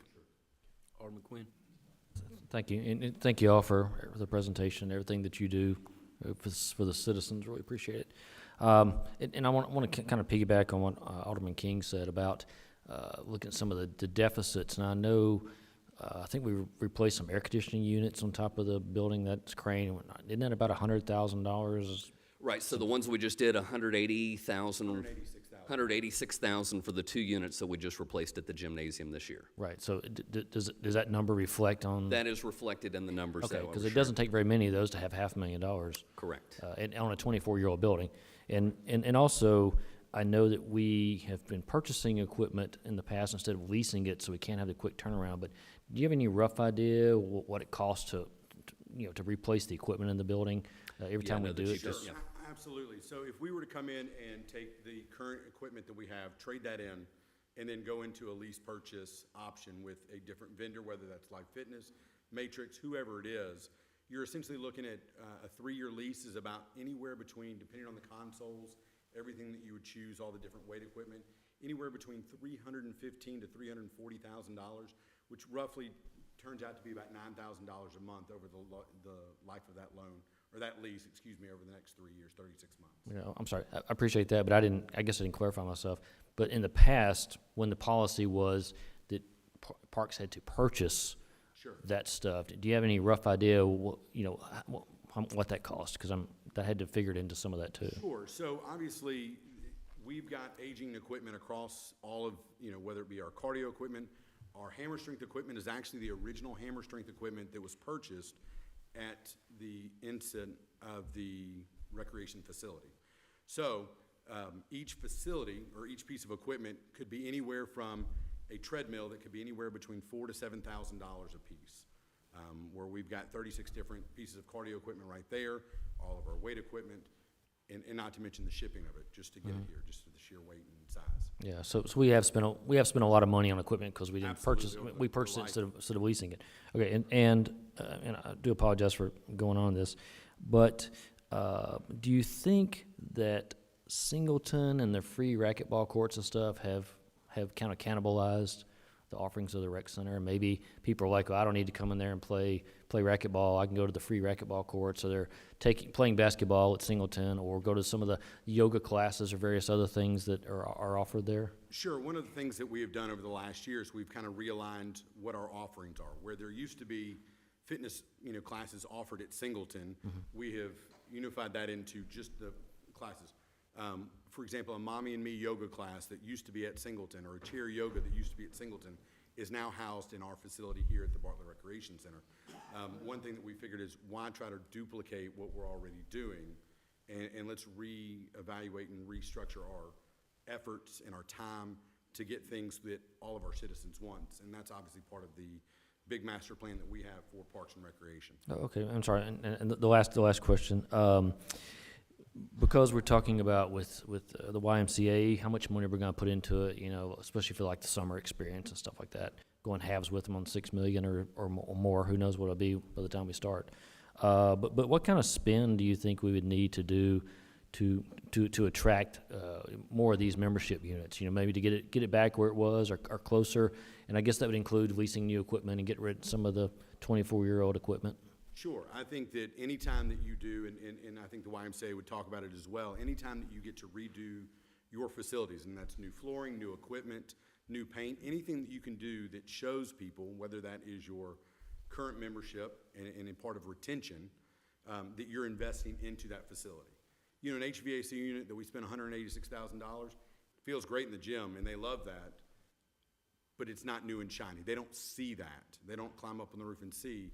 Alderman Quinn? Thank you, and thank you all for the presentation, everything that you do for the citizens. Really appreciate it. And I want to kind of piggyback on what Alderman King said about looking at some of the deficits. And I know, I think we replaced some air conditioning units on top of the building. That's Crane and whatnot. Isn't that about $100,000? Right, so the ones we just did, 186,000 for the 2 units that we just replaced at the gymnasium this year. Right, so does that number reflect on? That is reflected in the numbers. Okay, that I because was it doesn't take very many of those to have $500,000. Correct. And on a 24-year-old building. And also, I know that we have been purchasing equipment in the past instead of leasing it, so we can't have the quick turnaround. But do you have any rough idea what it costs to replace the equipment in the building every time we do it? Sure. Absolutely. So if we were to come in and take the current equipment that we have, trade that in, and then go into a lease purchase option with a different vendor, whether that's Life Fitness, Matrix, whoever it is, you're essentially looking at a 3-year lease is about anywhere between, depending on the consoles, everything that you would choose, all the different weight equipment, anywhere between $315,000 to $340,000, which roughly turns out to be about $9,000 a month over the life of that loan, or that lease, over the next 3 years, 36 months. I'm sorry, I appreciate that, but I guess I didn't clarify myself. But in the past, when the policy was that parks had to purchase that stuff, do you have any rough idea, what that cost? Because I had to figure it into some of that too. Sure. So obviously, we've got aging equipment across all of, whether it be our cardio equipment, our hammer strength equipment is actually the original hammer strength equipment that was purchased at the inset of the recreation facility. So each facility or each piece of equipment could be anywhere from a treadmill that could be anywhere between $4,000 to $7,000 a piece, where we've got 36 different pieces of cardio equipment right there, all of our weight equipment, and not to mention the shipping of it, just to get it here, just for the sheer weight and size. Yeah, so we have spent a lot of money on equipment because we didn't purchase Absolutely. it. We purchased it instead of leasing it. Okay, and I do apologize for going on this, but do you think that Singleton and the free racquetball courts and stuff have kind of cannibalized the offerings of the rec center? Maybe people are like, well, I don't need to come in there and play racquetball. I can go to the free racquetball court. So they're playing basketball at Singleton, or go to some of the yoga classes or various other things that are offered there. Sure. One of the things that we have done over the last year is we've kind of realigned what our offerings are. Where there used to be fitness, classes offered at Singleton, we have unified that into just the classes. For example, a mommy and me yoga class that used to be at Singleton, or a chair yoga that used to be at Singleton, is now housed in our facility here at the Bartlett Recreation Center. One thing that we figured is, why try to duplicate what we're already doing, and let's reevaluate and restructure our efforts and our time to get things that all of our citizens want. And that's obviously part of the big master plan that we have for Parks and Recreation. Okay, I'm sorry, and the last question. Because we're talking about with the YMCA, how much money we're going to put into it, especially for like the summer experience and stuff like that, going halves with them on $6 million or more, who knows what it'll be by the time we start. But what kind of spend do you think we would need to do to attract more of these membership units? Maybe to get it back where it was or closer, and I guess that would include leasing new equipment and get rid of some of the 24-year-old equipment. Sure. I think that any time that you do, and I think the YMCA would talk about it as well, any time that you get to redo your facilities, and that's new flooring, new equipment, new paint, anything that you can do that shows people, whether that is your current membership and in part of retention, that you're investing into that facility. An HVAC unit that we spent $186,000 feels great in the gym, and they love that, but it's not new and shiny. They don't see that. They don't climb up on the roof and see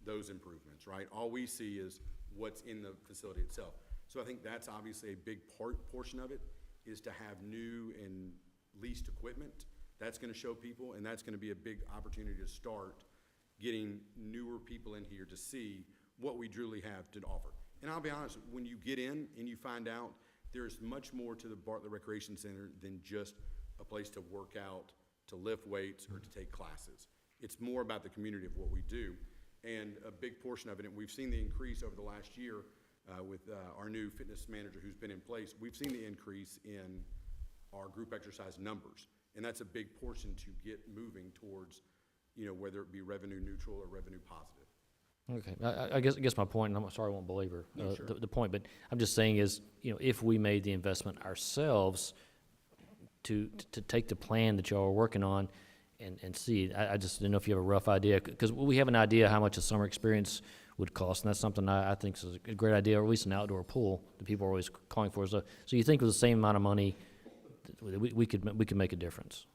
those improvements, right? All we see is what's in the facility itself. So I think that's obviously a big portion of it, is to have new and leased equipment. That's going to show people, and that's going to be a big opportunity to start getting newer people in here to see what we truly have to offer. And I'll be honest, when you get in and you find out there's much more to the Bartlett Recreation Center than just a place to work out, to lift weights, or to take classes. It's more about the community of what we do. And a big portion of it, and we've seen the increase over the last year with our new fitness manager who's been in place, we've seen the increase in our group exercise numbers. And that's a big portion to get moving towards, whether it be revenue neutral or revenue positive. Okay, I guess my point, and I'm sorry I won't belabor No, sure. the point, but I'm just saying is, if we made the investment ourselves to take the plan that y'all are working on and see, I just didn't know if you have a rough idea, because we have an idea how much a summer experience would cost, and that's something I think is a great idea, or at least an outdoor pool that people are always calling for. So you think with the same amount of money, we could make a difference?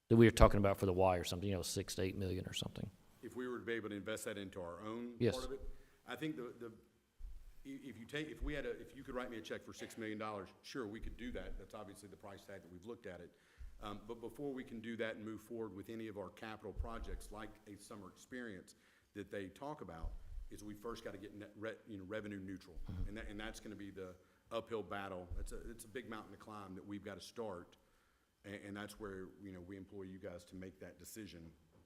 That we were talking about for the Y or something, 6 to 8 million or something. If we were to be able to invest that into our own Yes. part of it, I think if you could write me a check for $6 million, sure, we could do that. That's obviously the price tag that we've looked at it. But before we can do that and move forward with any of our capital projects, like a summer experience that they talk about, is we first got to get revenue neutral. Mm-hmm. And that's going to be the uphill battle. It's a big mountain to climb that we've got to start. And that's where, we employ you guys to make that decision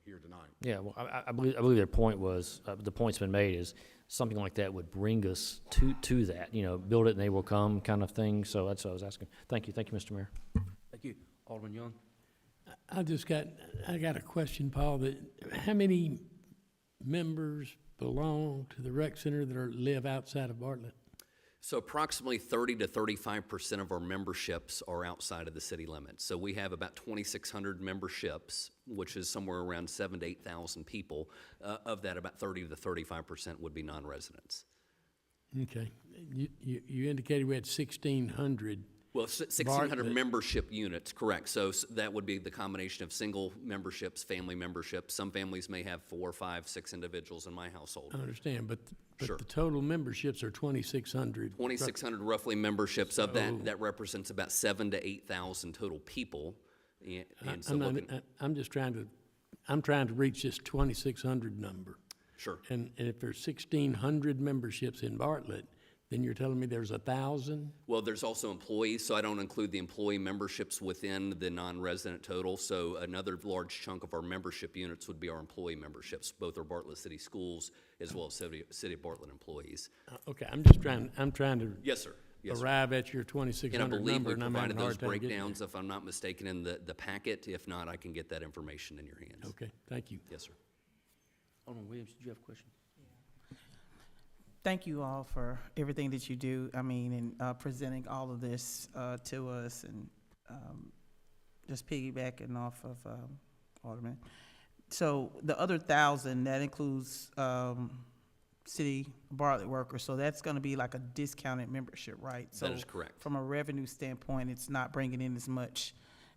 here tonight. Yeah, well, I believe their point was, the point's been made, is something like that would bring us to that, build it and they will come kind of thing. So that's what I was asking. Thank you, Mr. Mayor. Thank you. Alderman Young? I got a question, Paul, that how many members belong to the rec center that live outside of Bartlett? So approximately 30 to 35% of our memberships are outside of the city limits. So we have about 2,600 memberships, which is somewhere around 7,000 to 8,000 people. Of that, about 30 to 35% would be non-residents. Okay. You indicated we had 1,600. Well, 1,600 membership units, correct. So that would be the combination of single memberships, family memberships. Some families may have 4, 5, 6 individuals in my household. I understand, but Sure. the total memberships are 2,600. 2,600 roughly memberships. Of that represents about 7,000 to 8,000 total people. And so I'm trying to reach this 2,600 number. Sure. And if there's 1,600 memberships in Bartlett, then you're telling me there's 1,000? Well, there's also employees, so I don't include the employee memberships within the non-resident total. So another large chunk of our membership units would be our employee memberships, both our Bartlett City Schools as well as City of Bartlett employees. Okay, I'm trying to Yes, sir. Yes, sir. arrive at your 2,600 And I believe number, we and I'm having provided a those hard time getting breakdowns, if I'm not mistaken, in the packet. If not, I can get that information in your hands. there. Okay, thank you. Yes, sir. Alderman Williams, did you have a question? Thank you all for everything that you do, and presenting all of this to us, and just piggybacking off of Alderman. So the other 1,000, that includes city Bartlett workers, so that's gonna be like a discounted membership, right? That is correct. From a revenue standpoint, it's not bringing in as much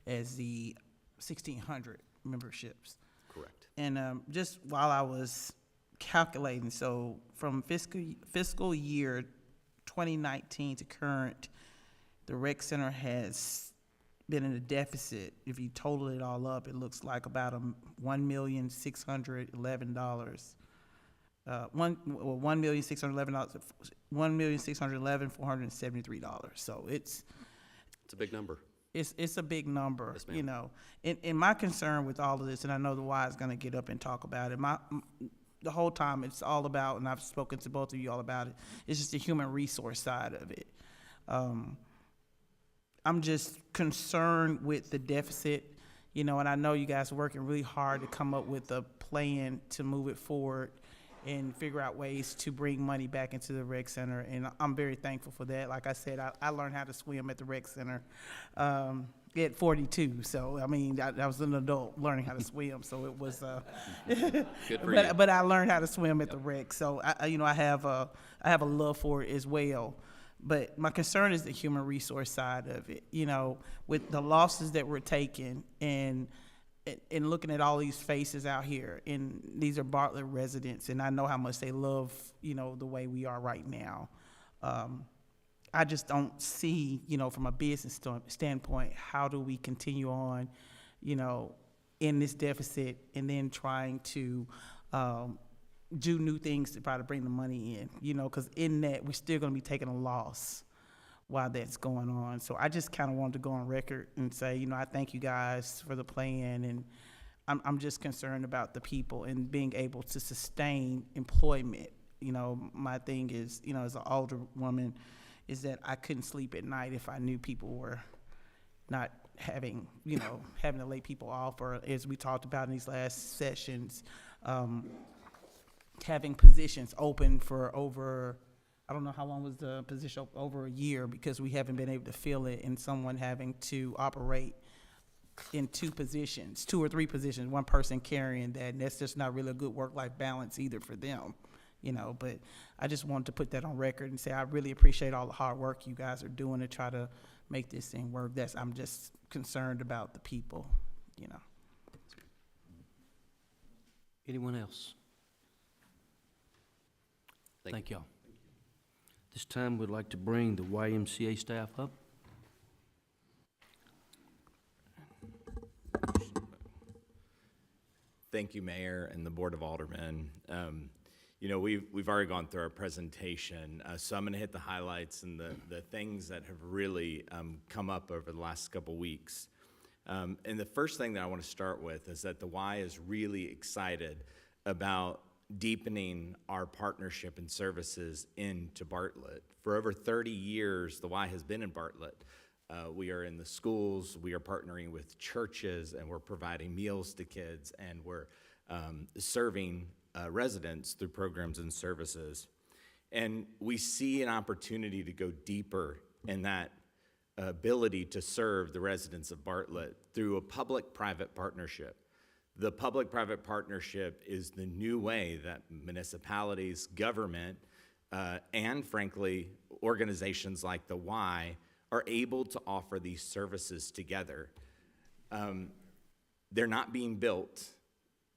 as the 1,600 memberships. Correct. And just while I was calculating, so from fiscal year 2019 to current, the rec center has been in a deficit. If you total it all up, it looks like about $1,611. $1,611,473. So it's a big number. It's a big number, Yes, ma'am. And my concern with all of this, and I know the Y is going to get up and talk about it. The whole time it's all about, and I've spoken to both of you all about it, it's just the human resource side of it. I'm just concerned with the deficit, and I know you guys are working really hard to come up with a plan to move it forward and figure out ways to bring money back into the rec center, and I'm very thankful for that. Like I said, I learned how to swim at the rec center at 42, so I was an adult learning how to swim, so it was Good for you. but I learned how to swim at the rec, so I have a love for it as well. But my concern is the human resource side of it, with the losses that we're taking and looking at all these faces out here, and these are Bartlett residents, and I know how much they love, the way we are right now. I just don't see, from a business standpoint, how do we continue on, in this deficit and then trying to do new things to try to bring the money in, because in that, we're still going to be taking a loss while that's going on. So I just kind of wanted to go on record and say, I thank you guys for the plan, and I'm just concerned about the people and being able to sustain employment. My thing is, as an older woman, is that I couldn't sleep at night if I knew people were not having to lay people off, or as we talked about in these last sessions, having positions open for over, I don't know how long was the position, over a year, because we haven't been able to fill it, and someone having to operate in two or three positions, one person carrying that, and that's just not really a good work-life balance either for them, you know. But I just wanted to put that on record and say I really appreciate all the hard work you guys are doing to try to make this thing work. I'm just concerned about the people, you know. Anyone else? Thank y'all. This time, we'd like to bring the YMCA staff up. Thank you, Mayor and the Board of Aldermen. You know, we've already gone through our presentation, so I'm going to hit the highlights and the things that have really come up over the last couple weeks. And the first thing that I want to start with is that the Y is really excited about deepening our partnership and services into Bartlett. For over 30 years, the Y has been in Bartlett. We are in the schools, we are partnering with churches, and we're providing meals to kids, and we're serving residents through programs and services. And we see an opportunity to go deeper in that ability to serve the residents of Bartlett through a public-private partnership. The public-private partnership is the new way that municipalities, government, and frankly, organizations like the Y are able to offer these services together. They're not being built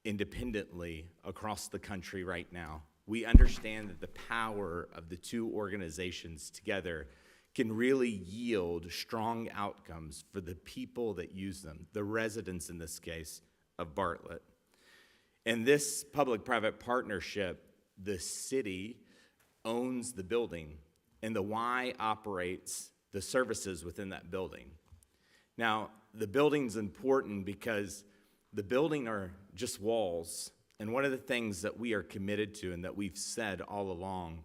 independently across the country right now. We understand that the power of the two organizations together can really yield strong outcomes for the people that use them, the residents in this case of Bartlett. And this public-private partnership, the city owns the building, and the Y operates the services within that building. Now, the building's important because the building are just walls, and one of the things that we are committed to and that we've said all along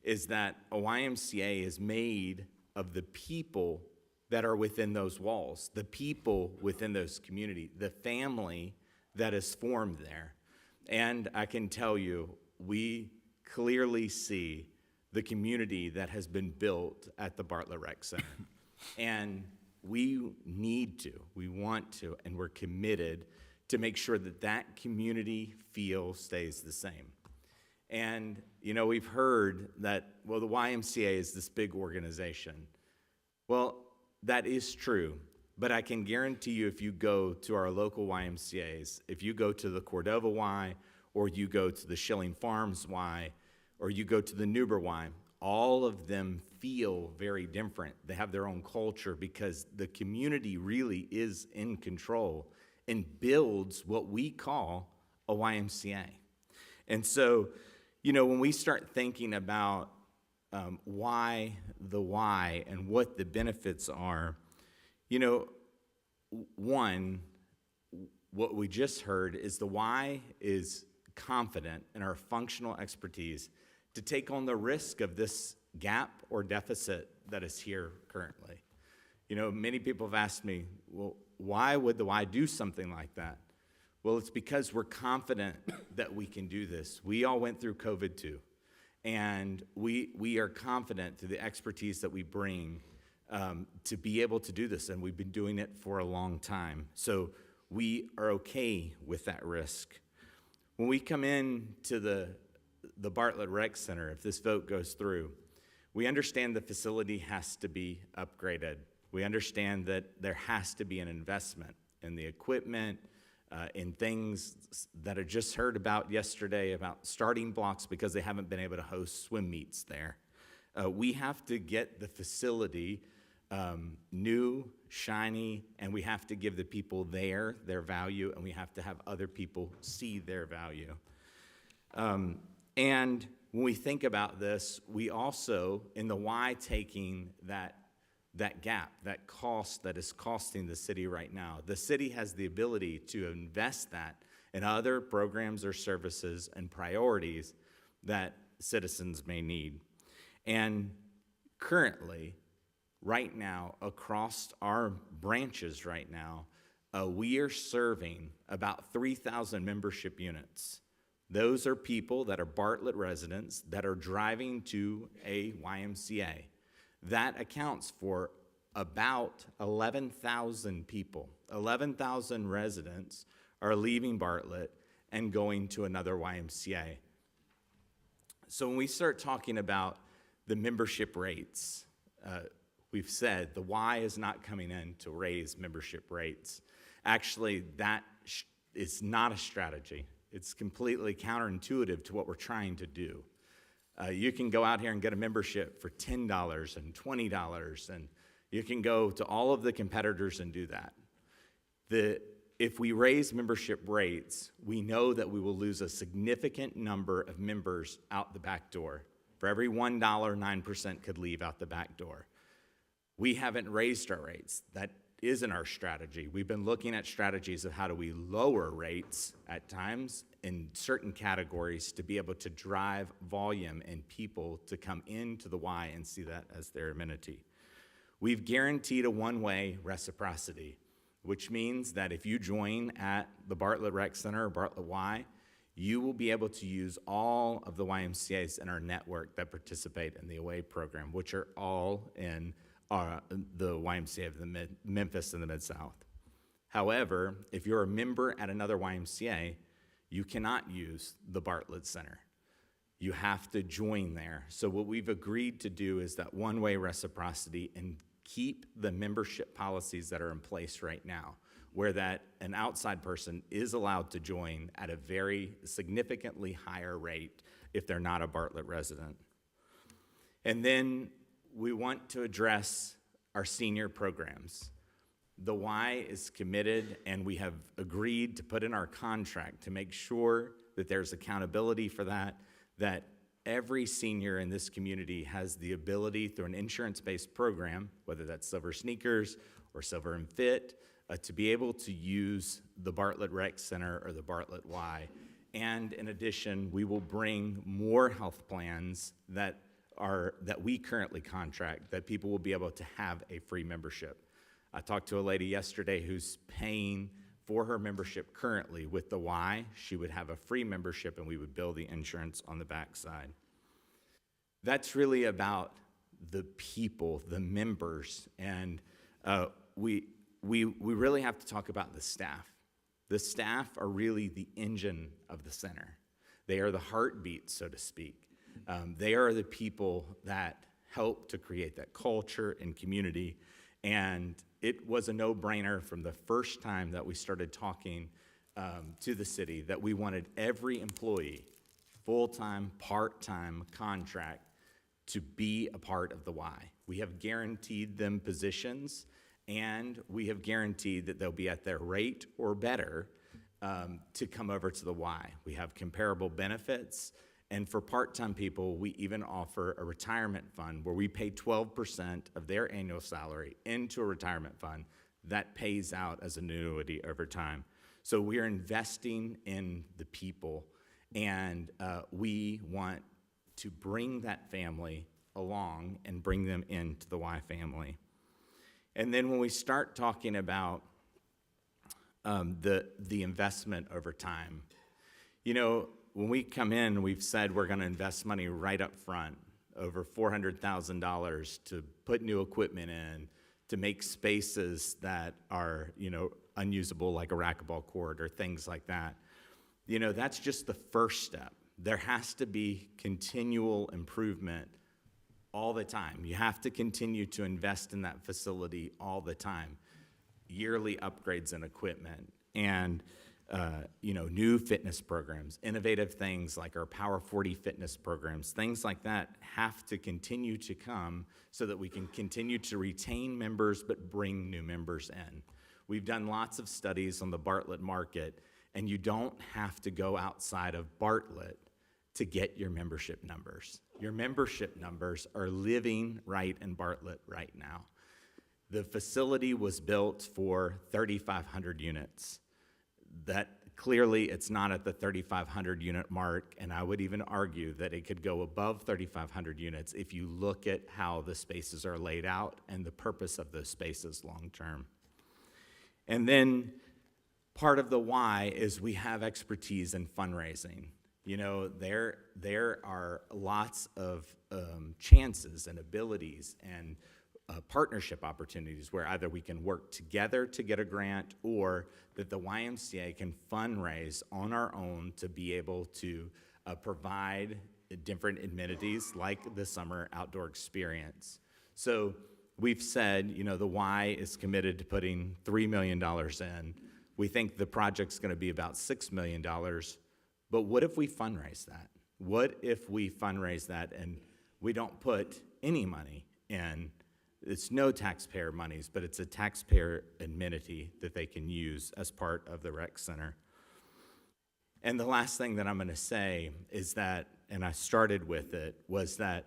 is that a YMCA is made of the people that are within those walls, the people within those community, the family that is formed there. And I can tell you, we clearly see the community that has been built at the Bartlett Rec Center. And we need to, we want to, and we're committed to make sure that that community feel stays the same. And, you know, we've heard that, well, the YMCA is this big organization. Well, that is true, but I can guarantee you if you go to our local YMCAs, if you go to the Cordova Y, or you go to the Schilling Farms Y, or you go to the Newber Y, all of them feel very different. They have their own culture because the community really is in control and builds what we call a YMCA. And so, you know, when we start thinking about why the Y and what the benefits are, you know, one, what we just heard is the Y is confident in our functional expertise to take on the risk of this gap or deficit that is here currently. You know, many people have asked me, well, why would the Y do something like that? Well, it's because we're confident that we can do this. We all went through COVID too, and we are confident through the expertise that we bring to be able to do this, and we've been doing it for a long time. So we are okay with that risk. When we come in to the Bartlett Rec Center, if this vote goes through, we understand the facility has to be upgraded. We understand that there has to be an investment in the equipment, in things that I just heard about yesterday about starting blocks because they haven't been able to host swim meets there. We have to get the facility new, shiny, and we have to give the people there their value, and we have to have other people see their value. And when we think about this, we also, in the Y, taking that gap, that cost that is costing the city right now. The city has the ability to invest that in other programs or services and priorities that citizens may need. And currently, right now, across our branches right now, we are serving about 3,000 membership units. Those are people that are Bartlett residents that are driving to a YMCA. That accounts for about 11,000 people. 11,000 residents are leaving Bartlett and going to another YMCA. So when we start talking about the membership rates, we've said the Y is not coming in to raise membership rates. Actually, that is not a strategy. It's completely counterintuitive to what we're trying to do. You can go out here and get a membership for $10 and $20, and you can go to all of the competitors and do that. If we raise membership rates, we know that we will lose a significant number of members out the back door. For every $1, 9% could leave out the back door. We haven't raised our rates. That isn't our strategy. We've been looking at strategies of how do we lower rates at times in certain categories to be able to drive volume and people to come into the Y and see that as their amenity. We've guaranteed a one-way reciprocity, which means that if you join at the Bartlett Rec Center or Bartlett Y, you will be able to use all of the YMCAs in our network that participate in the away program, which are all in the YMCA of the Memphis and the Mid-South. However, if you're a member at another YMCA, you cannot use the Bartlett Center. You have to join there. So what we've agreed to do is that one-way reciprocity and keep the membership policies that are in place right now, where that an outside person is allowed to join at a very significantly higher rate if they're not a Bartlett resident. And then we want to address our senior programs. The Y is committed, and we have agreed to put in our contract to make sure that there's accountability for that every senior in this community has the ability through an insurance-based program, whether that's Silver Sneakers or Silver and Fit, to be able to use the Bartlett Rec Center or the Bartlett Y. And in addition, we will bring more health plans that we currently contract, that people will be able to have a free membership. I talked to a lady yesterday who's paying for her membership currently with the Y. She would have a free membership, and we would bill the insurance on the backside. That's really about the people, the members, and we really have to talk about the staff. The staff are really the engine of the center. They are the heartbeat, so to speak. They are the people that help to create that culture and community. And it was a no-brainer from the first time that we started talking to the city that we wanted every employee, full-time, part-time, contract, to be a part of the Y. We have guaranteed them positions, and we have guaranteed that they'll be at their rate or better to come over to the Y. We have comparable benefits. And for part-time people, we even offer a retirement fund where we pay 12% of their annual salary into a retirement fund that pays out as an annuity over time. So we are investing in the people, and we want to bring that family along and bring them into the Y family. And then when we start talking about the investment over time, you know, when we come in, we've said we're going to invest money right up front, over $400,000 to put new equipment in, to make spaces that are, you know, unusable, like a racquetball court or things like that. You know, that's just the first step. There has to be continual improvement all the time. You have to continue to invest in that facility all the time. Yearly upgrades in equipment and you know, new fitness programs, innovative things like our Power 40 fitness programs, things like that have to continue to come so that we can continue to retain members but bring new members in. We've done lots of studies on the Bartlett market, and you don't have to go outside of Bartlett to get your membership numbers. Your membership numbers are living right in Bartlett right now. The facility was built for 3,500 units. That clearly it's not at the 3,500 unit mark, and I would even argue that it could go above 3,500 units if you look at how the spaces are laid out and the purpose of those spaces long term. And then part of the why is we have expertise in fundraising. You know, there are lots of chances and abilities and partnership opportunities where either we can work together to get a grant or that the YMCA can fundraise on our own to be able to provide different amenities like the summer outdoor experience. So we've said, you know, the Y is committed to putting $3 million in. We think the project's going to be about $6 million. But what if we fundraise that? What if we fundraise that and we don't put any money in? It's no taxpayer monies, but it's a taxpayer amenity that they can use as part of the rec center. And the last thing that I'm going to say is that, and I started with it, was that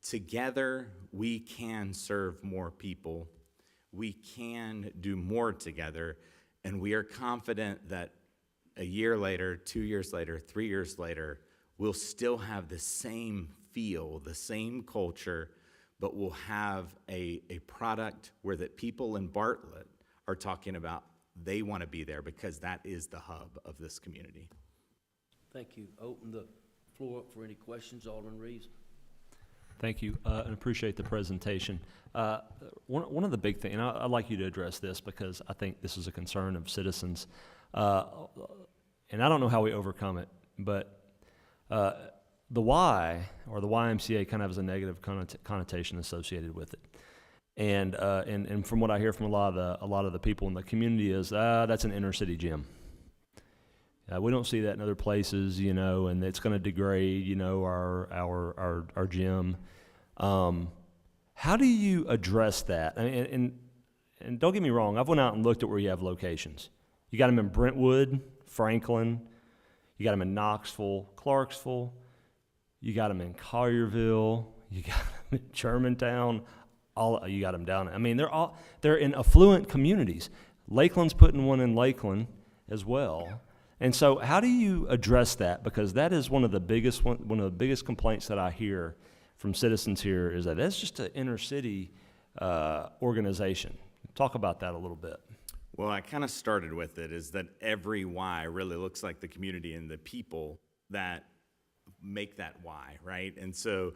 together we can serve more people. We can do more together, and we are confident that a year later, 2 years later, 3 years later, we'll still have the same feel, the same culture, but we'll have a product where the people in Bartlett are talking about they want to be there because that is the hub of this community. Thank you. Open the floor up for any questions, Alderman Reeves. Thank you, and appreciate the presentation. One of the big things, and I'd like you to address this because I think this is a concern of citizens, and I don't know how we overcome it, but the Y, or the YMCA, kind of has a negative connotation associated with it. And from what I hear from a lot of the people in the community is, that's an inner city gym. We don't see that in other places, you know, and it's going to degrade, you know, our gym. How do you address that? And don't get me wrong, I've went out and looked at where you have locations. You got them in Brentwood, Franklin, you got them in Knoxville, Clarksville, you got them in Collierville, you got them in Germantown, you got them down. I mean, they're in affluent communities. Lakeland's putting one in Lakeland as well. Yeah. And so how do you address that? Because that is one of the biggest complaints that I hear from citizens here is that that's just an inner city organization. Talk about that a little bit. Well, I kind of started with it is that every Y really looks like the community and the people that make that Y, right? And so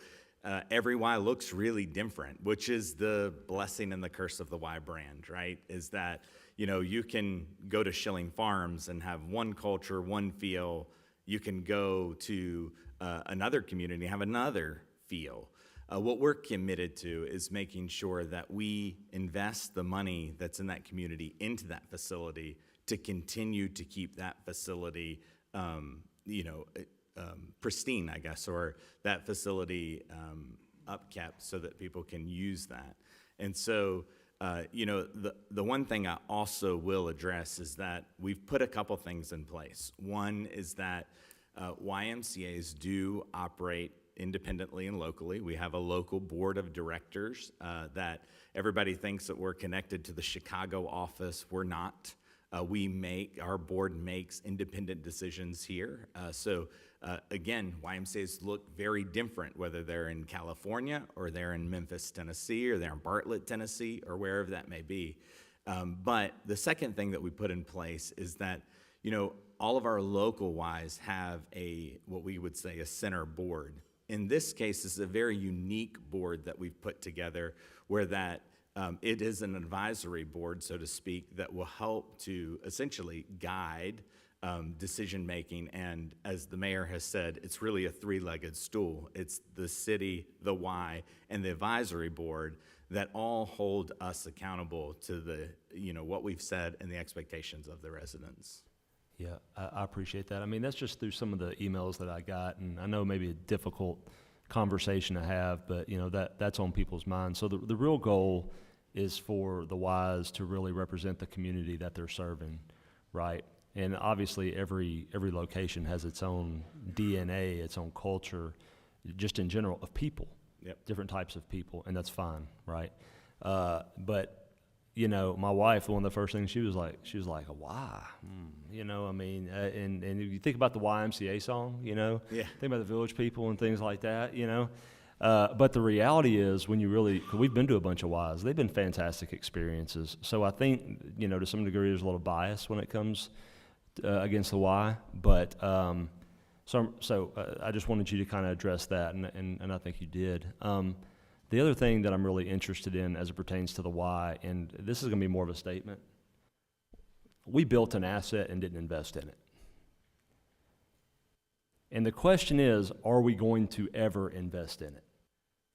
every Y looks really different, which is the blessing and the curse of the Y brand, right? Is that, you know, you can go to Schilling Farms and have one culture, one feel. You can go to another community and have another feel. What we're committed to is making sure that we invest the money that's in that community into that facility to continue to keep that facility, pristine, I guess, or that facility upkept so that people can use that. And so, the one thing I also will address is that we've put a couple things in place. One is that YMCAs do operate independently and locally. We have a local board of directors that everybody thinks that we're connected to the Chicago office. We're not. Our board makes independent decisions here. Again, YMCAs look very different, whether they're in California or they're in Memphis, Tennessee, or they're in Bartlett, Tennessee, or wherever that may be. But the second thing that we put in place is that, you know, all of our local Ys have what we would say a center board. In this case, it's a very unique board that we've put together where that it is an advisory board, so to speak, that will help to essentially guide decision-making. And as the mayor has said, it's really a three-legged stool. It's the city, the Y, and the advisory board that all hold us accountable to the, what we've said and the expectations of the residents. Yeah, I appreciate that. I mean, that's just through some of the emails that I got, and I know maybe a difficult conversation to have, but that's on people's minds. So the real goal is for the Ys to really represent the community that they're serving, right? And obviously every location has its own DNA, its own culture, just in general, of people, different types of people, and that's fine, right? But my wife, one of the first things she was like, why? I mean, and if you think about the YMCA song, think about the Village People and things like that, but the reality is we've been to a bunch of Ys, they've been fantastic experiences. So I think, to some degree there's a little bias when it comes against the Y, but So I just wanted you to kind of address that, and I think you did. The other thing that I'm really interested in as it pertains to the why, and this is going to be more of a statement, we built an asset and didn't invest in it. And the question is, are we going to ever invest in it?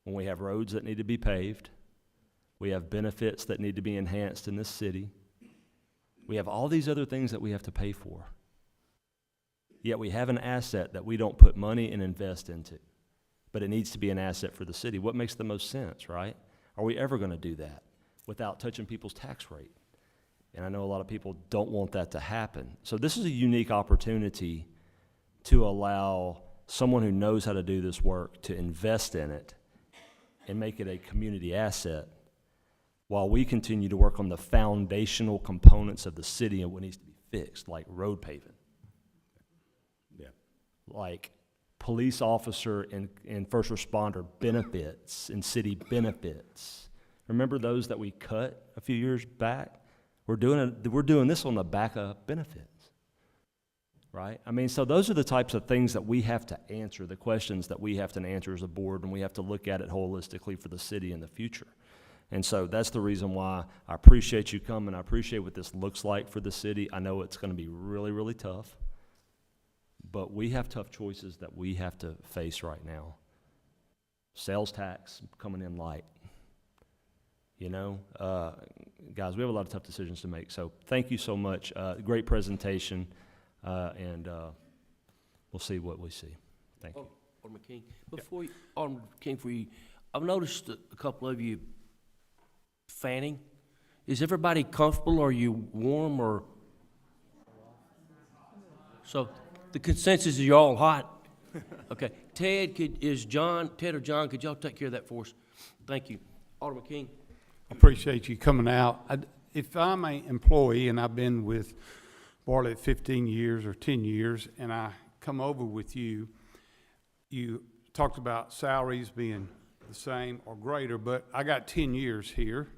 When we have roads that need to be paved, we have benefits that need to be enhanced in this city, we have all these other things that we have to pay for. Yet we have an asset that we don't put money and invest into, but it needs to be an asset for the city. What makes the most sense, right? Are we ever going to do that without touching people's tax rate? And I know a lot of people don't want that to happen. So this is a unique opportunity to allow someone who knows how to do this work to invest in it and make it a community asset while we continue to work on the foundational components of the city and what needs to be fixed, like road paving. Like police officer and first responder benefits and city benefits. Remember those that we cut a few years back? We're doing this on the back of benefits, right? I mean, so those are the types of things that we have to answer, the questions that we have to answer as a board, and we have to look at it holistically for the city in the future. And so that's the reason why I appreciate you coming. I appreciate what this looks like for the city. I know it's going to be really, really tough. But we have tough choices that we have to face right now. Sales tax coming in light. You know, guys, we have a lot of tough decisions to make. So thank you so much. Great presentation, and we'll see what we see. Thank you. Alderman King, before you, Alderman King, for you, I've noticed a couple of you fanning. Is everybody comfortable? Are you warm or? So. The consensus is you're all hot. Okay. Ted or John, could y'all take care of that for us? Thank you. Alderman King. I appreciate you coming out. If I'm an employee and I've been with Bartlett 15 years or 10 years, and I come over with you, you talked about salaries being the same or greater, but I got 10 years here.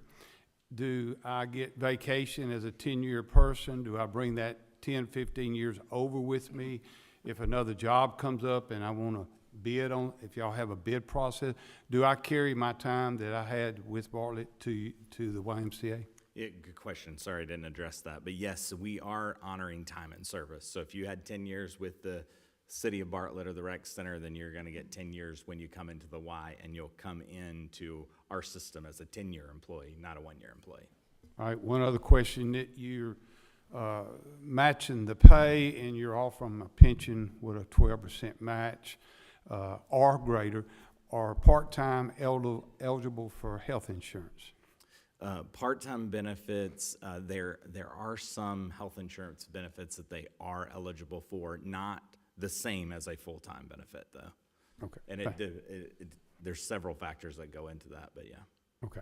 Do I get vacation as a 10-year person? Do I bring that 10, 15 years over with me? If another job comes up and I want to bid on, if y'all have a bid process, do I carry my time that I had with Bartlett to the YMCA? Yeah, good question. Sorry I didn't address that. But yes, we are honoring time and service. So if you had 10 years with the City of Bartlett or the Rec Center, then you're going to get 10 years when you come into the Y, and you'll come into our system as a 10-year employee, not a 1-year employee. All right, one other question. That you're matching the pay, and you're offering a pension with a 12% match or greater. Are part-time eligible for health insurance? Part-time benefits, there are some health insurance benefits that they are eligible for, not the same as a full-time benefit, though. Okay. And there's several factors that go into that, but yeah. Okay.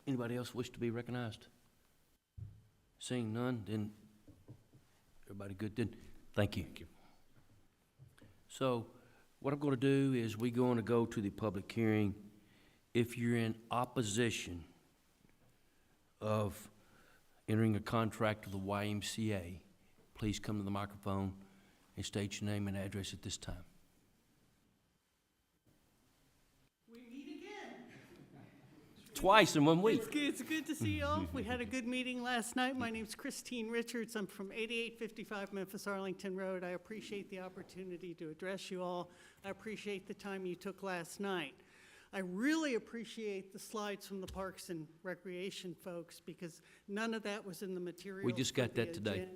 Anybody else wish to be recognized? Seeing none, then everybody good then? Thank you. Thank you. So what I'm going to do is we're going to go to the public hearing. If you're in opposition of entering a contract with the YMCA, please come to the microphone and state your name and address at this time. Twice in 1 week. It's good to see you all. We had a good meeting last night. My name's Christine Richards. I'm from 8855 Memphis Arlington Road. I appreciate the opportunity to address you all. I appreciate the time you took last night. I really appreciate the slides from the Parks and Recreation folks, because none of that was in the material. We just got that today.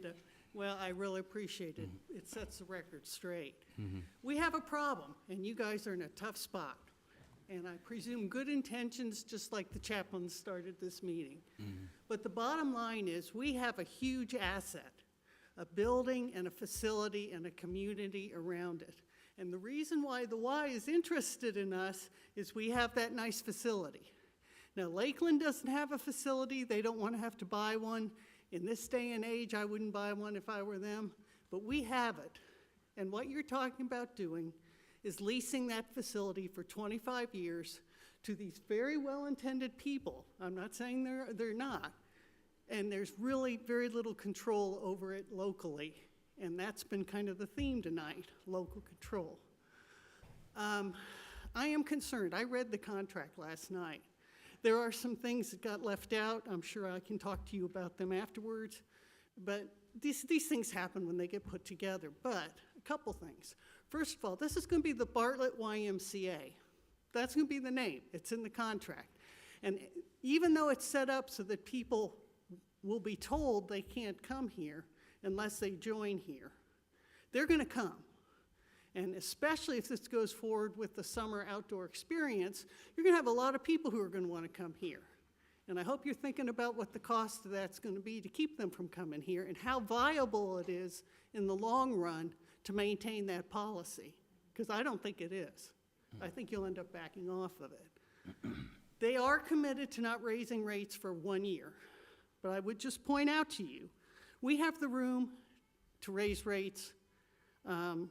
Well, I really appreciate it. It sets the record straight. We have a problem, and you guys are in a tough spot. And I presume good intentions, just like the chaplain started this meeting. But the bottom line is we have a huge asset, a building and a facility and a community around it. And the reason why the Y is interested in us is we have that nice facility. Now, Lakeland doesn't have a facility. They don't want to have to buy one. In this day and age, I wouldn't buy one if I were them. But we have it. And what you're talking about doing is leasing that facility for 25 years to these very well-intended people. I'm not saying they're not. And there's really very little control over it locally. And that's been kind of the theme tonight, local control. I am concerned. I read the contract last night. There are some things that got left out. I'm sure I can talk to you about them afterwards. But these things happen when they get put together. But a couple things. First of all, this is going to be the Bartlett YMCA. That's going to be the name. It's in the contract. And even though it's set up so that people will be told they can't come here unless they join here, they're going to come. And especially if this goes forward with the summer outdoor experience, you're going to have a lot of people who are going to want to come here. And I hope you're thinking about what the cost of that's going to be to keep them from coming here and how viable it is in the long run to maintain that policy. Because I don't think it is. I think you'll end up backing off of it. They are committed to not raising rates for 1 year. But I would just point out to you, we have the room to raise rates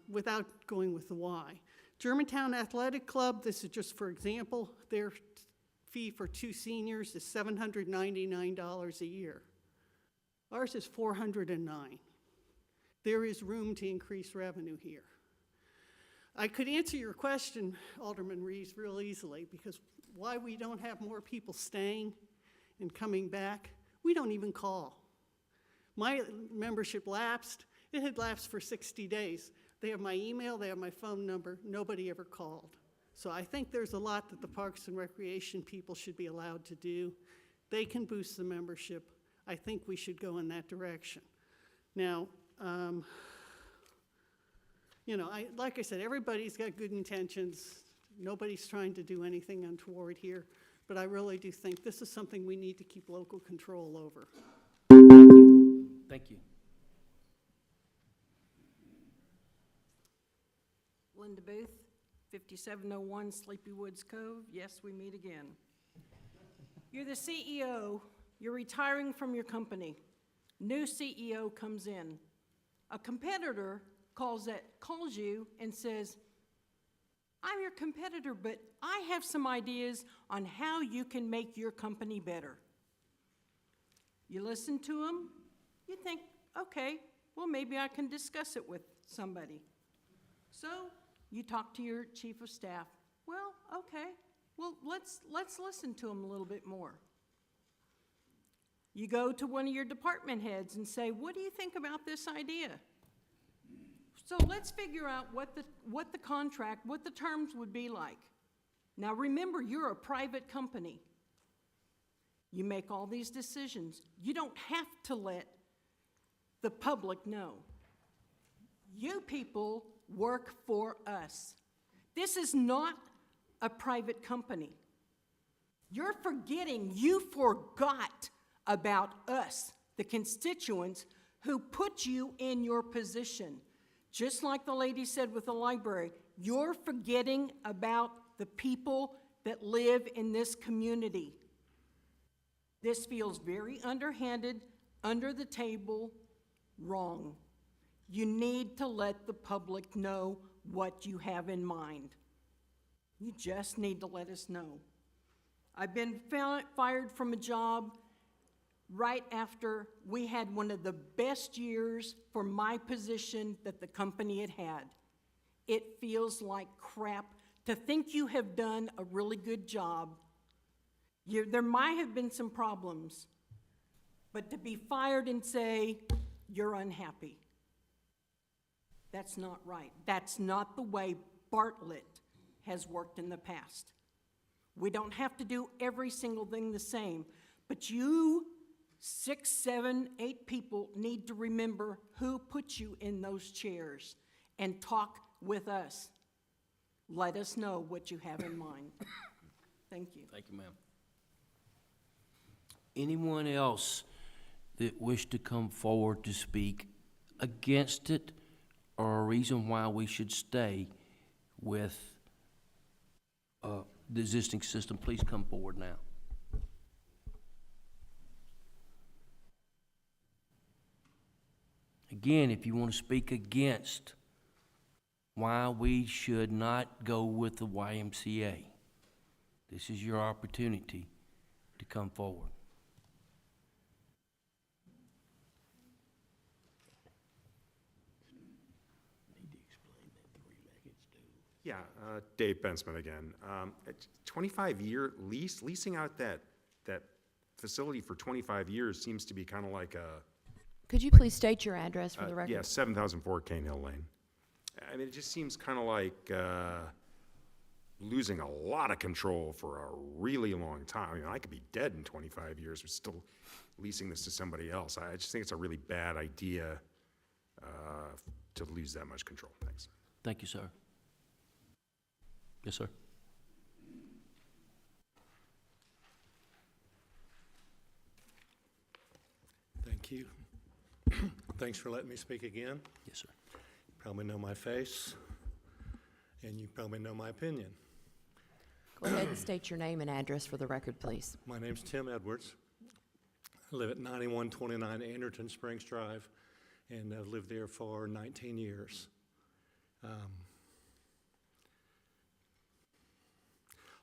without going with the Y. Germantown Athletic Club, this is just for example, their fee for 2 seniors is $799 a year. Ours is $409. There is room to increase revenue here. I could answer your question, Alderman Reeves, real easily, because why we don't have more people staying and coming back, we don't even call. My membership lapsed. It had lapsed for 60 days. They have my email, they have my phone number. Nobody ever called. So I think there's a lot that the Parks and Recreation people should be allowed to do. They can boost the membership. I think we should go in that direction. Now, you know, like I said, everybody's got good intentions. Nobody's trying to do anything untoward here. But I really do think this is something we need to keep local control over. Thank you. Linda Booth, 5701 Sleepy Woods Cove. Yes, we meet again. You're the CEO. You're retiring from your company. New CEO comes in. A competitor calls you and says, I'm your competitor, but I have some ideas on how you can make your company better. You listen to them. You think, okay, well, maybe I can discuss it with somebody. So you talk to your chief of staff. Well, okay, well, let's listen to them a little bit more. You go to one of your department heads and say, what do you think about this idea? So let's figure out what the contract, what the terms would be like. Now remember, you're a private company. You make all these decisions. You don't have to let the public know. You people work for us. This is not a private company. You're forgetting, you forgot about us, the constituents who put you in your position. Just like the lady said with the library, you're forgetting about the people that live in this community. This feels very underhanded, under the table, wrong. You need to let the public know what you have in mind. You just need to let us know. I've been fired from a job right after we had one of the best years for my position that the company had had. It feels like crap to think you have done a really good job. There might have been some problems, but to be fired and say, you're unhappy. That's not right. That's not the way Bartlett has worked in the past. We don't have to do every single thing the same, but you 6, 7, 8 people need to remember who put you in those chairs and talk with us. Let us know what you have in mind. Thank you. Thank you, ma'am. Anyone else that wish to come forward to speak against it or a reason why we should stay with the existing system, please come forward now. Again, if you want to speak against why we should not go with the YMCA, this is your opportunity to come forward. Yeah, Dave Bensman again. 25-year lease, leasing out that facility for 25 years seems to be kind of like a... Could you please state your address for the record? Yeah, 7004 Kane Hill Lane. I mean, it just seems kind of like losing a lot of control for a really long time. I mean, I could be dead in 25 years, but still leasing this to somebody else. I just think it's a really bad idea to lose that much control. Thanks. Thank you, sir. Yes, sir. Thank you. Thanks for letting me speak again. Yes, sir. You probably know my face, and you probably know my opinion. Go ahead and state your name and address for the record, please. My name's Tim Edwards. I live at 9129 Anderton Springs Drive, and I've lived there for 19 years.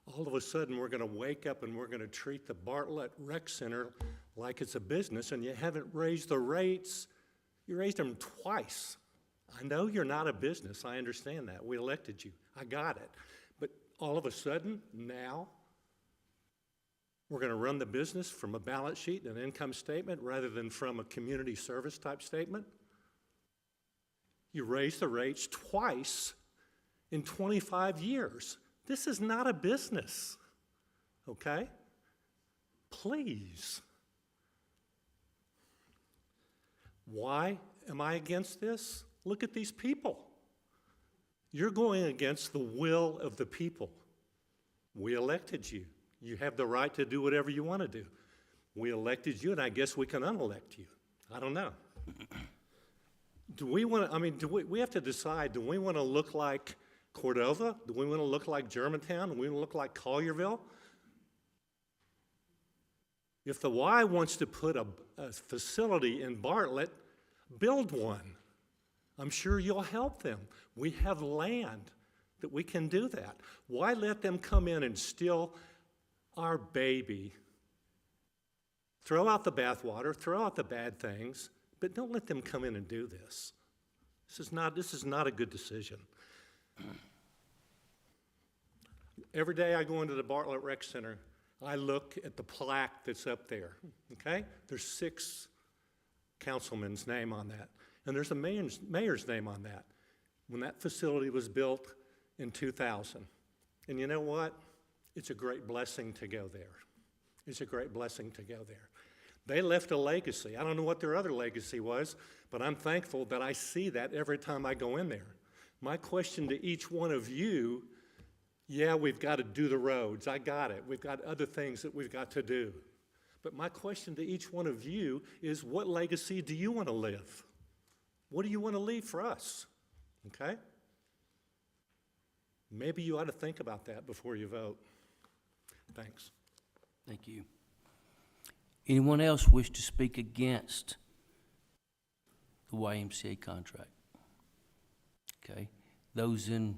All of a sudden, we're going to wake up and we're going to treat the Bartlett Rec Center like it's a business, and you haven't raised the rates. You raised them twice. I know you're not a business. I understand that. We elected you. I got it. But all of a sudden, now, we're going to run the business from a balance sheet and an income statement rather than from a community service type statement. You raised the rates twice in 25 years. This is not a business, okay? Please. Why am I against this? Look at these people. You're going against the will of the people. We elected you. You have the right to do whatever you want to do. We elected you, and I guess we can unelect you. I don't know. Do we want to, I mean, we have to decide, do we want to look like Cordova? Do we want to look like Germantown? Do we want to look like Collierville? If the Y wants to put a facility in Bartlett, build one. I'm sure you'll help them. We have land that we can do that. Why let them come in and steal our baby? Throw out the bathwater, throw out the bad things, but don't let them come in and do this. This is not a good decision. Every day I go into the Bartlett Rec Center, I look at the plaque that's up there, okay? There's 6 councilmen's name on that, and there's a mayor's name on that when that facility was built in 2000. And you know what? It's a great blessing to go there. It's a great blessing to go there. They left a legacy. I don't know what their other legacy was, but I'm thankful that I see that every time I go in there. My question to each one of you, yeah, we've got to do the roads. I got it. We've got other things that we've got to do. But my question to each one of you is, what legacy do you want to live? What do you want to leave for us? Okay? Maybe you ought to think about that before you vote. Thanks. Thank you. Anyone else wish to speak against the YMCA contract? Okay. Those in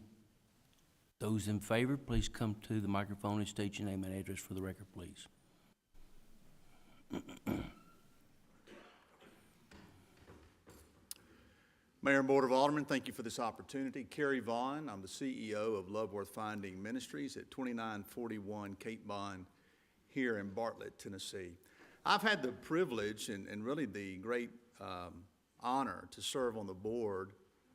favor, please come to the microphone and state your name and address for the record, please. Mayor and Board of Aldermen, thank you for this opportunity. Kerry Vaughn, I'm the CEO of Love Worth Finding Ministries at 2941 Cape Bond here in Bartlett, Tennessee. I've had the privilege and really the great honor to serve on the board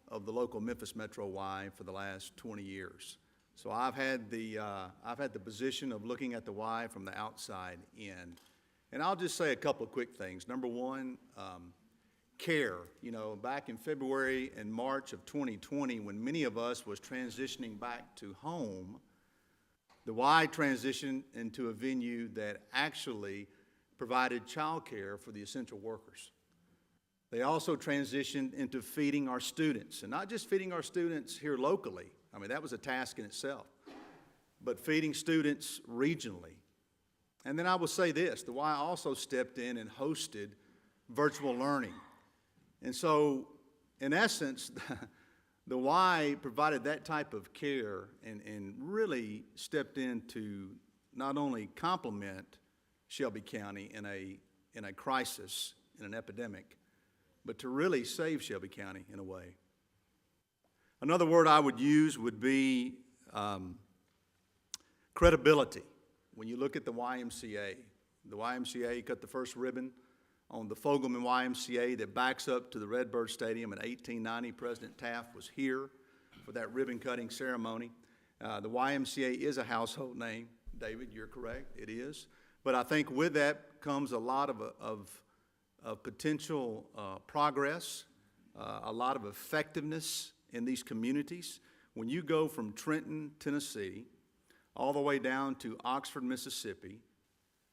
of the local Memphis Metro Y for the last 20 years. So I've had the position of looking at the Y from the outside in. And I'll just say a couple of quick things. Number one, care. You know, back in February and March of 2020, when many of us was transitioning back to home, the Y transitioned into a venue that actually provided child care for the essential workers. They also transitioned into feeding our students, and not just feeding our students here locally. I mean, that was a task in itself, but feeding students regionally. And then I will say this, the Y also stepped in and hosted virtual learning. And so, in essence, the Y provided that type of care and really stepped in to not only complement Shelby County in a crisis, in an epidemic, but to really save Shelby County in a way. Another word I would use would be credibility. When you look at the YMCA cut the first ribbon on the Fogelman YMCA that backs up to the Redbird Stadium in 1890. President Taft was here for that ribbon-cutting ceremony. The YMCA is a household name. David, you're correct, it is. But I think with that comes a lot of potential progress, a lot of effectiveness in these communities. When you go from Trenton, Tennessee, all the way down to Oxford, Mississippi,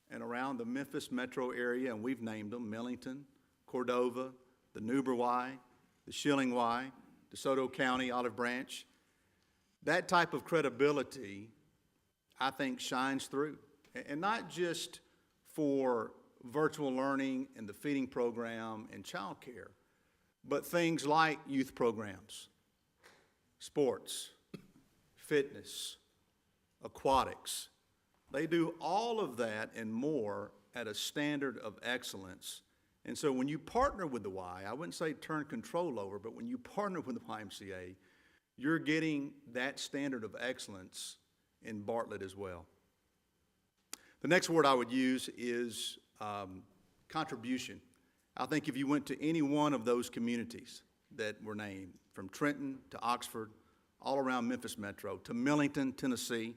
and around the Memphis metro area, and we've named them, Millington, Cordova, the Newber Y, the Schilling Y, DeSoto County, Olive Branch, that type of credibility, I think, shines through. And not just for virtual learning and the feeding program and child care, but things like youth programs, sports, fitness, aquatics. They do all of that and more at a standard of excellence. And so when you partner with the Y, I wouldn't say turn control over, but when you partner with the YMCA, you're getting that standard of excellence in Bartlett as well. The next word I would use is contribution. I think if you went to any one of those communities that were named, from Trenton to Oxford, all around Memphis Metro, to Millington, Tennessee,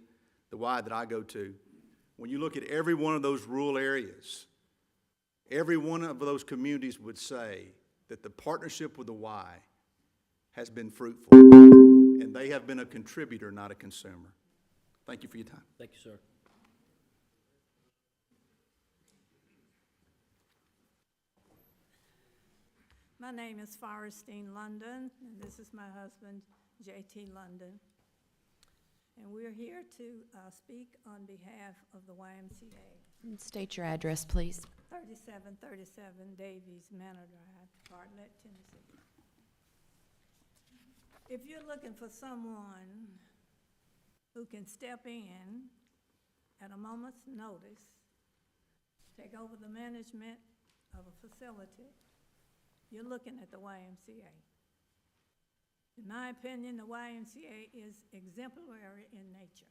the Y that I go to, when you look at every one of those rural areas, every one of those communities would say that the partnership with the Y has been fruitful, and they have been a contributor, not a consumer. Thank you for your time. Thank you, sir. My name is Forrestine London, and this is my husband, J.T. London. And we're here to speak on behalf of the YMCA. State your address, please. 3737 Davies Manor Drive, Bartlett, Tennessee. If you're looking for someone who can step in at a moment's notice, take over the management of a facility, you're looking at the YMCA. In my opinion, the YMCA is exemplary in nature,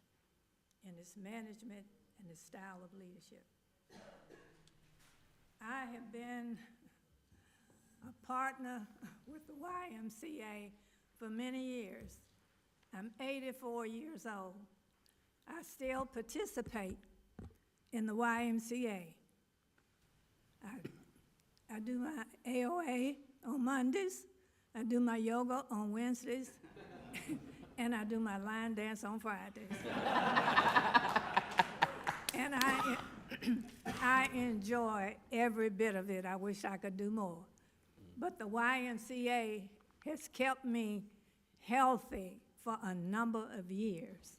in its management and its style of leadership. I have been a partner with the YMCA for many years. I'm 84 years old. I still participate in the YMCA. I do my AOA on Mondays, I do my yoga on Wednesdays, and I do my line dance on Fridays. And I enjoy every bit of it. I wish I could do more. But the YMCA has kept me healthy for a number of years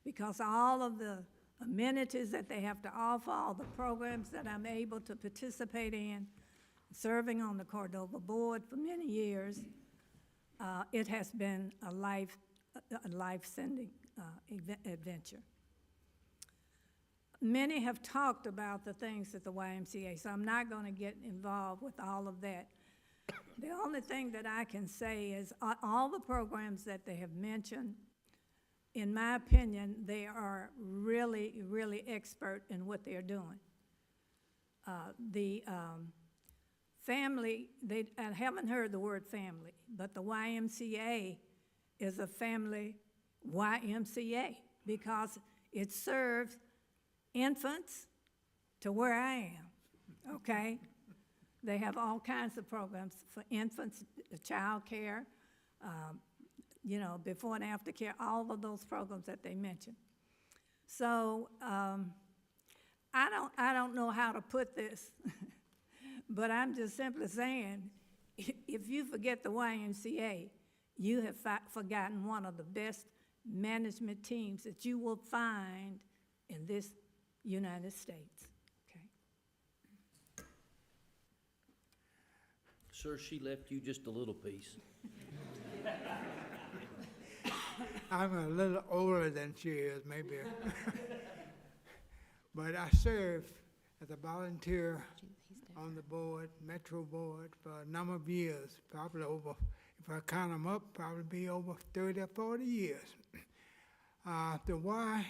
because all of the amenities that they have to offer, all the programs that I'm able to participate in, serving on the Cordova board for many years, it has been a life-sending adventure. Many have talked about the things at the YMCA, so I'm not going to get involved with all of that. The only thing that I can say is all the programs that they have mentioned, in my opinion, they are really, really expert in what they're doing. Family, I haven't heard the word family, but the YMCA is a family YMCA because it serves infants to where I am, okay? They have all kinds of programs for infants, child care, before and after care, all of those programs that they mentioned. So I don't know how to put this, but I'm just simply saying, if you forget the YMCA, you have forgotten one of the best management teams that you will find in this United States. Sir, she left you just a little piece. I'm a little older than she is, maybe. But I serve as a volunteer on the board, Metro Board, for a number of years, probably over, if I count them up, probably be over 30 or 40 years. The Y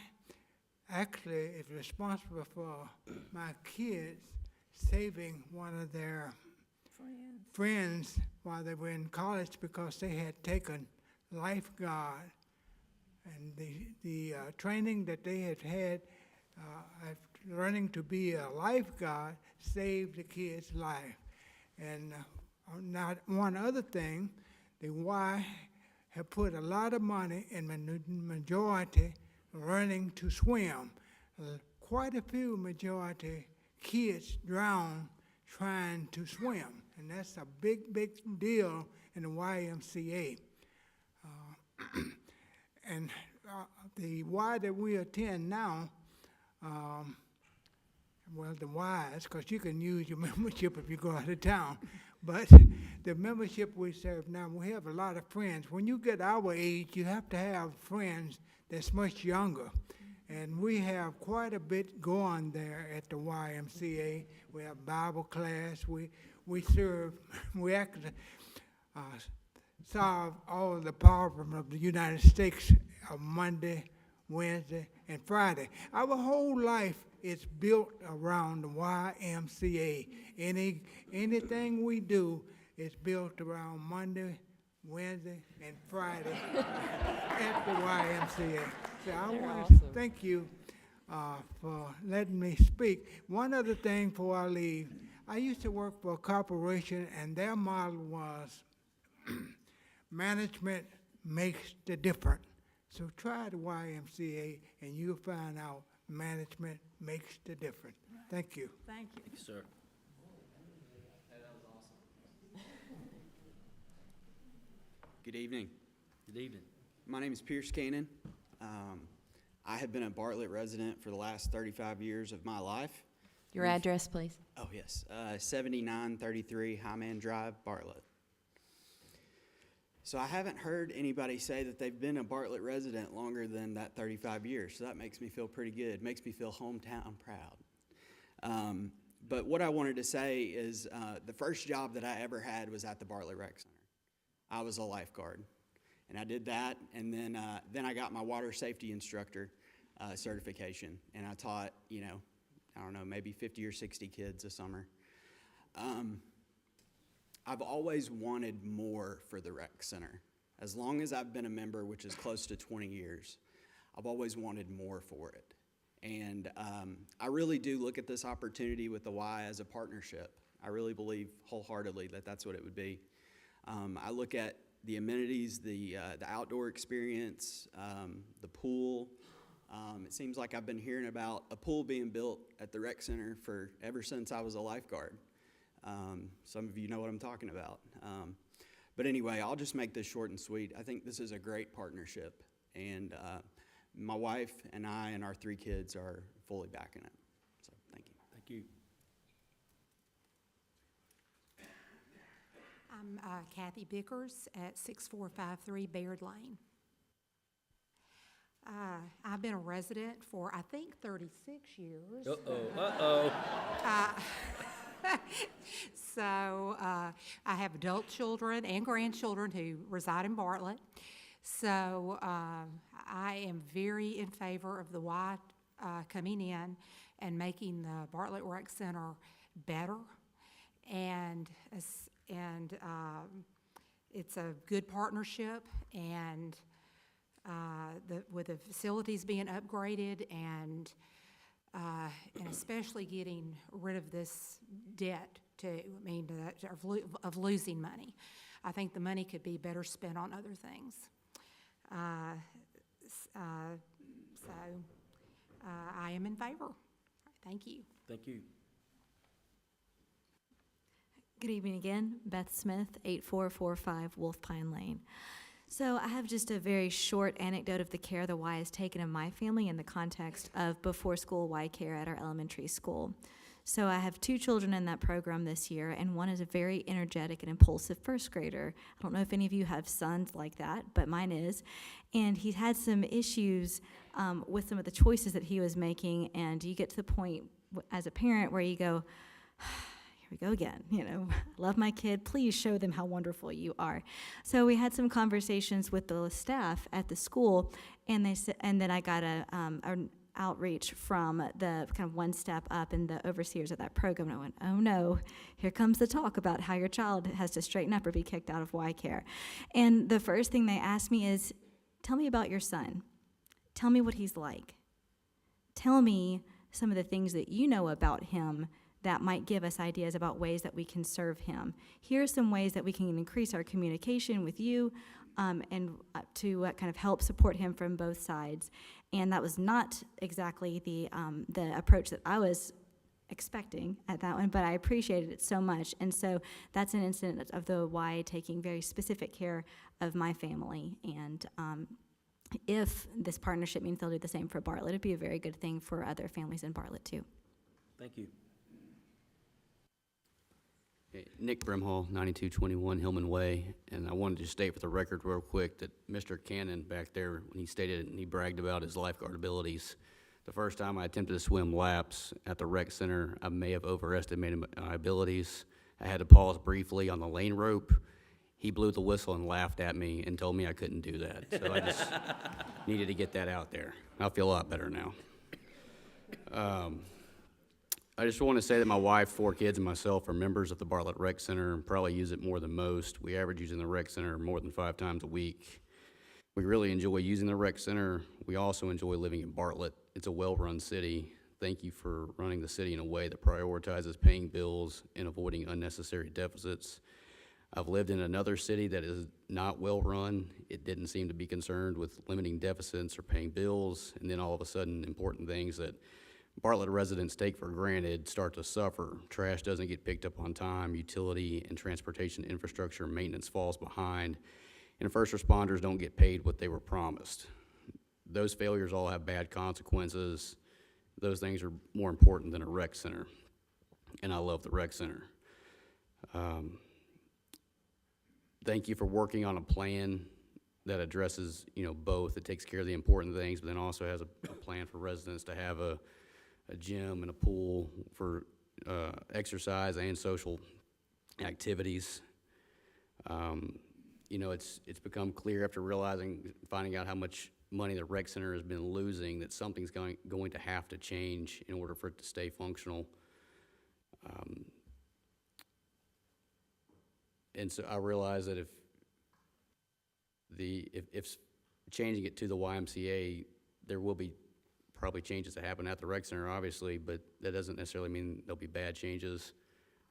actually is responsible for my kids saving one of their friends while they were in college because they had taken lifeguard. And the training that they had had learning to be a lifeguard saved the kid's life. And now one other thing, the Y have put a lot of money in the majority learning to swim. Quite a few majority kids drown trying to swim, and that's a big, big deal in the YMCA. And the Y that we attend now, well, the Ys, because you can use your membership if you go out of town, but the membership we serve now, we have a lot of friends. When you get our age, you have to have friends that's much younger. And we have quite a bit going there at the YMCA. We have Bible class. We serve. We actually solve all of the problems of the United States on Monday, Wednesday, and Friday. Our whole life is built around the YMCA. Anything we do is built around Monday, Wednesday, and Friday at the YMCA. So I want to thank you for letting me speak. One other thing before I leave, I used to work for a corporation, and their model was management makes the difference. So try the YMCA, and you'll find out management makes the difference. Thank you. Thank you. Thank you, sir. Good evening. Good evening. My name is Pierce Keenan. I have been a Bartlett resident for the last 35 years of my life. Your address, please. Oh, yes. 7933 Highman Drive, Bartlett. So I haven't heard anybody say that they've been a Bartlett resident longer than that 35 years, so that makes me feel pretty good. Makes me feel hometown proud. But what I wanted to say is the first job that I ever had was at the Bartlett Rec Center. I was a lifeguard, and I did that, and then I got my water safety instructor certification, and I taught, I don't know, maybe 50 or 60 kids a summer. I've always wanted more for the rec center. As long as I've been a member, which is close to 20 years, I've always wanted more for it. And I really do look at this opportunity with the Y as a partnership. I really believe wholeheartedly that that's what it would be. I look at the amenities, the outdoor experience, the pool. It seems like I've been hearing about a pool being built at the rec center ever since I was a lifeguard. Some of you know what I'm talking about. But anyway, I'll just make this short and sweet. I think this is a great partnership, and my wife and I and our 3 kids are fully backing it. So thank you. Thank you. I'm Kathy Bickers at 6453 Baird Lane. I've been a resident for, I think, 36 years. So I have adult children and grandchildren who reside in Bartlett. So I am very in favor of the Y coming in and making the Bartlett Rec Center better. And it's a good partnership, and with the facilities being upgraded and especially getting rid of this debt of losing money. I think the money could be better spent on other things. So I am in favor. Thank you. Thank you. Good evening again. Beth Smith, 8445 Wolf Pine Lane. So I have just a very short anecdote of the care the Y has taken of my family in the context of before-school Y care at our elementary school. So I have 2 children in that program this year, and one is a very energetic and impulsive first grader. I don't know if any of you have sons like that, but mine is. And he's had some issues with some of the choices that he was making, and you get to the point as a parent where you go, here we go again, you know, love my kid, please show them how wonderful you are. So we had some conversations with the staff at the school, and they said, and then I got an outreach from the kind of one step up in the overseers of that program, and I went, oh no, here comes the talk about how your child has to straighten up or be kicked out of Y Care. And the first thing they asked me is, tell me about your son. Tell me what he's like. Tell me some of the things that you know about him that might give us ideas about ways that we can serve him. Here are some ways that we can increase our communication with you and to kind of help support him from both sides. And that was not exactly the approach that I was expecting at that one, but I appreciated it so much. And so that's an incident of the Y taking very specific care of my family. And if this partnership means they'll do the same for Bartlett, it'd be a very good thing for other families in Bartlett too. Thank you. Nick Brimhall, 9221 Hillman Way, and I wanted to state for the record real quick that Mr. Cannon back there, when he stated and he bragged about his lifeguard abilities, the first time I attempted to swim laps at the rec center, I may have overestimated my abilities. I had to pause briefly on the lane rope. He blew the whistle and laughed at me and told me I couldn't do that. So I just needed to get that out there. I feel a lot better now. I just want to say that my wife, 4 kids, and myself are members of the Bartlett Rec Center and probably use it more than most. We average using the rec center more than 5 times a week. We really enjoy using the rec center. We also enjoy living in Bartlett. It's a well-run city. Thank you for running the city in a way that prioritizes paying bills and avoiding unnecessary deficits. I've lived in another city that is not well-run. It didn't seem to be concerned with limiting deficits or paying bills, and then all of a sudden, important things that Bartlett residents take for granted start to suffer. Trash doesn't get picked up on time, utility and transportation infrastructure maintenance falls behind, and first responders don't get paid what they were promised. Those failures all have bad consequences. Those things are more important than a rec center, and I love the rec center. Thank you for working on a plan that addresses, both. It takes care of the important things, but then also has a plan for residents to have a gym and a pool for exercise and social activities. It's become clear after finding out how much money the rec center has been losing that something's going to have to change in order for it to stay functional. And so I realize that if changing it to the YMCA, there will be probably changes that happen at the rec center, obviously, but that doesn't necessarily mean there'll be bad changes.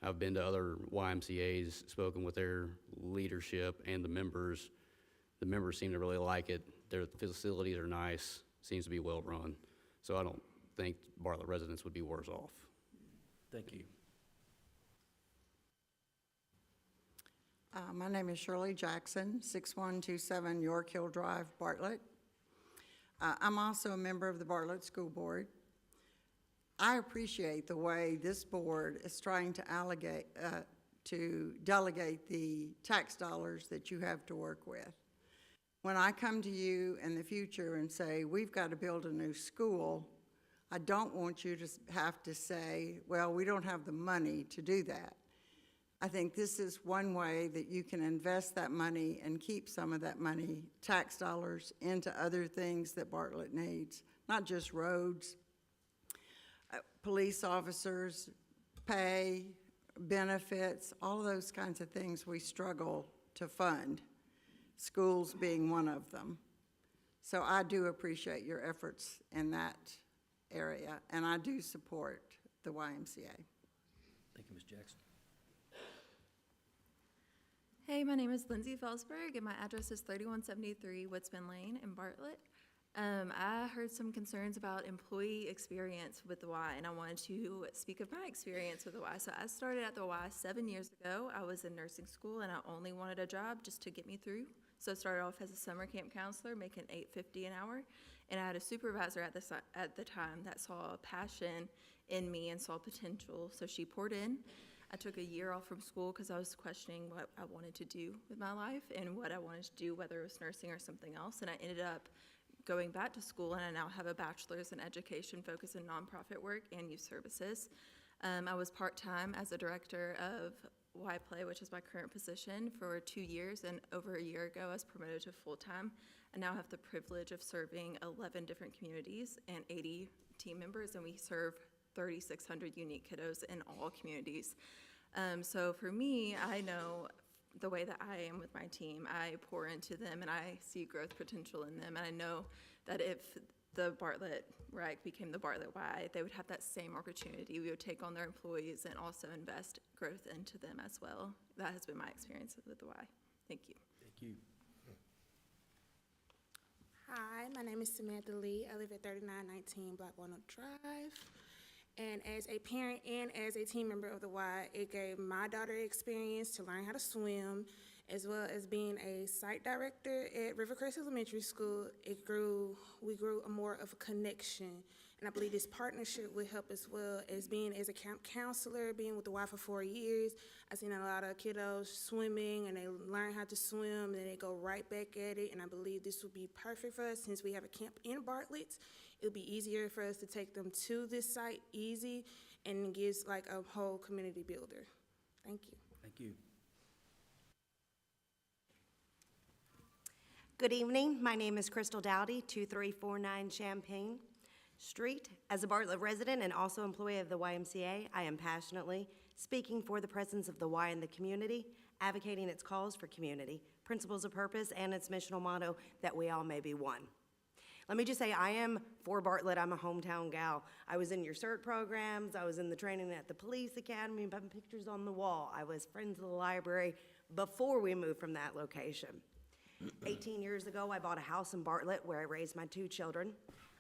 I've been to other YMCAs, spoken with their leadership and the members. The members seem to really like it. Their facilities are nice, seems to be well run. So I don't think Bartlett residents would be worse off. Thank you. My name is Shirley Jackson, 6127 York Hill Drive, Bartlett. I'm also a member of the Bartlett School Board. I appreciate the way this board is trying to delegate the tax dollars that you have to work with. When I come to you in the future and say, we've got to build a new school, I don't want you to have to say, well, we don't have the money to do that. I think this is one way that you can invest that money and keep some of that money, tax dollars, into other things that Bartlett needs, not just roads, police officers, pay, benefits, all of those kinds of things we struggle to fund, schools being one of them. So I do appreciate your efforts in that area, and I do support the YMCA. Thank you, Ms. Jackson. Hey, my name is Lindsay Felsberg, and my address is 3173 Woodsman Lane in Bartlett. I heard some concerns about employee experience with the Y, and I wanted to speak of my experience with the Y. So I started at the Y 7 years ago. I was in nursing school, and I only wanted a job just to get me through. So I started off as a summer camp counselor, making $8.50 an hour, and I had a supervisor at the time that saw a passion in me and saw potential, so she poured in. I took a year off from school because I was questioning what I wanted to do with my life and what I wanted to do, whether it was nursing or something else. And I ended up going back to school, and I now have a bachelor's in education focused in nonprofit work and youth services. I was part-time as a director of Y Play, which is my current position, for 2 years, and over a year ago I was promoted to full-time. I now have the privilege of serving 11 different communities and 80 team members, and we serve 3,600 unique kiddos in all communities. So for me, I know the way that I am with my team, I pour into them and I see growth potential in them, and I know that if the Bartlett REC became the Bartlett Y, they would have that same opportunity. We would take on their employees and also invest growth into them as well. That has been my experience with the Y. Thank you. Thank you. Hi, my name is Samantha Lee. I live at 3919 Black Walnut Drive. And as a parent and as a team member of the Y, it gave my daughter experience to learn how to swim, as well as being a site director at Rivercrest Elementary School. We grew more of a connection. And I believe this partnership will help as well as being as a camp counselor, being with the Y for 4 years. I've seen a lot of kiddos swimming, and they learn how to swim, and they go right back at it. And I believe this will be perfect for us since we have a camp in Bartlett. It'll be easier for us to take them to this site easy, and gives like a whole community builder. Thank you. Thank you. Good evening. My name is Crystal Dowdy, 2349 Champaign Street. As a Bartlett resident and also employee of the YMCA, I am passionately speaking for the presence of the Y in the community, advocating its calls for community, principles of purpose, and its missional motto that we all may be one. Let me just say, I am for Bartlett. I'm a hometown gal. I was in your CERT programs. I was in the training at the police academy, putting pictures on the wall. I was friends of the library before we moved from that location. 18 years ago, I bought a house in Bartlett where I raised my 2 children.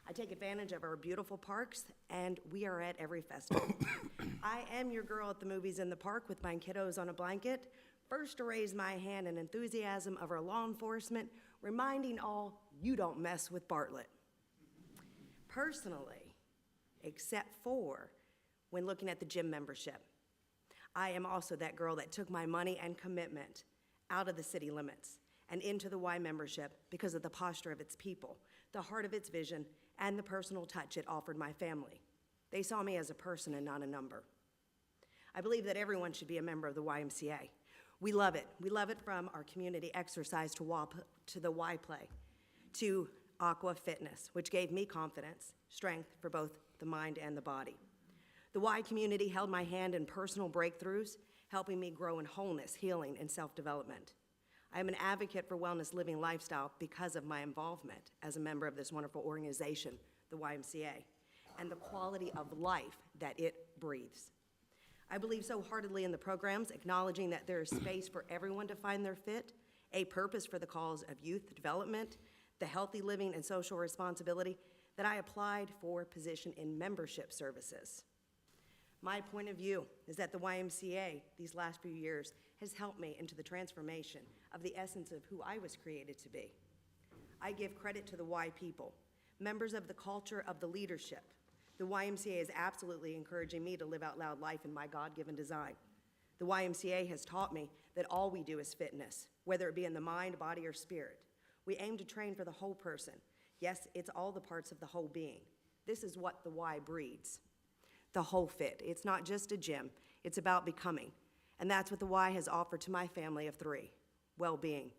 I take advantage of our beautiful parks, and we are at every festival. I am your girl at the movies in the park with my kiddos on a blanket, first to raise my hand in enthusiasm of our law enforcement, reminding all, you don't mess with Bartlett. Personally, except for when looking at the gym membership, I am also that girl that took my money and commitment out of the city limits and into the Y membership because of the posture of its people, the heart of its vision, and the personal touch it offered my family. They saw me as a person and not a number. I believe that everyone should be a member of the YMCA. We love it. We love it from our community exercise to the Y Play, to Aqua Fitness, which gave me confidence, strength for both the mind and the body. The Y community held my hand in personal breakthroughs, helping me grow in wholeness, healing, and self-development. I am an advocate for wellness living lifestyle because of my involvement as a member of this wonderful organization, the YMCA, and the quality of life that it breathes. I believe so heartedly in the programs, acknowledging that there is space for everyone to find their fit, a purpose for the cause of youth development, the healthy living and social responsibility, that I applied for a position in membership services. My point of view is that the YMCA these last few years has helped me into the transformation of the essence of who I was created to be. I give credit to the Y people, members of the culture of the leadership. The YMCA is absolutely encouraging me to live out loud life in my God-given design. The YMCA has taught me that all we do is fitness, whether it be in the mind, body, or spirit. We aim to train for the whole person. Yes, it's all the parts of the whole being. This is what the Y breeds, the whole fit. It's not just a gym, it's about becoming. And that's what the Y has offered to my family of 3, well-being.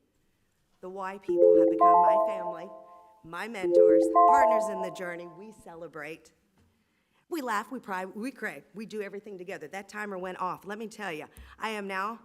The Y people have become my family, my mentors, partners in the journey. We celebrate. We laugh, we cry, we cry. We do everything together. That timer went off. Let me tell you, I am now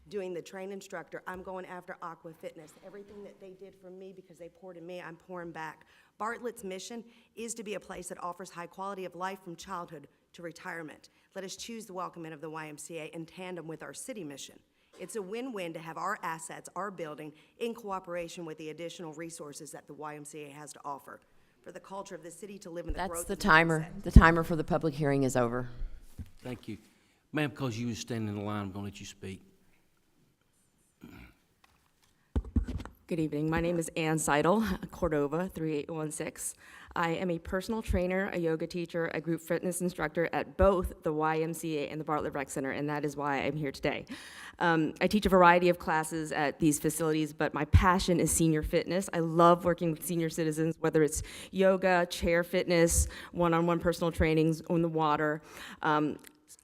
doing the train instructor. I'm going after Aqua Fitness. Everything that they did for me because they poured in me, I'm pouring back. Bartlett's mission is to be a place that offers high quality of life from childhood to retirement. Let us choose the welcoming of the YMCA in tandem with our city mission. It's a win-win to have our assets, our building, in cooperation with the additional resources that the YMCA has to offer. For the culture of the city to live in the growth That's the of timer. mindset. The timer for the public hearing is over. Thank you. Ma'am, because you was standing in the line, I'm going to let you speak. Good evening. My name is Ann Seidel, Cordova, 3816. I am a personal trainer, a yoga teacher, a group fitness instructor at both the YMCA and the Bartlett Rec Center, and that is why I'm here today. I teach a variety of classes at these facilities, but my passion is senior fitness. I love working with senior citizens, whether it's yoga, chair fitness, one-on-one personal trainings on the water.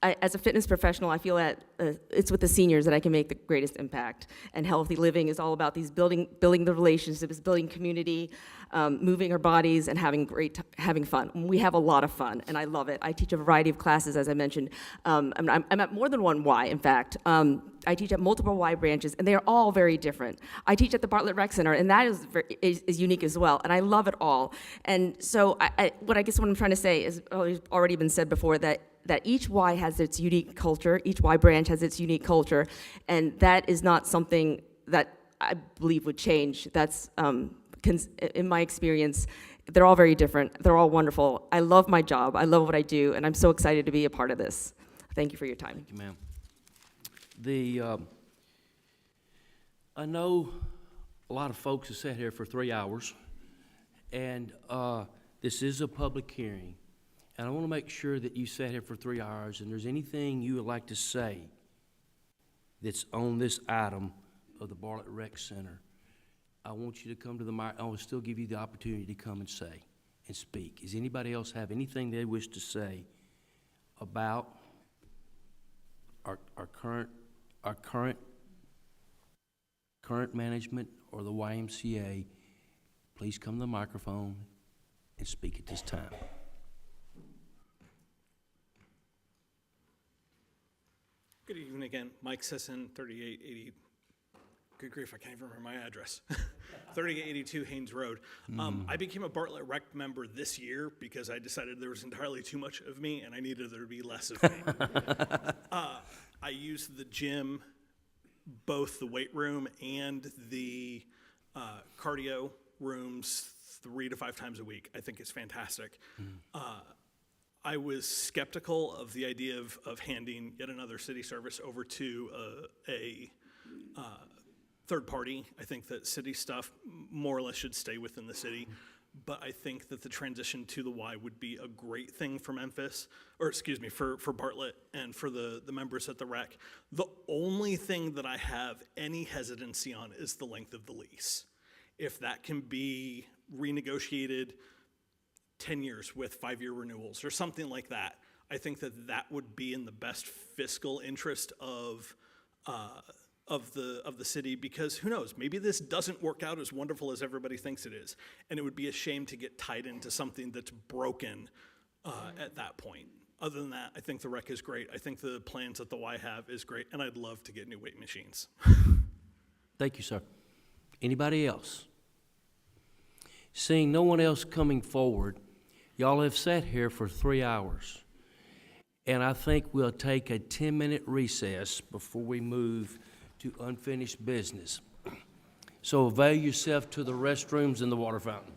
as a fitness professional, I feel that it's with the seniors that I can make the greatest impact. And healthy living is all about these building the relationships, building community, moving our bodies, and having fun. We have a lot of fun, and I love it. I teach a variety of classes, as I mentioned. I'm at more than one Y, in fact. I teach at multiple Y branches, and they are all very different. I teach at the Bartlett Rec Center, and that is unique as well, and I love it all. And so what I'm trying to say is already been said before, that each Y has its unique culture, each Y branch has its unique culture, and that is not something that I believe would change. That's, in my experience, they're all very different. They're all wonderful. I love my job. I love what I do, and I'm so excited to be a part of this. Thank you for your time. Thank you, ma'am. I know a lot of folks have sat here for 3 hours, and this is a public hearing. And I want to make sure that you sat here for 3 hours, and there's anything you would like to say that's on this item of the Bartlett Rec Center, I want you to come to the mic. I will still give you the opportunity to come and say and speak. Does anybody else have anything they wish to say about our current management or the YMCA? Please come to the microphone and speak at this time. Good evening again. Mike Sisson, 3880. Good grief, I can't even remember my address. 3882 Haynes Road. I became a Bartlett Rec member this year because I decided there was entirely too much of me and I needed there to be less of me. I use the gym, both the weight room and the cardio rooms 3 to 5 times a week. I think it's fantastic. I was skeptical of the idea of handing yet another city service over to a third party. I think that city stuff more or less should stay within the city, but I think that the transition to the Y would be a great thing for for Bartlett and for the members at the rec. The only thing that I have any hesitancy on is the length of the lease. If that can be renegotiated 10 years with 5-year renewals or something like that, I think that would be in the best fiscal interest of the city, because who knows, maybe this doesn't work out as wonderful as everybody thinks it is, and it would be a shame to get tied into something that's broken at that point. Other than that, I think the rec is great. I think the plans that the Y have is great, and I'd love to get new weight machines. Thank you, sir. Anybody else? Seeing no one else coming forward, y'all have sat here for 3 hours, and I think we'll take a 10-minute recess before we move to unfinished business. So avail yourself to the restrooms and the water fountain.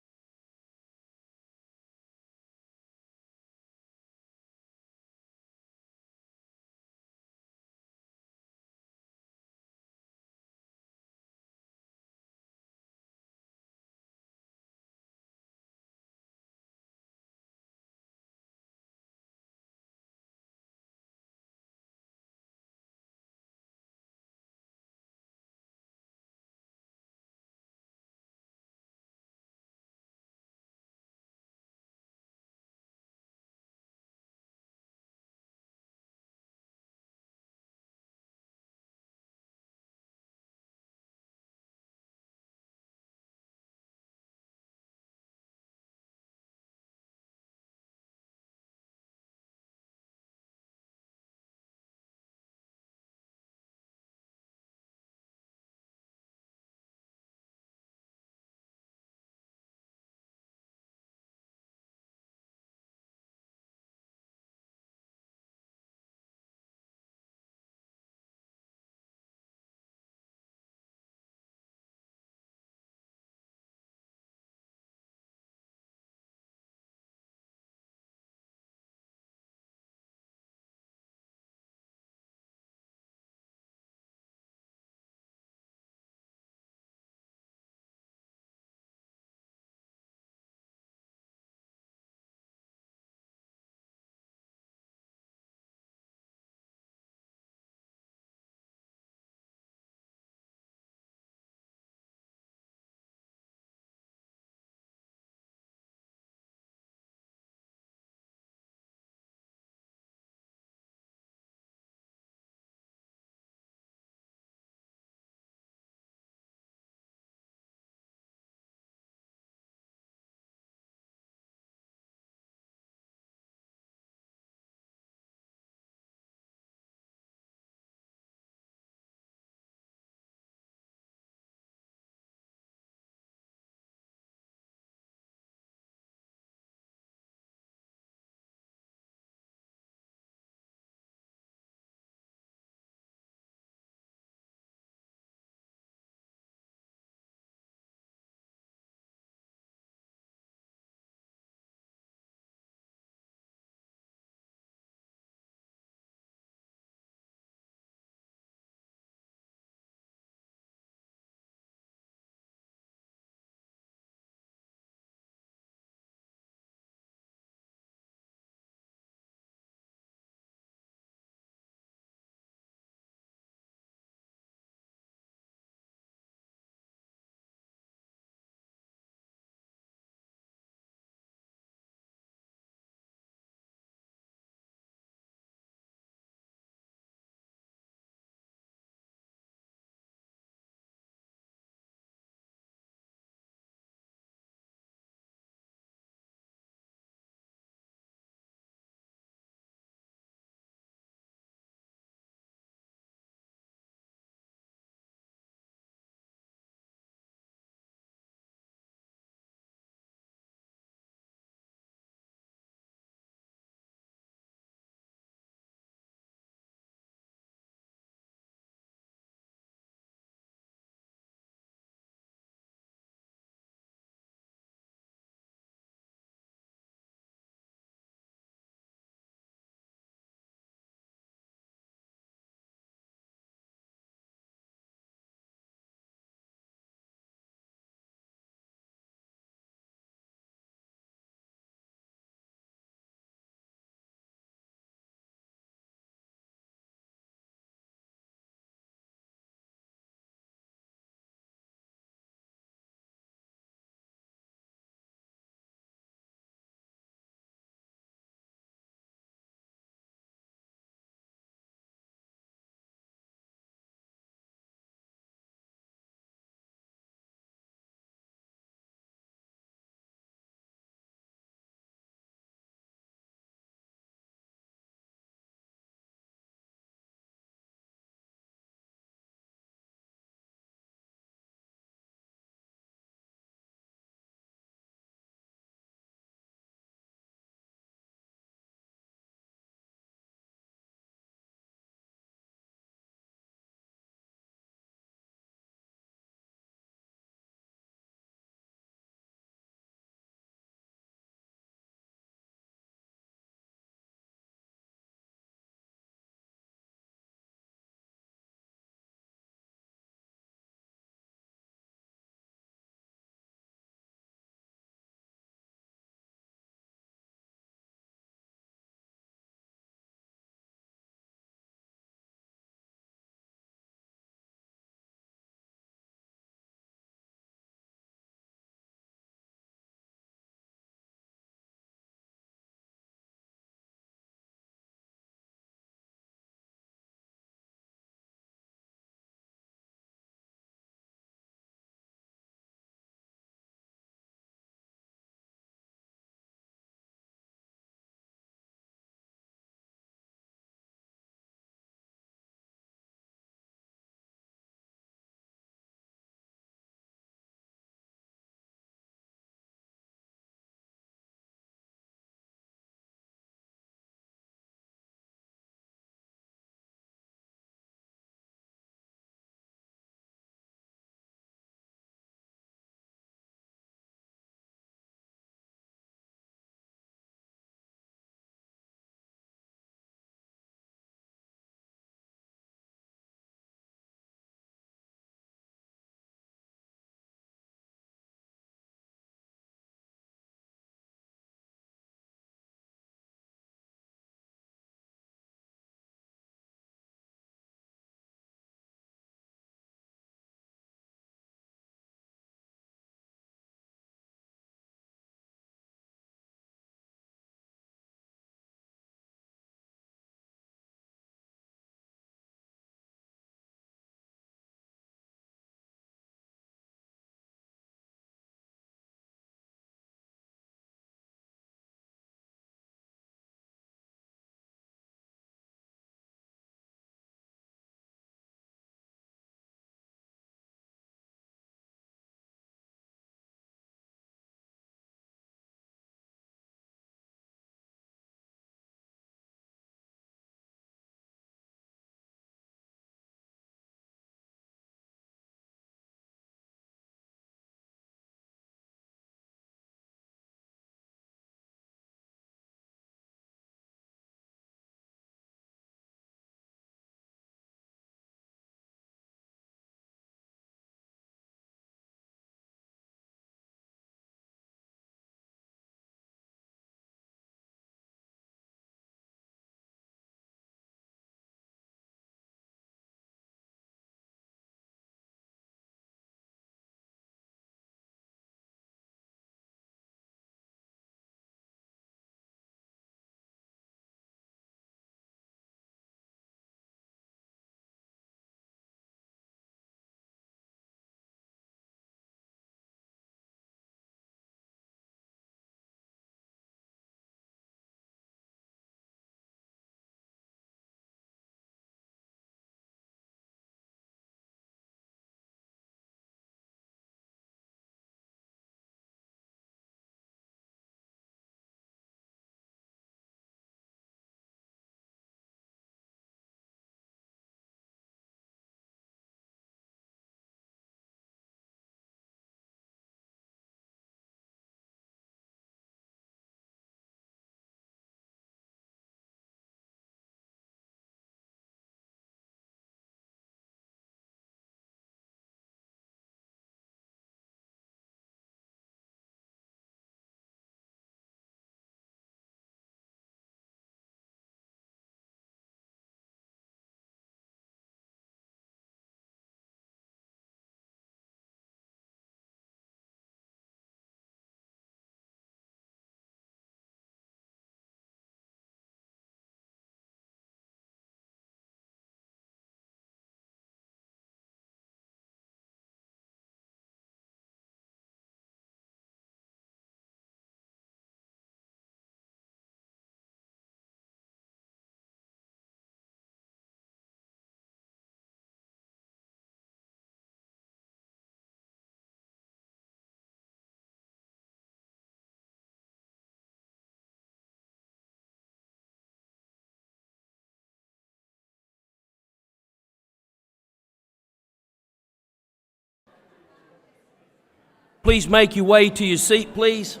Please make your way to your seat, please.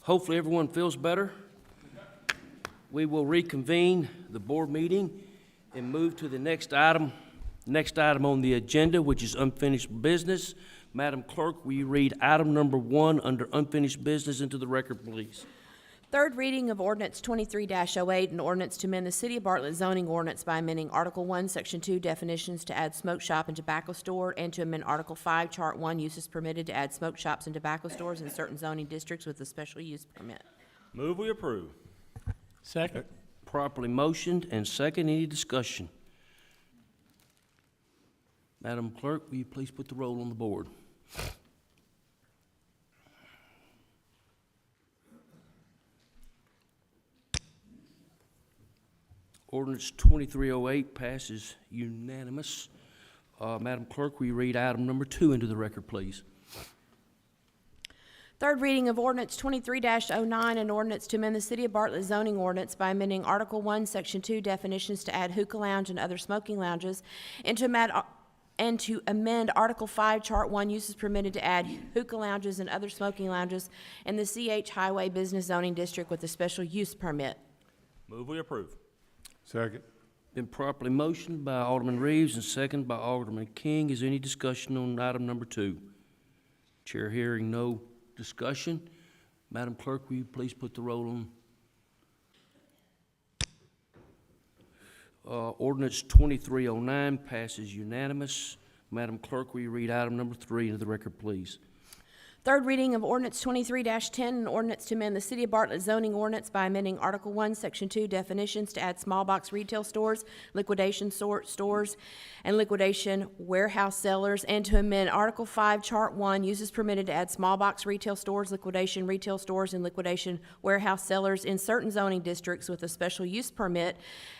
Hopefully everyone feels better. We will reconvene the board meeting and move to the next item on the agenda, which is unfinished business. Madam Clerk, will you read item number 1 under unfinished business into the record, please? Third reading of ordinance 23-08, an ordinance to amend the City of Bartlett zoning ordinance by amending Article 1, Section 2 definitions to add smoke shop and tobacco store, and to amend Article 5, Chart 1 uses permitted to add smoke shops and tobacco stores in certain zoning districts with a special use permit. Move we approve. Second. Properly motioned and second. Any discussion? Madam Clerk, will you please put the roll on the board? Ordinance 2308 passes unanimous. Madam Clerk, will you read item number 2 into the record, please? Third reading of ordinance 23-09, an ordinance to amend the City of Bartlett zoning ordinance by amending Article 1, Section 2 definitions to add hookah lounge and other smoking lounges, and to amend Article 5, Chart 1 uses permitted to add hookah lounges and other smoking lounges in the CH Highway Business Zoning District with a special use permit. Move we approve. Second. Been properly motioned by Alderman Reeves and second by Alderman King. Is there any discussion on item number 2? Chair hearing no discussion. Madam Clerk, will you please put the roll on? Ordinance 2309 passes unanimous. Madam Clerk, will you read item number 3 into the record, please? Third reading of ordinance 23-10, an ordinance to amend the City of Bartlett zoning ordinance by amending Article 1, Section 2 definitions to add small box retail stores, liquidation stores, and liquidation warehouse sellers, and to amend Article 5, Chart 1 uses permitted to add small box retail stores, liquidation retail stores, and liquidation warehouse sellers in certain zoning districts with a special use permit,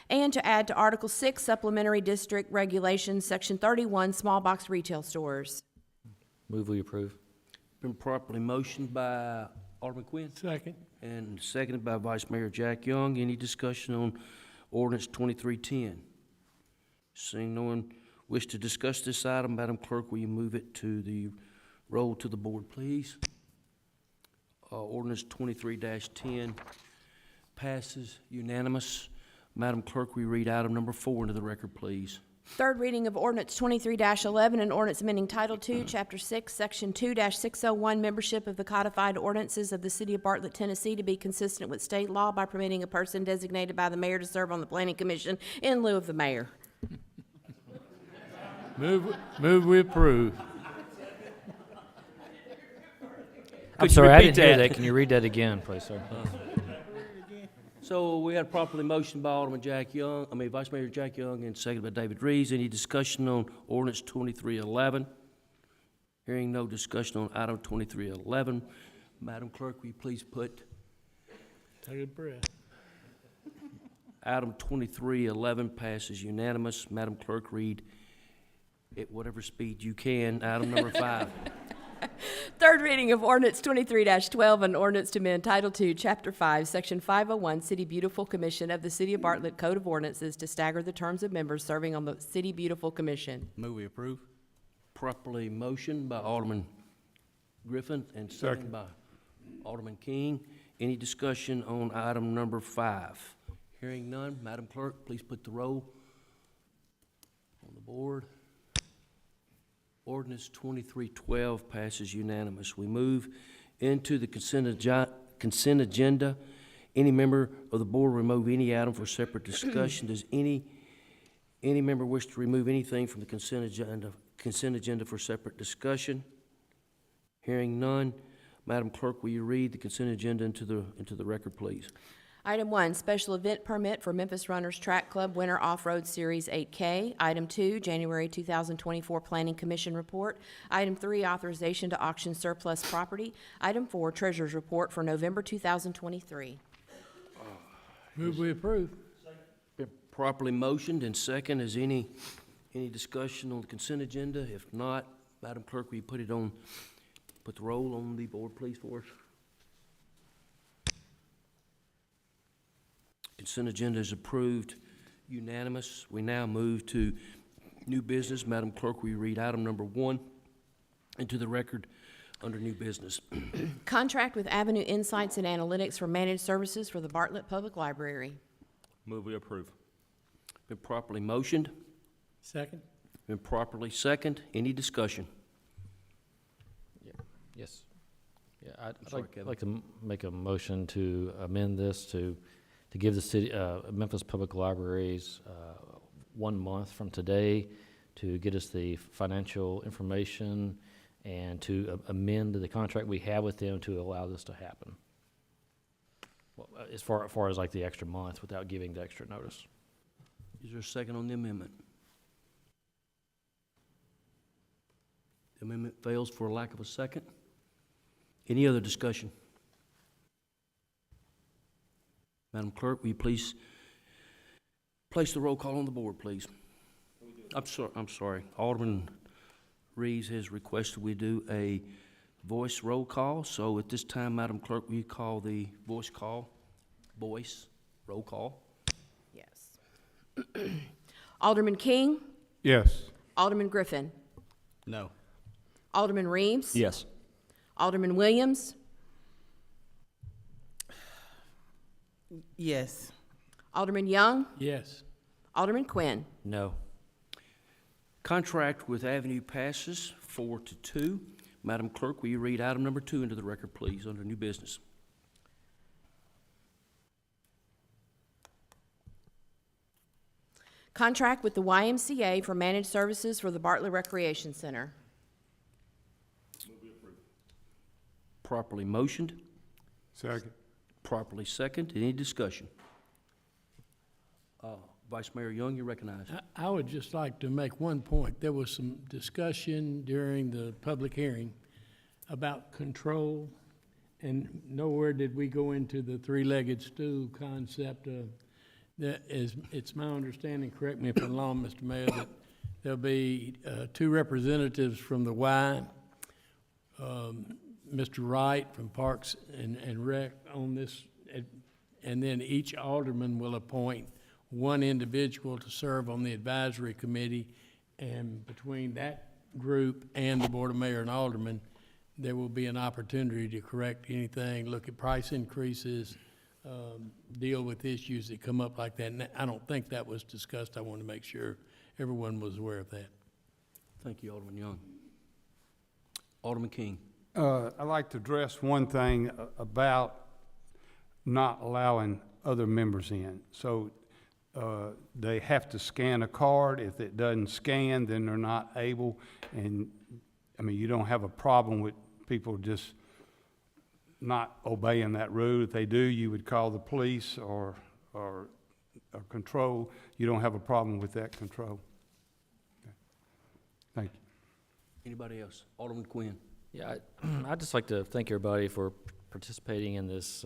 and to add to Article 6 supplementary district regulations, Section 31 small box retail stores. Move we approve. Been properly motioned by Alderman Quinn. Second. And seconded by Vice Mayor Jack Young. Any discussion on ordinance 2310? Seeing no one wish to discuss this item, Madam Clerk, will you move it to the roll to the board, please? Ordinance 23-10 passes unanimous. Madam Clerk, will you read item number 4 into the record, please? Third reading of ordinance 23-11, an ordinance amending Title II, Chapter 6, Section 2-601, membership of the codified ordinances of the City of Bartlett, Tennessee, to be consistent with state law by permitting a person designated by the mayor to serve on the planning commission in lieu of the mayor. Move we approve. I'm sorry, I didn't hear that. Can you read that again, please, sir? So we had properly motioned by Vice Mayor Jack Young and seconded by David Reeves. Any discussion on ordinance 2311? Hearing no discussion on item 2311. Madam Clerk, will you please put Take a breath. item 2311 passes unanimous. Madam Clerk, read at whatever speed you can, item number 5. Third reading of ordinance 23-12, an ordinance to amend Title II, Chapter 5, Section 501, City Beautiful Commission of the City of Bartlett Code of Ordinances to stagger the terms of members serving on the City Beautiful Commission. Move we approve. Properly motioned by Alderman Griffin and seconded by Alderman King. Any discussion on item number 5? Hearing none, Madam Clerk, please put the roll on the board. Ordinance 2312 passes unanimous. We move into the consent agenda. Any member of the board remove any item for separate discussion. Does any member wish to remove anything from the consent agenda for separate discussion? Hearing none, Madam Clerk, will you read the consent agenda into the record, please? Item 1, special event permit for Memphis Runners Track Club Winter Off-Road Series 8K. Item 2, January 2024 Planning Commission report. Item 3, authorization to auction surplus property. Item 4, Treasurer's report for November 2023. Move we approve. Been properly motioned and second. Is any discussion on the consent agenda? If not, Madam Clerk, will you put the roll on the board, please, for us? Consent agenda is approved, unanimous. We now move to new business. Madam Clerk, will you read item number 1 into the record under new business? Contract with Avenue Insights and Analytics for managed services for the Bartlett Public Library. Move we approve. Been properly motioned, Second? been properly second. Any discussion? Yes. Yeah, I'd sorry, like, Kevin. like to make a motion to amend this to give the city, Memphis Public Libraries, 1 month from today to get us the financial information and to amend the contract we have with them to allow this to happen. Well, as far as like the extra month without giving the extra notice. Is there a second on the amendment? The amendment fails for lack of a second. Any other discussion? Madam Clerk, will you please place the roll call on the board, please? I'm sorry. Alderman Reeves has requested we do a voice roll call. So at this time, Madam Clerk, will you call the voice roll call? Yes. Alderman King? Yes. Alderman Griffin? No. Alderman Reeves? Yes. Alderman Williams? Yes. Alderman Young? Yes. Alderman Quinn? No. Contract with Avenue passes 4-2. Madam Clerk, will you read item number 2 into the record, please, under new business? Contract with the YMCA for managed services for the Bartlett Recreation Center. Properly motioned, Second. properly second. Any discussion? Vice Mayor Young, you're recognized. I would just like to make one point. There was some discussion during the public hearing about control, and nowhere did we go into the three-legged stool concept of that. It's my understanding, correct me if I'm wrong, Mr. Mayor, that there'll be 2 representatives from the Y, Mr. Wright from Parks and Rec on this, and then each alderman will appoint 1 individual to serve on the advisory committee, and between that group and the Board of Mayor and Aldermen, there will be an opportunity to correct anything, look at price increases, deal with issues that come up like that. And I don't think that was discussed. I want to make sure everyone was aware of that. Thank you, Alderman Young. Alderman King. I'd like to address one thing about not allowing other members in. So they have to scan a card. If it doesn't scan, then they're not able. And I mean, you don't have a problem with people just not obeying that rule. If they do, you would call the police or control. You don't have a problem with that control. Okay. Thank you. Anybody else? Alderman Quinn. Yeah, I'd just like to thank everybody for participating in this,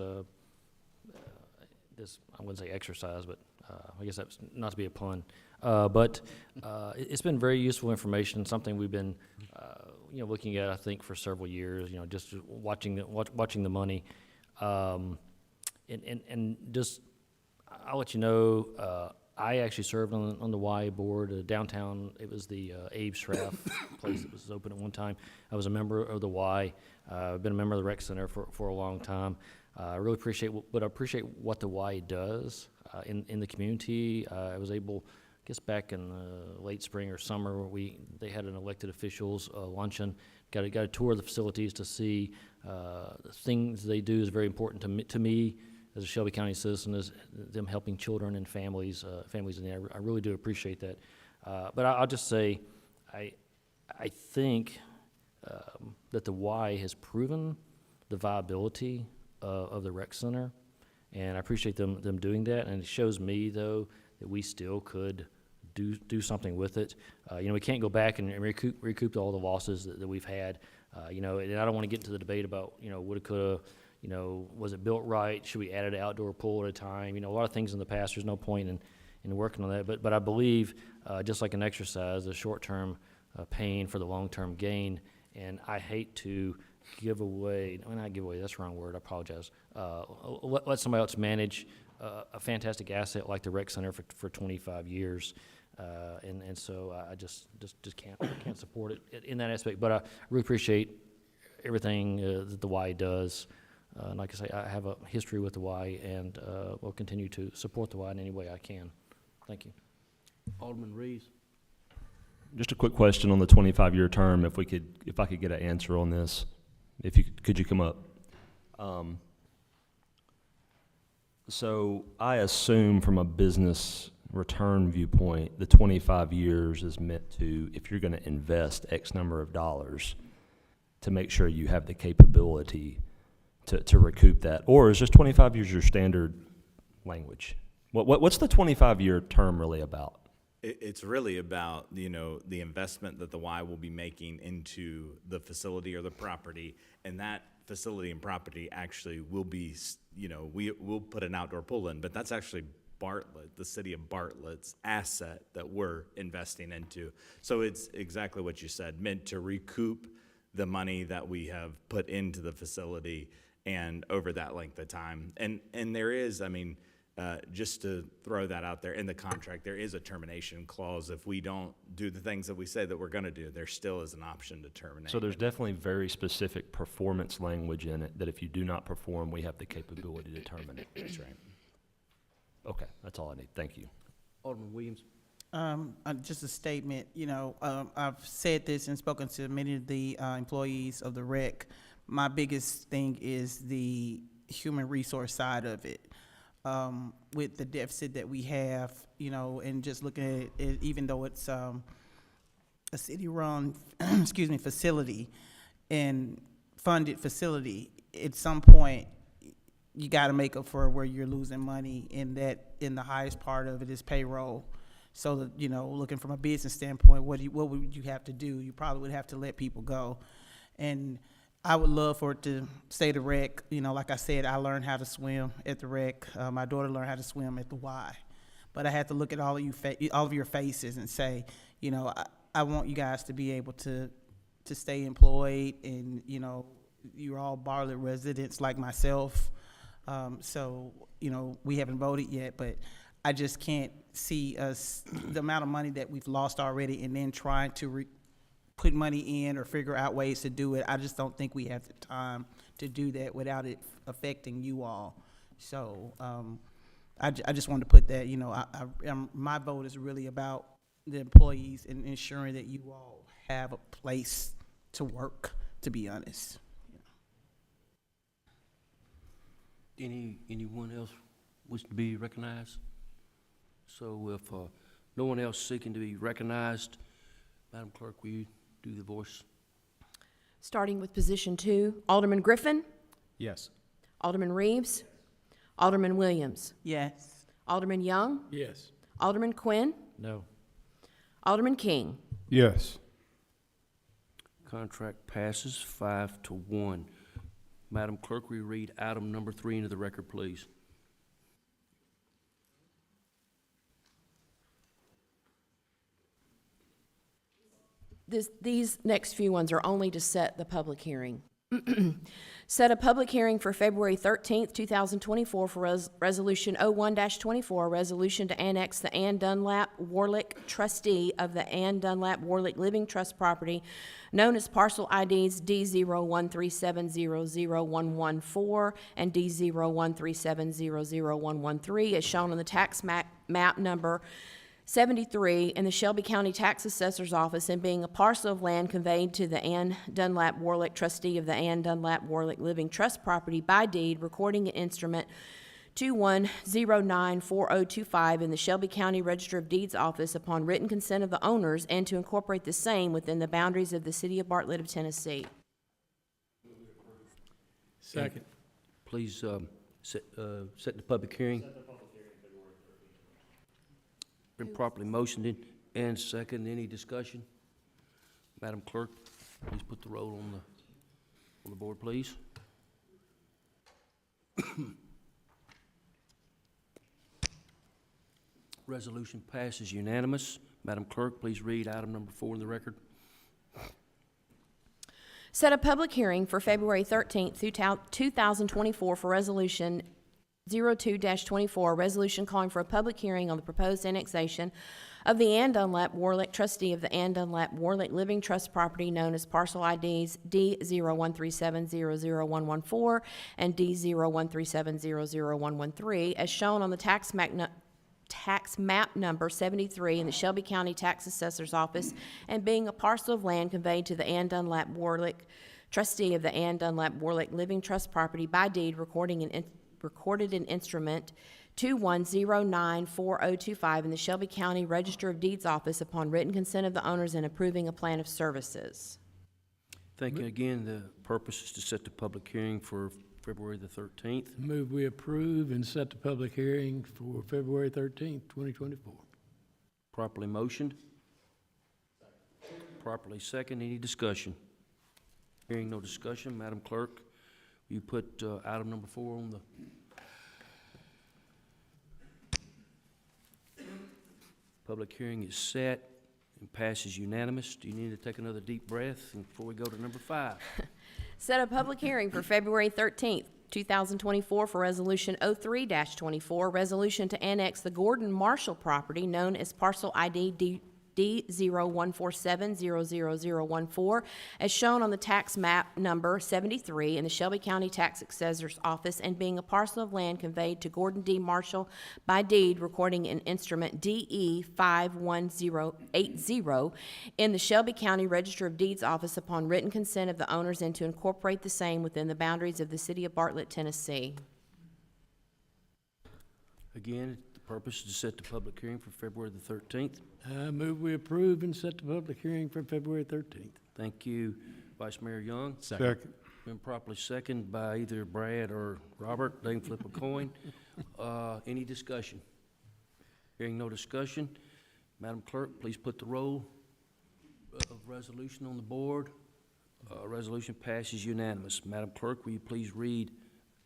this, I wouldn't say exercise, but I guess that's not to be a pun. But it's been very useful information, something we've been, looking at, I think, for several years, just watching the money. And just, I'll let you know, I actually served on the Y board downtown. It was the Abe Schraff place that was open at one time. I was a member of the Y. I've been a member of the Rec Center for a long time. I really appreciate what the Y does in the community. I was able, I guess back in late spring or summer, they had an elected officials luncheon. Got a tour of the facilities to see the things they do is very important to me as a Shelby County citizen, is them helping children and families in there. I really do appreciate that. But I'll just say, I think that the Y has proven the viability of the rec center, and I appreciate them doing that. And it shows me, though, that we still could do something with it. We can't go back and recoup all the losses that we've had. And I don't want to get into the debate about woulda, coulda. you know, was it built right? Should we add an outdoor pool at a time? You know, a lot of things in the past, there's no point in working on that. But I believe, just like an exercise, the short-term pain for the long-term gain. And I hate to give away, no, not give away, that's the wrong word, I apologize. Let somebody else manage a fantastic asset like the rec center for 25 years. And so I just can't support it in that aspect. But I really appreciate everything that the Y does. And like I say, I have a history with the Y, and will continue to support the Y in any way I can. Thank you. Alderman Reeves. Just a quick question on the 25-year term, if I could get an answer on this. Could you come up? So I assume from a business return viewpoint, the 25 years is meant to, if you're going to invest X number of dollars, to make sure you have the capability to recoup that. Or is just 25 years your standard language? What's the 25-year term really about? It's really about, you know, the investment that the Y will be making into the facility or the property, and that facility and property actually will be, you know, we'll put an outdoor pool in, but that's actually Bartlett, the city of Bartlett's asset that we're investing into. So it's exactly what you said, meant to recoup the money that we have put into the facility and over that length of time. And there is, I mean, just to throw that out there, in the contract, there is a termination clause. If we don't do the things that we say that we're going to do, there still is an option to terminate. So there's definitely very specific performance language in it that if you do not perform, we have the capability to terminate. That's right. Okay, that's all I need. Thank you. Alderman Williams. Just a statement, you know, I've said this and spoken to many of the employees of the rec. My biggest thing is the human resource side of it. With the deficit that we have, you know, and just looking at it, even though it's a city-run, facility and funded facility, at some point, you got to make up for where you're losing money, and that in the highest part of it is payroll. So that, you know, looking from a business standpoint, what would you have to do? You probably would have to let people go. And I would love for it to stay the rec. You know, like I said, I learned how to swim at the rec. My daughter learned how to swim at the Y. But I had to look at all of your faces and say, you know, I want you guys to be able to stay employed, and, you know, you're all Bartlett residents like myself. So, you know, we haven't voted yet, but I just can't see us, the amount of money that we've lost already, and then trying to put money in or figure out ways to do it. I just don't think we have the time to do that without it affecting you all. So I just wanted to put that, you know, my vote is really about the employees and ensuring that you all have a place to work, to be honest. Anyone else wish to be recognized? So if no one else seeking to be recognized, Madam Clerk, will you do the voice? Starting with position 2, Alderman Griffin? Yes. Alderman Reeves? Alderman Williams? Yes. Alderman Young? Yes. Alderman Quinn? No. Alderman King? Yes. Contract passes 5-1. Madam Clerk, will you read item number 3 into the record, please? These next few ones are only to set the public hearing. Set a public hearing for February 13th, 2024 for Resolution 01-24, resolution to annex the Ann Dunlap Warlick trustee of the Ann Dunlap Warlick Living Trust property known as parcel IDs D0137001114 and D0137001113 as shown on the tax map number 73 in the Shelby County Tax Assessor's Office, and being a parcel of land conveyed to the Ann Dunlap Warlick trustee of the Ann Dunlap Warlick Living Trust property by deed, recording an instrument 21094025 in the Shelby County Register of Deeds Office upon written consent of the owners, and to incorporate the same within the boundaries of the city of Bartlett of Tennessee. Second. And please set the public hearing. Been properly motioned and second. Any discussion? Madam Clerk, please put the roll on the board, please. Resolution passes unanimous. Madam Clerk, please read item number 4 in the record. Set a public hearing for February 13th, 2024 for Resolution 02-24, resolution calling for a public hearing on the proposed annexation of the Ann Dunlap Warlick, trustee of the Ann Dunlap Warlick Living Trust property known as parcel IDs D0137001114 and D0137001113, as shown on the tax map number 73 in the Shelby County Tax Assessor's Office, and being a parcel of land conveyed to the Ann Dunlap Warlick, trustee of the Ann Dunlap Warlick Living Trust property by deed, recorded in instrument 21094025 in the Shelby County Register of Deeds Office upon written consent of the owners and approving a plan of services. Thank you again. The purpose is to set the public hearing for February the 13th. Move we approve and set the public hearing for February 13th, 2024. Properly motioned. Properly second. Any discussion? Hearing no discussion, Madam Clerk, will you put item number 4 on the... Public hearing is set and passes unanimous. Do you need to take another deep breath before we go to number 5? Set a public hearing for February 13th, 2024 for Resolution 03-24, resolution to annex the Gordon Marshall property known as parcel ID D0147000014, as shown on the tax map number 73 in the Shelby County Tax Assessor's Office, and being a parcel of land conveyed to Gordon D. Marshall by deed, recording in instrument DE 51080 in the Shelby County Register of Deeds Office upon written consent of the owners, and to incorporate the same within the boundaries of the city of Bartlett, Tennessee. Again, the purpose is to set the public hearing for February the 13th. I move we approve and set the public hearing for February 13th. Thank you, Vice Mayor Young. Second. Been properly seconded by either Brad or Robert. They can flip a coin. Any discussion? Hearing no discussion, Madam Clerk, please put the roll of resolution on the board. Resolution passes unanimous. Madam Clerk, will you please read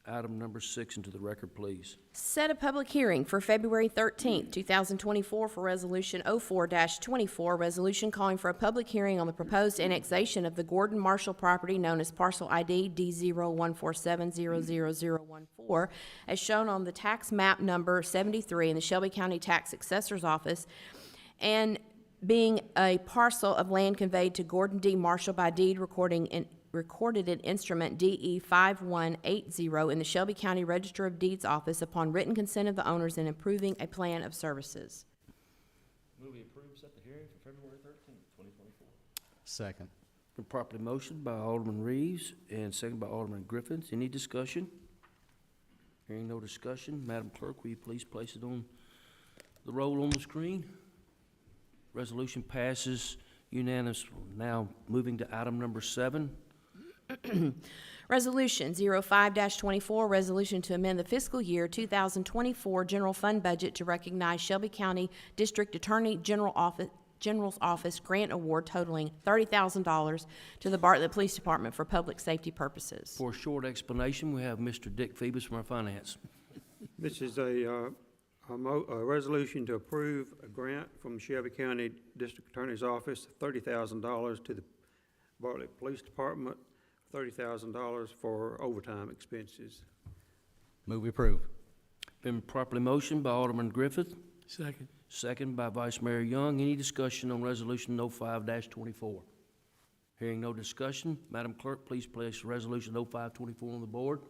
item number 6 into the record, please? Set a public hearing for February 13th, 2024 for Resolution 04-24, resolution calling for a public hearing on the proposed annexation of the Gordon Marshall property known as parcel ID D0147000014, as shown on the tax map number 73 in the Shelby County Tax Assessor's Office, and being a parcel of land conveyed to Gordon D. Marshall by deed, recorded in instrument DE 5180 in the Shelby County Register of Deeds Office upon written consent of the owners and approving a plan of services. Move we approve, set the hearing for February 13th, 2024. Second. Been properly motioned by Alderman Reeves and seconded by Alderman Griffiths. Any discussion? Hearing no discussion, Madam Clerk, will you please place it on the roll on the screen? Resolution passes unanimous. Now moving to item number 7. Resolution 05-24, resolution to amend the fiscal year 2024 general fund budget to recognize Shelby County District Attorney General's Office grant award totaling $30,000 to the Bartlett Police Department for public safety purposes. For a short explanation, we have Mr. Dick Phoebus from our finance. This is a resolution to approve a grant from Shelby County District Attorney's Office, $30,000 to the Bartlett Police Department, $30,000 for overtime expenses. Move we approve. Been properly motioned by Alderman Griffith. Second. Second by Vice Mayor Young. Any discussion on Resolution 05-24? Hearing no discussion, Madam Clerk, please place Resolution 05-24 on the board.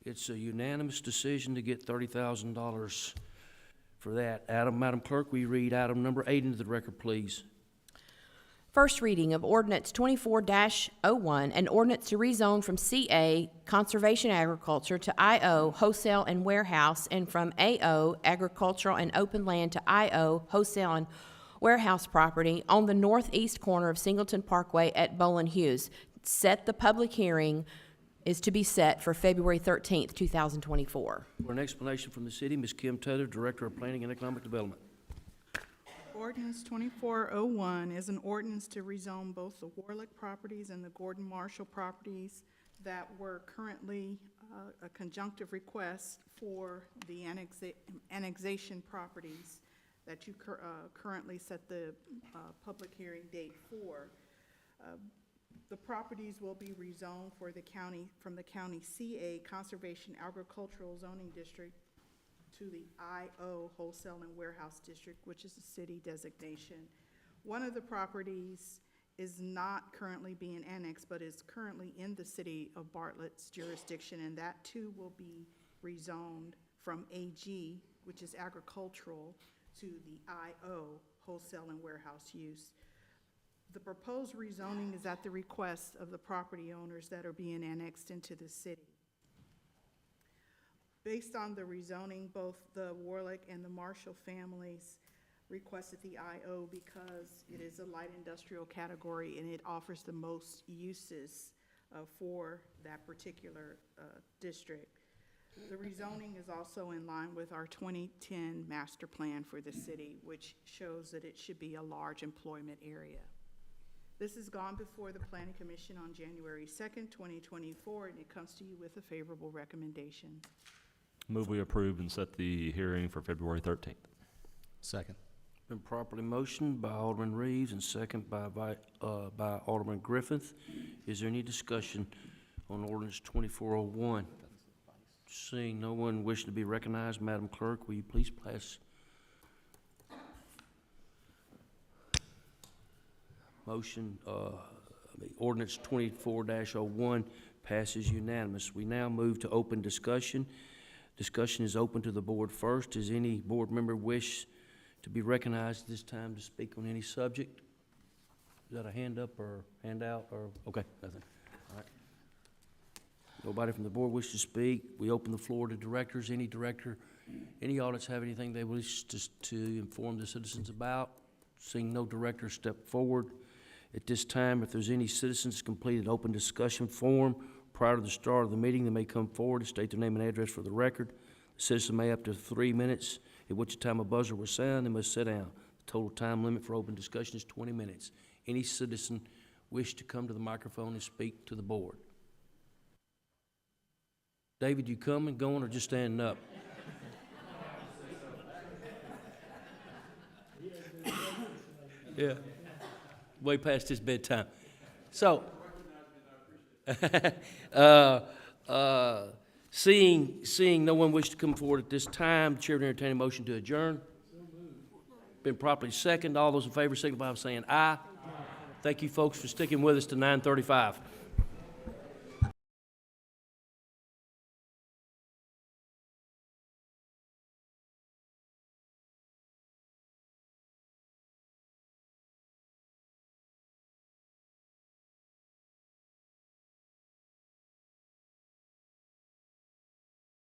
It's a unanimous decision to get $30,000 for that. Madam Clerk, will you read item number 8 into the record, please? First reading of Ordinance 24-01, an ordinance to rezone from CA, Conservation Agriculture, to IO, Wholesale and Warehouse, and from AO, Agricultural and Open Land, to IO, Wholesale and Warehouse property on the northeast corner of Singleton Parkway at Bowling Hughes. Set the public hearing is to be set for February 13th, 2024. For an explanation from the city, Ms. Kim Tether, Director of Planning and Economic Development. Ordinance 2401 is an ordinance to rezone both the Warlick properties and the Gordon Marshall properties that were currently a conjunctive request for the annexation properties that you currently set the public hearing date for. The properties will be rezoned for the county, from the county CA Conservation Agricultural Zoning District to the IO Wholesale and Warehouse District, which is a city designation. One of the properties is not currently being annexed, but is currently in the city of Bartlett's jurisdiction, and that too will be rezoned from AG, which is agricultural, to the IO Wholesale and Warehouse use. The proposed rezoning is at the request of the property owners that are being annexed into the city. Based on the rezoning, both the Warlick and the Marshall families requested the IO because it is a light industrial category and it offers the most uses for that particular district. The rezoning is also in line with our 2010 master plan for the city, which shows that it should be a large employment area. This has gone before the Planning Commission on January 2nd, 2024, and it comes to you with a favorable recommendation. Move we approve and set the hearing for February 13th. Second. Been properly motioned by Alderman Reeves and second by Alderman Griffith. Is there any discussion on ordinance 2401? Seeing no one wishing to be recognized, Madam Clerk, will you please pass? Motion, ordinance 24-01 passes unanimous. We now move to open discussion. Discussion is open to the board first. Does any board member wish to be recognized this time to speak on any subject? Is that a hand up or handout or, okay, nothing. All right. Nobody from the board wish to speak. We open the floor to directors. Any director, any audits have anything they wish to inform the citizens about? Seeing no director step forward. At this time, if there's any citizens completed open discussion form prior to the start of the meeting, they may come forward and state their name and address for the record. The citizen may have up to 3 minutes, at which time a buzzer will sound, they must sit down. The total time limit for open discussion is 20 minutes. Any citizen wish to come to the microphone and speak to the board? David, you coming, going, or just standing up? Yeah. Way past his bedtime. So, seeing no one wish to come forward at this time, the chair will entertain a motion to adjourn. Been properly seconded. All those in favor signify by saying aye. Thank you, folks, for sticking with us to 9:35.